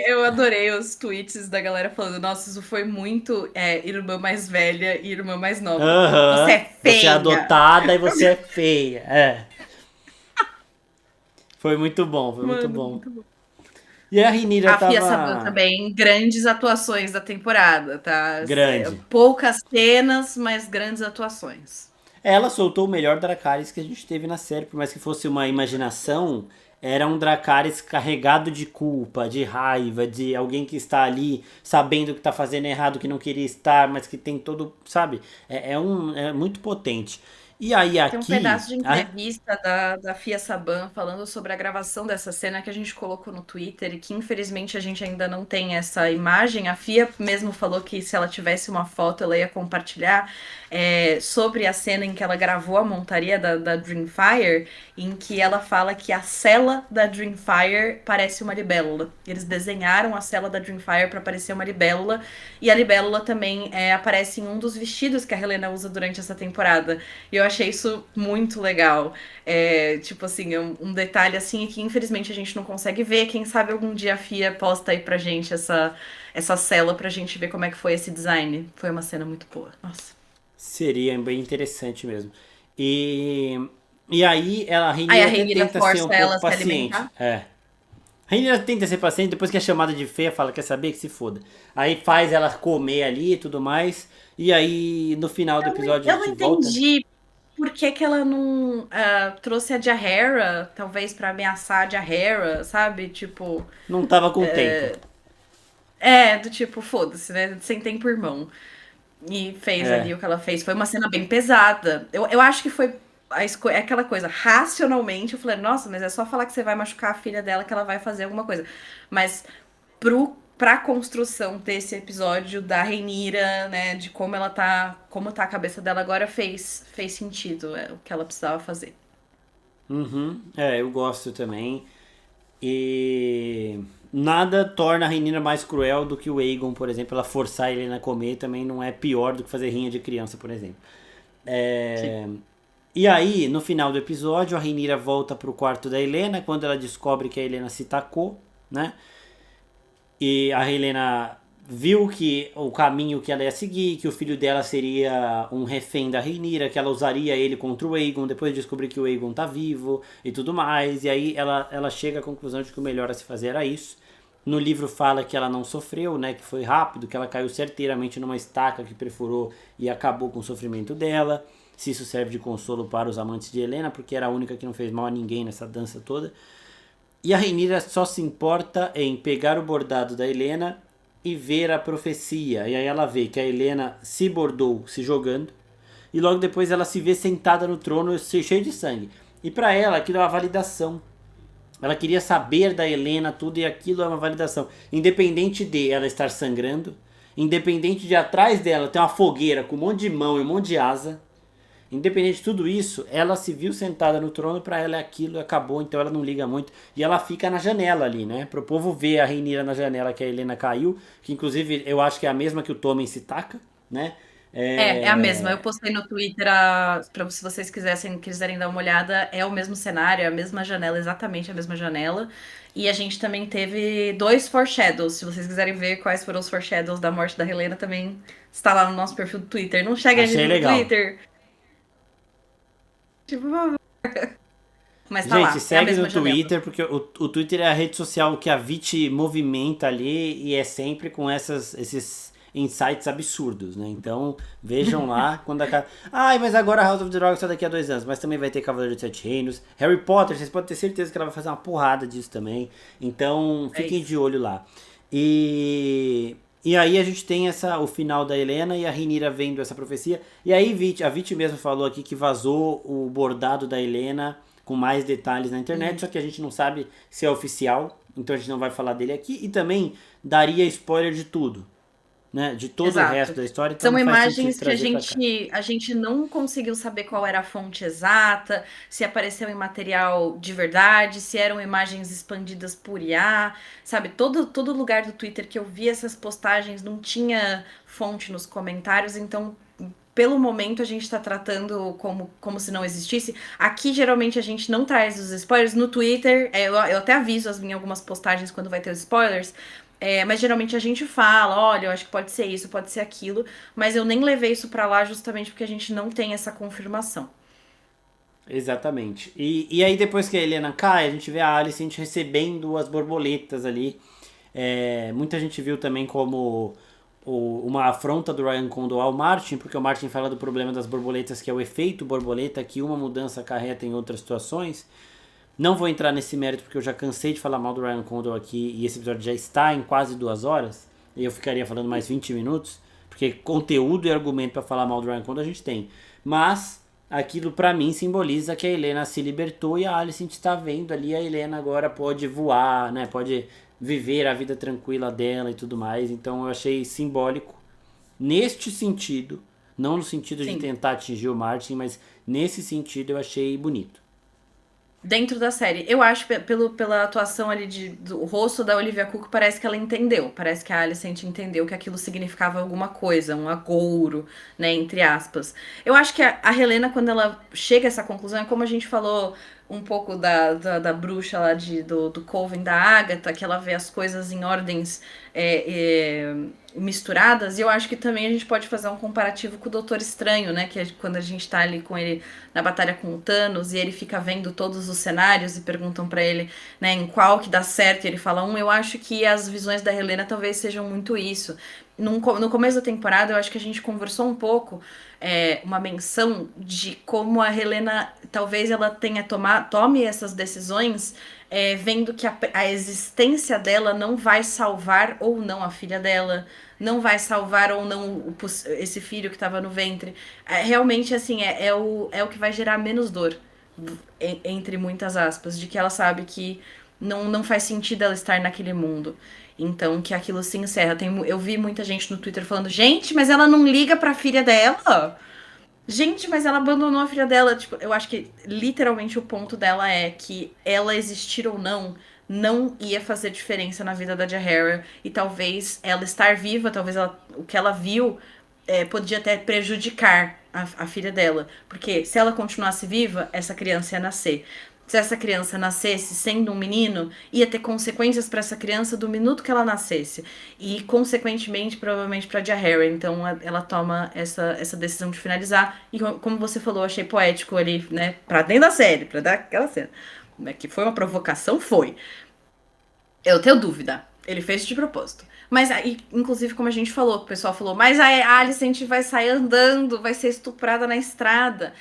Eu adorei os tweets da galera falando, nossa, isso foi muito irmã mais velha e irmã mais nova. Você é aham, você é feia! adotada e você é feia. É, foi muito bom, foi muito Mano, bom. muito bom. E a Rhaenyra A Fia Saban tava também, grandes atuações da temporada, tá? grande. Poucas cenas, mas grandes atuações. Ela soltou o melhor Dracarys que a gente teve na série, por mais que fosse uma imaginação, era um Dracarys carregado de culpa, de raiva, de alguém que está ali sabendo que está fazendo errado, que não queria estar, mas que tem todo, sabe? É muito potente. E aí Tem um aqui, pedaço de entrevista da Fia Saban falando sobre a gravação dessa cena que a gente colocou no Twitter e que infelizmente a gente ainda não tem essa imagem. A Fia mesmo falou que se ela tivesse uma foto ela ia compartilhar sobre a cena em que ela gravou a montaria da Dreamfire, em que ela fala que a cela da Dreamfire parece uma libélula. Eles desenharam a cela da Dreamfire para parecer uma libélula e a libélula também aparece em um dos vestidos que a Helena usa durante essa temporada. E eu achei isso muito legal. Tipo assim, um detalhe assim que infelizmente a gente não consegue ver. Quem sabe algum dia a Fia posta aí pra gente essa cela pra gente ver como é que foi esse design. Foi uma cena muito boa. Nossa. seria bem interessante mesmo. E, e aí a Aí a Rhaenyra até Rhaenyra tenta ser um força pouco ela a se paciente. alimentar. É. A Rhaenyra tenta ser paciente, depois que é chamada de feia, fala, quer saber? Que se foda. Aí faz ela comer ali e tudo mais. E aí, no final do episódio, a Eu não gente volta. entendi por que que ela não trouxe a Jahara, talvez pra ameaçar a Jahara, sabe? Tipo, Não tava com tempo. do tipo, foda-se, né? Sem tempo, irmão. E fez ali É. o que ela fez. Foi uma cena bem pesada. Eu acho que foi aquela coisa. Racionalmente, eu falei, nossa, mas é só falar que você vai machucar a filha dela que ela vai fazer alguma coisa. Mas pra construção desse episódio da Rhaenyra, né, de como ela tá, como tá a cabeça dela agora, fez sentido, o que ela precisava fazer. Uhum. É, eu gosto também. E nada torna a Rhaenyra mais cruel do que o Aegon, por exemplo. Ela forçar ele a comer também não é pior do que fazer rinha de criança, por exemplo. Sim. É... E aí, no final do episódio, a Rhaenyra volta pro quarto da Helena quando ela descobre que a Helena se tacou, né? E a Helena viu que o caminho que ela ia seguir, que o filho dela seria um refém da Rhaenyra, que ela usaria ele contra o Aegon, depois de descobrir que o Aegon tá vivo e tudo mais. E aí ela chega à conclusão de que o melhor a se fazer era isso. No livro fala que ela não sofreu, né, que foi rápido, que ela caiu certeiramente numa estaca que perfurou e acabou com o sofrimento dela. Se isso serve de consolo para os amantes de Helena, porque era a única que não fez mal a ninguém nessa dança toda. E a Rhaenyra só se importa em pegar o bordado da Helena e ver a profecia. E aí ela vê que a Helena se bordou se jogando. E logo depois ela se vê sentada no trono cheio de sangue. E pra ela aquilo é uma validação. Ela queria saber da Helena tudo e aquilo é uma validação. Independente de ela estar sangrando. Independente de atrás dela ter uma fogueira com um monte de mão e um monte de asa. Independente de tudo isso, ela se viu sentada no trono, pra ela é aquilo, acabou, então ela não liga muito. E ela fica na janela ali, né? Pro povo ver a Rhaenyra na janela que a Helena caiu, que inclusive eu acho que é a mesma que o Tommen se taca, né? É a mesma. Eu postei no Twitter, pra, se vocês quiserem dar uma olhada, é o mesmo cenário, é a mesma janela, exatamente a mesma janela. E a gente também teve 2 foreshadows. Se vocês quiserem ver quais foram os foreshadows da morte da Helena, também está lá no nosso perfil do Twitter. Não chega a Achei gente no legal. Twitter. Tipo, mas tá Gente, lá, é a segue no mesma janela. Twitter, porque o Twitter é a rede social que a Vit movimenta ali e é sempre com esses insights absurdos, né? Então, vejam lá quando a... Ai, mas agora House of the Dragon só daqui a 2 anos, mas também vai ter Cavaleiro de Sete Reinos. Harry Potter, vocês podem ter certeza que ela vai fazer uma porrada disso também. Então, É fiquem isso. de olho lá. E aí a gente tem o final da Helena e a Rhaenyra vendo essa profecia. E aí a Vit mesmo falou aqui que vazou o bordado da Helena com mais detalhes na internet, só que a gente não sabe se é oficial, então a gente não vai falar dele aqui. E também daria spoiler de tudo, né? De todo o resto Exato. da história, então São não faz sentido imagens que a trazer pra cá. gente, a gente não conseguiu saber qual era a fonte exata, se apareceu em material de verdade, se eram imagens expandidas por IA, sabe? Todo lugar do Twitter que eu vi essas postagens não tinha fonte nos comentários, então pelo momento a gente está tratando como se não existisse. Aqui geralmente a gente não traz os spoilers. No Twitter, eu até aviso as minhas algumas postagens quando vai ter os spoilers. Mas geralmente a gente fala, olha, eu acho que pode ser isso, pode ser aquilo, mas eu nem levei isso pra lá justamente porque a gente não tem essa confirmação. Exatamente. E aí depois que a Helena cai, a gente vê a Alicent recebendo as borboletas ali. Muita gente viu também como uma afronta do Ryan Condal ao Martin, porque o Martin fala do problema das borboletas, que é o efeito borboleta, que uma mudança acarreta em outras situações. Não vou entrar nesse mérito porque eu já cansei de falar mal do Ryan Condal aqui e esse episódio já está em quase 2 horas. E eu ficaria falando mais 20 minutos, porque conteúdo e argumento para falar mal do Ryan Condal a gente tem. Mas aquilo para mim simboliza que a Helena se libertou e a Alicent está vendo ali a Helena agora pode voar, né? Pode viver a vida tranquila dela e tudo mais. Então eu achei simbólico neste sentido, não no sentido de Sim. tentar atingir o Martin, mas nesse sentido eu achei bonito. Dentro da série. Eu acho, pela atuação ali do rosto da Olivia Cook, parece que ela entendeu. Parece que a Alicent entendeu que aquilo significava alguma coisa, um agouro, né, entre aspas. Eu acho que a Helena, quando ela chega a essa conclusão, é como a gente falou um pouco da bruxa lá do Coven da Agatha, que ela vê as coisas em ordens misturadas, e eu acho que também a gente pode fazer um comparativo com o Doutor Estranho, né? Que é quando a gente tá ali com ele na batalha com o Thanos e ele fica vendo todos os cenários e perguntam pra ele, né, em qual que dá certo, e ele fala eu acho que as visões da Helena talvez sejam muito isso. No começo da temporada, eu acho que a gente conversou um pouco, uma menção de como a Helena, talvez ela tome essas decisões, vendo que a existência dela não vai salvar ou não a filha dela, não vai salvar ou não esse filho que estava no ventre. Realmente, assim, é o que vai gerar menos dor, entre muitas aspas, de que ela sabe que não faz sentido ela estar naquele mundo. Então, que aquilo se encerra. Eu vi muita gente no Twitter falando, gente, mas ela não liga pra filha dela? Gente, mas ela abandonou a filha dela. Tipo, eu acho que literalmente o ponto dela é que ela existir ou não ia fazer diferença na vida da Jaehaera. E talvez ela estar viva, talvez o que ela viu podia até prejudicar a filha dela. Porque se ela continuasse viva, essa criança ia nascer. Se essa criança nascesse sendo um menino, ia ter consequências para essa criança do minuto que ela nascesse. E, consequentemente, provavelmente para Jaehaera. Então, ela toma essa decisão de finalizar. E, como você falou, achei poético ali, né? Pra dentro da série, pra dar aquela cena. Que foi uma provocação, foi. Eu tenho dúvida. Ele fez de propósito. Mas aí, inclusive, como a gente falou, o pessoal falou, mas a Alicent vai sair andando, vai ser estuprada na estrada.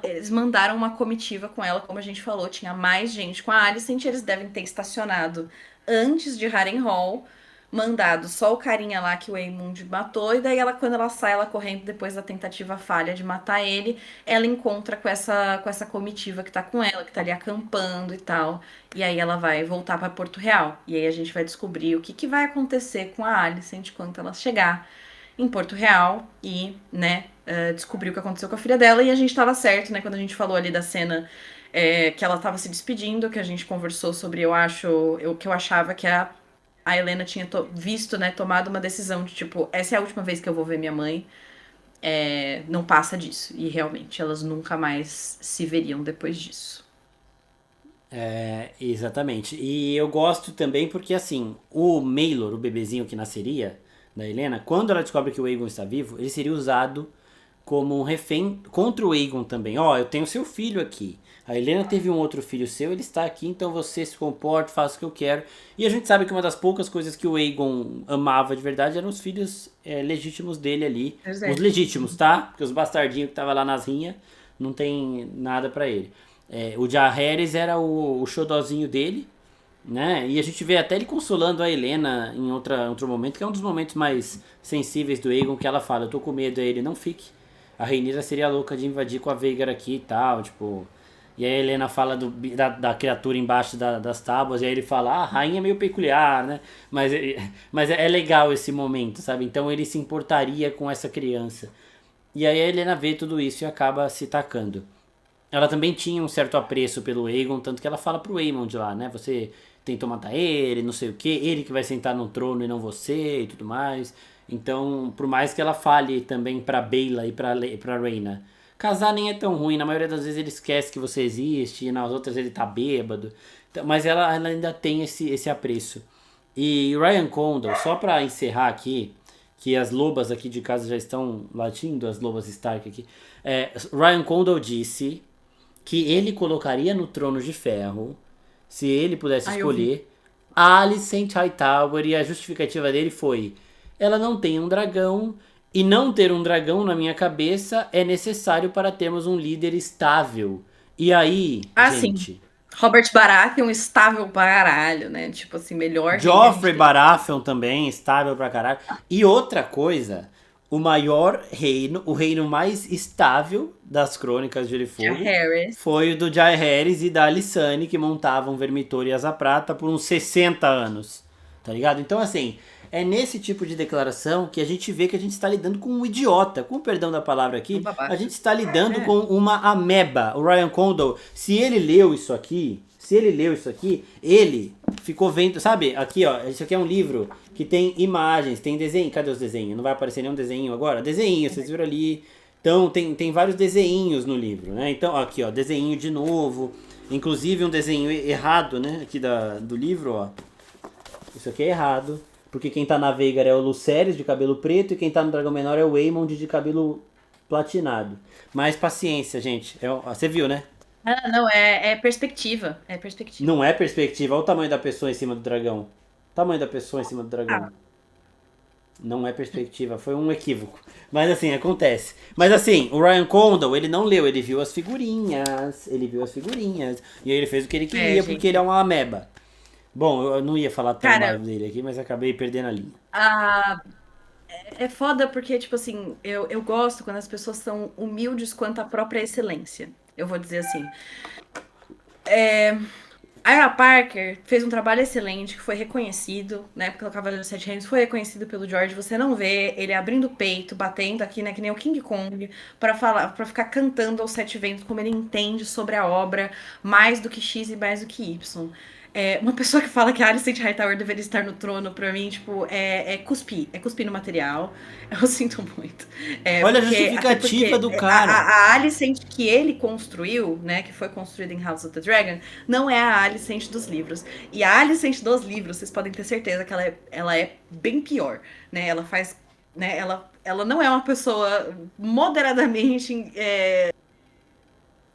eles mandaram uma comitiva com ela, como a gente falou, tinha mais gente com a Alicent, eles devem ter estacionado antes de Harrenhal, mandado só o carinha lá que o Aemond matou, e daí ela, quando ela sai, ela correndo depois da tentativa falha de matar ele, ela encontra com essa comitiva que tá com ela, que tá ali acampando e tal, e aí ela vai voltar pra Porto Real, e aí a gente vai descobrir o que que vai acontecer com a Alicent quando ela chegar em Porto Real e, né, descobriu o que aconteceu com a filha dela. E a gente tava certo, né, quando a gente falou ali da cena que ela tava se despedindo, que a gente conversou sobre, que eu achava que a Helena tinha visto, né, tomado uma decisão de tipo, essa é a última vez que eu vou ver minha mãe, não passa disso. E realmente, elas nunca mais se veriam depois disso. Exatamente. E eu gosto também porque, assim, o Maelor, o bebezinho que nasceria da Helena, quando ela descobre que o Aegon está vivo, ele seria usado como um refém contra o Aegon também. Ó, eu tenho seu filho aqui. A Helena teve um outro filho seu, ele está aqui, então você se comporte, faça o que eu quero. E a gente sabe que uma das poucas coisas que o Aegon amava de verdade eram os filhos legítimos dele ali. Pois Os é. legítimos, tá? Porque os bastardinhos que estavam lá nas rinhas não tem nada pra ele. O Jaehaerys era o xodozinho dele, né? E a gente vê até ele consolando a Helena em outro momento, que é um dos momentos mais sensíveis do Aegon, que ela fala, eu tô com medo, aí ele, não fique. A Rhaenyra seria louca de invadir com a Veigar aqui e tal, tipo... E aí a Helena fala da criatura embaixo das tábuas, e aí ele fala, a rainha é meio peculiar, né? Mas é legal esse momento, sabe? Então ele se importaria com essa criança. E aí a Helena vê tudo isso e acaba se tacando. Ela também tinha um certo apreço pelo Aegon, tanto que ela fala pro Aemond lá, né? Você tentou matar ele, não sei o que, ele que vai sentar no trono e não você e tudo mais. Então, por mais que ela fale também pra Baela e pra Rhaena, casar nem é tão ruim, na maioria das vezes ele esquece que você existe, e nas outras ele tá bêbado. Então, mas ela ainda tem esse apreço. E Ryan Condal, só pra encerrar aqui, que as lobas aqui de casa já estão latindo, as lobas Stark aqui. Ryan Condal disse que ele colocaria no Trono de Ferro, se ele pudesse Ah, eu vi. escolher, a Alicent Hightower, e a justificativa dele foi: ela não tem um dragão, e não ter um dragão na minha cabeça é necessário para termos um líder estável. E aí, Ah, sim. gente, Robert Baratheon estável pra caralho, né? Tipo assim, melhor rei que a gente Joffrey teve. Baratheon também, estável pra caralho. E outra coisa, o maior reino, o reino mais estável das Crônicas de Gelo e Tia Fogo, Harris. foi o do Jaehaerys e da Alysanne, que montavam Vermitor e Asa Prata por uns 60 anos. Tá ligado? Então, assim, é nesse tipo de declaração que a gente vê que a gente está lidando com um idiota. Com o perdão da palavra Um aqui, a babaca. gente está lidando É. com uma ameba. O Ryan Condal, se ele leu isso aqui, ele ficou vendo, sabe? Aqui, ó, isso aqui é um livro que tem imagens, tem desenho. Cadê os desenhos? Não vai aparecer nenhum desenho agora? Desenho, vocês viram ali. Então, tem vários desenhos no livro, né? Então, aqui, ó, desenho de novo. Inclusive um desenho errado, né? Aqui do livro, ó. Isso aqui é errado. Porque quem tá na Veigar é o Lucerys, de cabelo preto, e quem tá no Dragão Menor é o Aemond, de cabelo platinado. Mas paciência, gente. Você viu, né? Ah, não, é perspectiva. É perspectiva. Não é perspectiva. Olha o tamanho da pessoa em cima do dragão. O tamanho da pessoa em cima do dragão. Ah, Não é perspectiva, foi um equívoco. Mas assim, acontece. Mas assim, o Ryan Condal, ele não leu, ele viu as figurinhas. Ele viu as figurinhas. E aí ele fez o que ele queria, porque ele é gente. uma ameba. Bom, eu não ia falar tão mal Cara, dele aqui, mas acabei perdendo a linha. a, é foda porque, tipo assim, eu gosto quando as pessoas são humildes quanto à própria excelência. Eu vou dizer assim. A Ira Parker fez um trabalho excelente, que foi reconhecido, né? Porque o Cavaleiro dos Sete Reinos foi reconhecido pelo George. Você não vê ele abrindo o peito, batendo aqui, né? Que nem o King Kong, pra falar, para ficar cantando aos sete ventos como ele entende sobre a obra, mais do que X e mais do que Y. Uma pessoa que fala que a Alicent Hightower deveria estar no trono, pra mim, tipo, é cuspir no material. Eu sinto muito. Olha a Até justificativa porque do cara. a Alicent que ele construiu, né, que foi construída em House of the Dragon, não é a Alicent dos livros. E a Alicent dos livros, vocês podem ter certeza que ela é bem pior, né? Ela faz, né? Ela não é uma pessoa moderadamente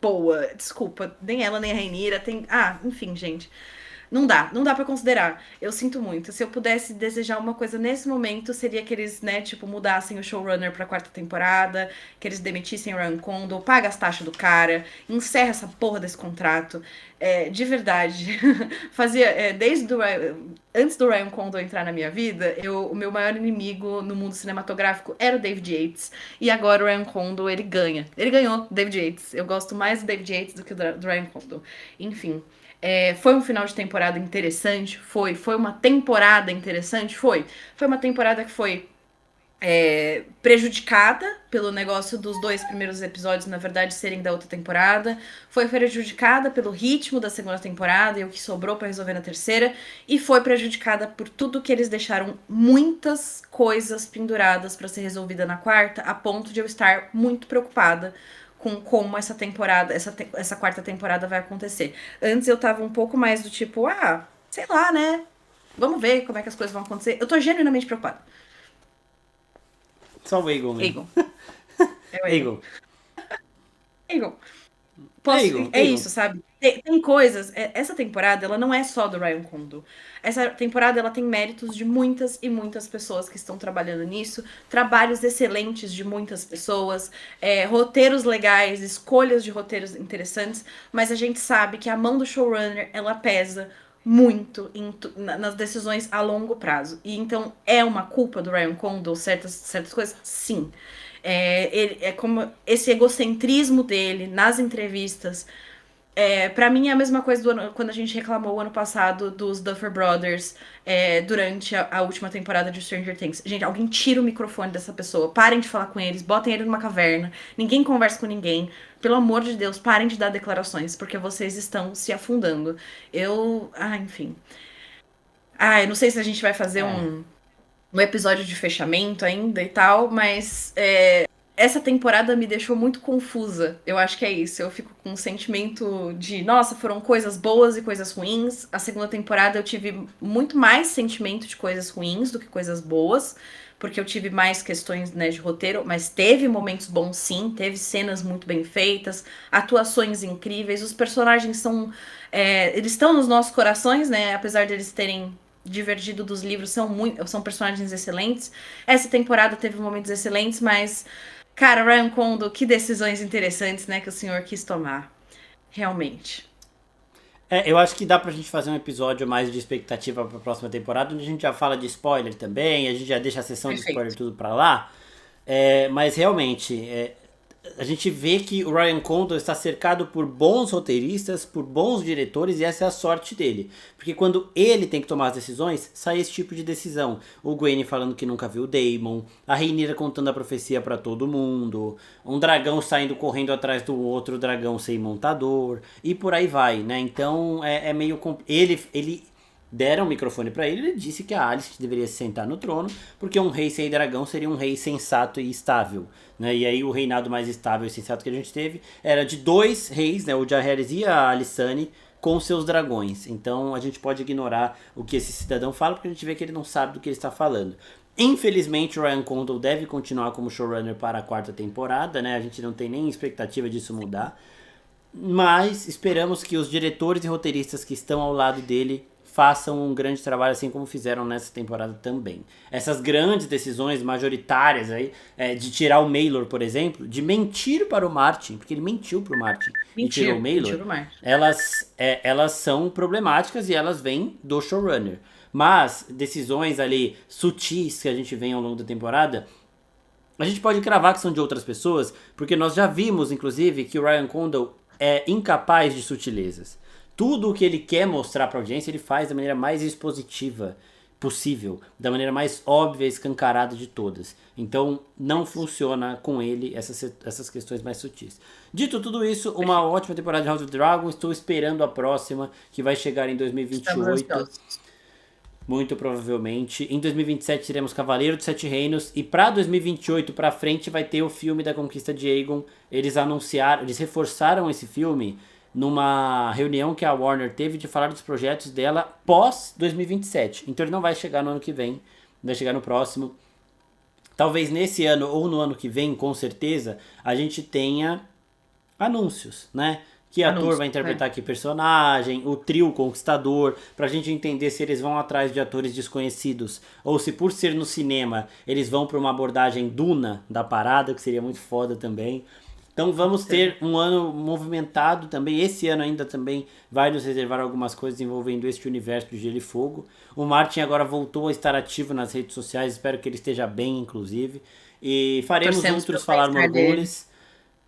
boa. Desculpa, nem ela nem a Rhaenyra tem. Ah, enfim, gente. não dá pra considerar. Eu sinto muito. Se eu pudesse desejar uma coisa nesse momento, seria que eles, né, tipo, mudassem o showrunner pra quarta temporada, que eles demitissem o Ryan Condal, paga as taxas do cara, encerra essa porra desse contrato. De verdade. Fazia, antes do Ryan Condal entrar na minha vida, o meu maior inimigo no mundo cinematográfico era o David Yates. E agora o Ryan Condal, ele ganha. Ele ganhou, David Yates. Eu gosto mais do David Yates do que do Ryan Condal. Enfim. Foi um final de temporada interessante? Foi uma temporada interessante? Foi uma temporada que foi prejudicada pelo negócio dos 2 primeiros episódios, na verdade, serem da outra temporada. Foi prejudicada pelo ritmo da segunda temporada e o que sobrou pra resolver na terceira. E foi prejudicada por tudo que eles deixaram muitas coisas penduradas pra ser resolvida na quarta, a ponto de eu estar muito preocupada com como essa temporada, essa quarta temporada vai acontecer. Antes eu tava um pouco mais do tipo, sei lá, né? Vamos ver como é que as coisas vão acontecer. Eu tô genuinamente preocupada. Só o Aegon mesmo. Aegon. É o Aegon. Aegon. Aegon. Aegon, É Aegon. isso, sabe? Tem coisas. Essa temporada, ela não é só do Ryan Condal. Essa temporada, ela tem méritos de muitas e muitas pessoas que estão trabalhando nisso. Trabalhos excelentes de muitas pessoas. Roteiros legais, escolhas de roteiros interessantes. Mas a gente sabe que a mão do showrunner, ela pesa muito nas decisões a longo prazo. E então, é uma culpa do Ryan Condal certas coisas? Sim. Como esse egocentrismo dele nas entrevistas. Pra mim é a mesma coisa quando a gente reclamou ano passado dos Duffer Brothers durante a última temporada de Stranger Things. Gente, alguém tira o microfone dessa pessoa, parem de falar com eles, botem ele numa caverna, ninguém conversa com ninguém. Pelo amor de Deus, parem de dar declarações, porque vocês estão se afundando. Enfim. Eu não sei se a gente vai fazer É. um episódio de fechamento ainda e tal, mas essa temporada me deixou muito confusa. Eu acho que é isso. Eu fico com um sentimento de, nossa, foram coisas boas e coisas ruins. A segunda temporada eu tive muito mais sentimento de coisas ruins do que coisas boas, porque eu tive mais questões, né, de roteiro, mas teve momentos bons sim, teve cenas muito bem feitas, atuações incríveis, os personagens eles estão nos nossos corações, né, apesar de eles terem divergido dos livros, são personagens excelentes. Essa temporada teve momentos excelentes, mas cara, Ryan Condal, que decisões interessantes, né, que o senhor quis tomar. Realmente. Eu acho que dá pra gente fazer um episódio mais de expectativa pra próxima temporada, onde a gente já fala de spoiler também, a gente já deixa a sessão de spoiler Perfeito. tudo pra lá. Mas realmente, a gente vê que o Ryan Condal está cercado por bons roteiristas, por bons diretores, e essa é a sorte dele. Porque quando ele tem que tomar as decisões, sai esse tipo de decisão. O Gwenny falando que nunca viu o Daemon, a Rhaenyra contando a profecia pra todo mundo, um dragão saindo correndo atrás do outro dragão sem montador, e por aí vai, né? Então é meio... Ele deram o microfone pra ele, ele disse que a Alice deveria se sentar no trono, porque um rei sem dragão seria um rei sensato e estável, né? E aí o reinado mais estável e sensato que a gente teve era de 2 reis, né? O Jaehaerys e a Alysanne com seus dragões. Então a gente pode ignorar o que esse cidadão fala, porque a gente vê que ele não sabe do que ele está falando. Infelizmente o Ryan Condal deve continuar como showrunner para a quarta temporada, né? A gente não tem nem expectativa disso mudar. Mas esperamos que os diretores e roteiristas que estão ao lado dele façam um grande trabalho, assim como fizeram nessa temporada também. Essas grandes decisões majoritárias aí, de tirar o Maelor, por exemplo, de mentir para o Martin, porque ele mentiu para o Martin e tirou o Maelor, Mentira, Mar. elas são problemáticas e elas vêm do showrunner. Mas decisões ali sutis que a gente vê ao longo da temporada, a gente pode cravar que são de outras pessoas, porque nós já vimos, inclusive, que o Ryan Condal é incapaz de sutilezas. Tudo o que ele quer mostrar para a audiência, ele faz da maneira mais expositiva possível, da maneira mais óbvia e escancarada de todas. Então, não funciona com ele essas questões mais sutis. Dito tudo isso, uma ótima temporada de House of Dragon. Estou esperando a próxima, que vai chegar em Estamos 2028. ansiosos. Muito provavelmente. Em 2027 teremos Cavaleiro dos Sete Reinos. E para 2028 para frente vai ter o filme da Conquista de Aegon. Eles reforçaram esse filme numa reunião que a Warner teve de falar dos projetos dela pós 2027. Então ele não vai chegar no ano que vem, vai chegar no próximo. Talvez nesse ano ou no ano que vem, com certeza, a gente tenha anúncios, né? que ator vai Anúncio, é. interpretar que personagem, o trio Conquistador, pra gente entender se eles vão atrás de atores desconhecidos ou se por ser no cinema eles vão pra uma abordagem Duna da parada, que seria muito foda também. Então vamos ter um ano movimentado também. Esse ano ainda também vai nos reservar algumas coisas envolvendo este universo de Gelo e Fogo. O Martin agora voltou a estar ativo nas redes sociais, espero que ele esteja bem, inclusive. E faremos Torcemos outros pelo Falar bem-estar dele. Morgulhos.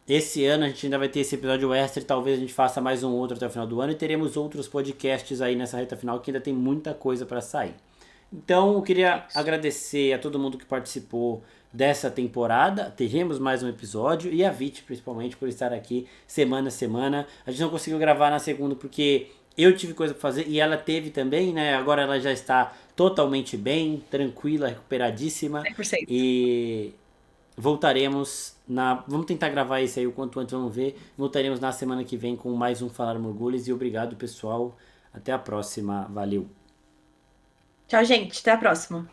Esse ano a gente ainda vai ter esse episódio extra e talvez a gente faça mais um outro até o final do ano. E teremos outros podcasts aí nessa reta final que ainda tem muita coisa para sair. Então eu queria agradecer a todo mundo que participou dessa temporada. Teremos mais um episódio e a Vit principalmente por estar aqui semana a semana. A gente não conseguiu gravar na segunda porque eu tive coisa para fazer e ela teve também, né? Agora ela já está totalmente bem, tranquila, recuperadíssima 100%. e voltaremos na. Vamos tentar gravar esse aí o quanto antes, vamos ver. Voltaremos na semana que vem com mais um Falar Morgulhos e obrigado, pessoal. Até a próxima. Valeu. Tchau, gente. Até a próxima.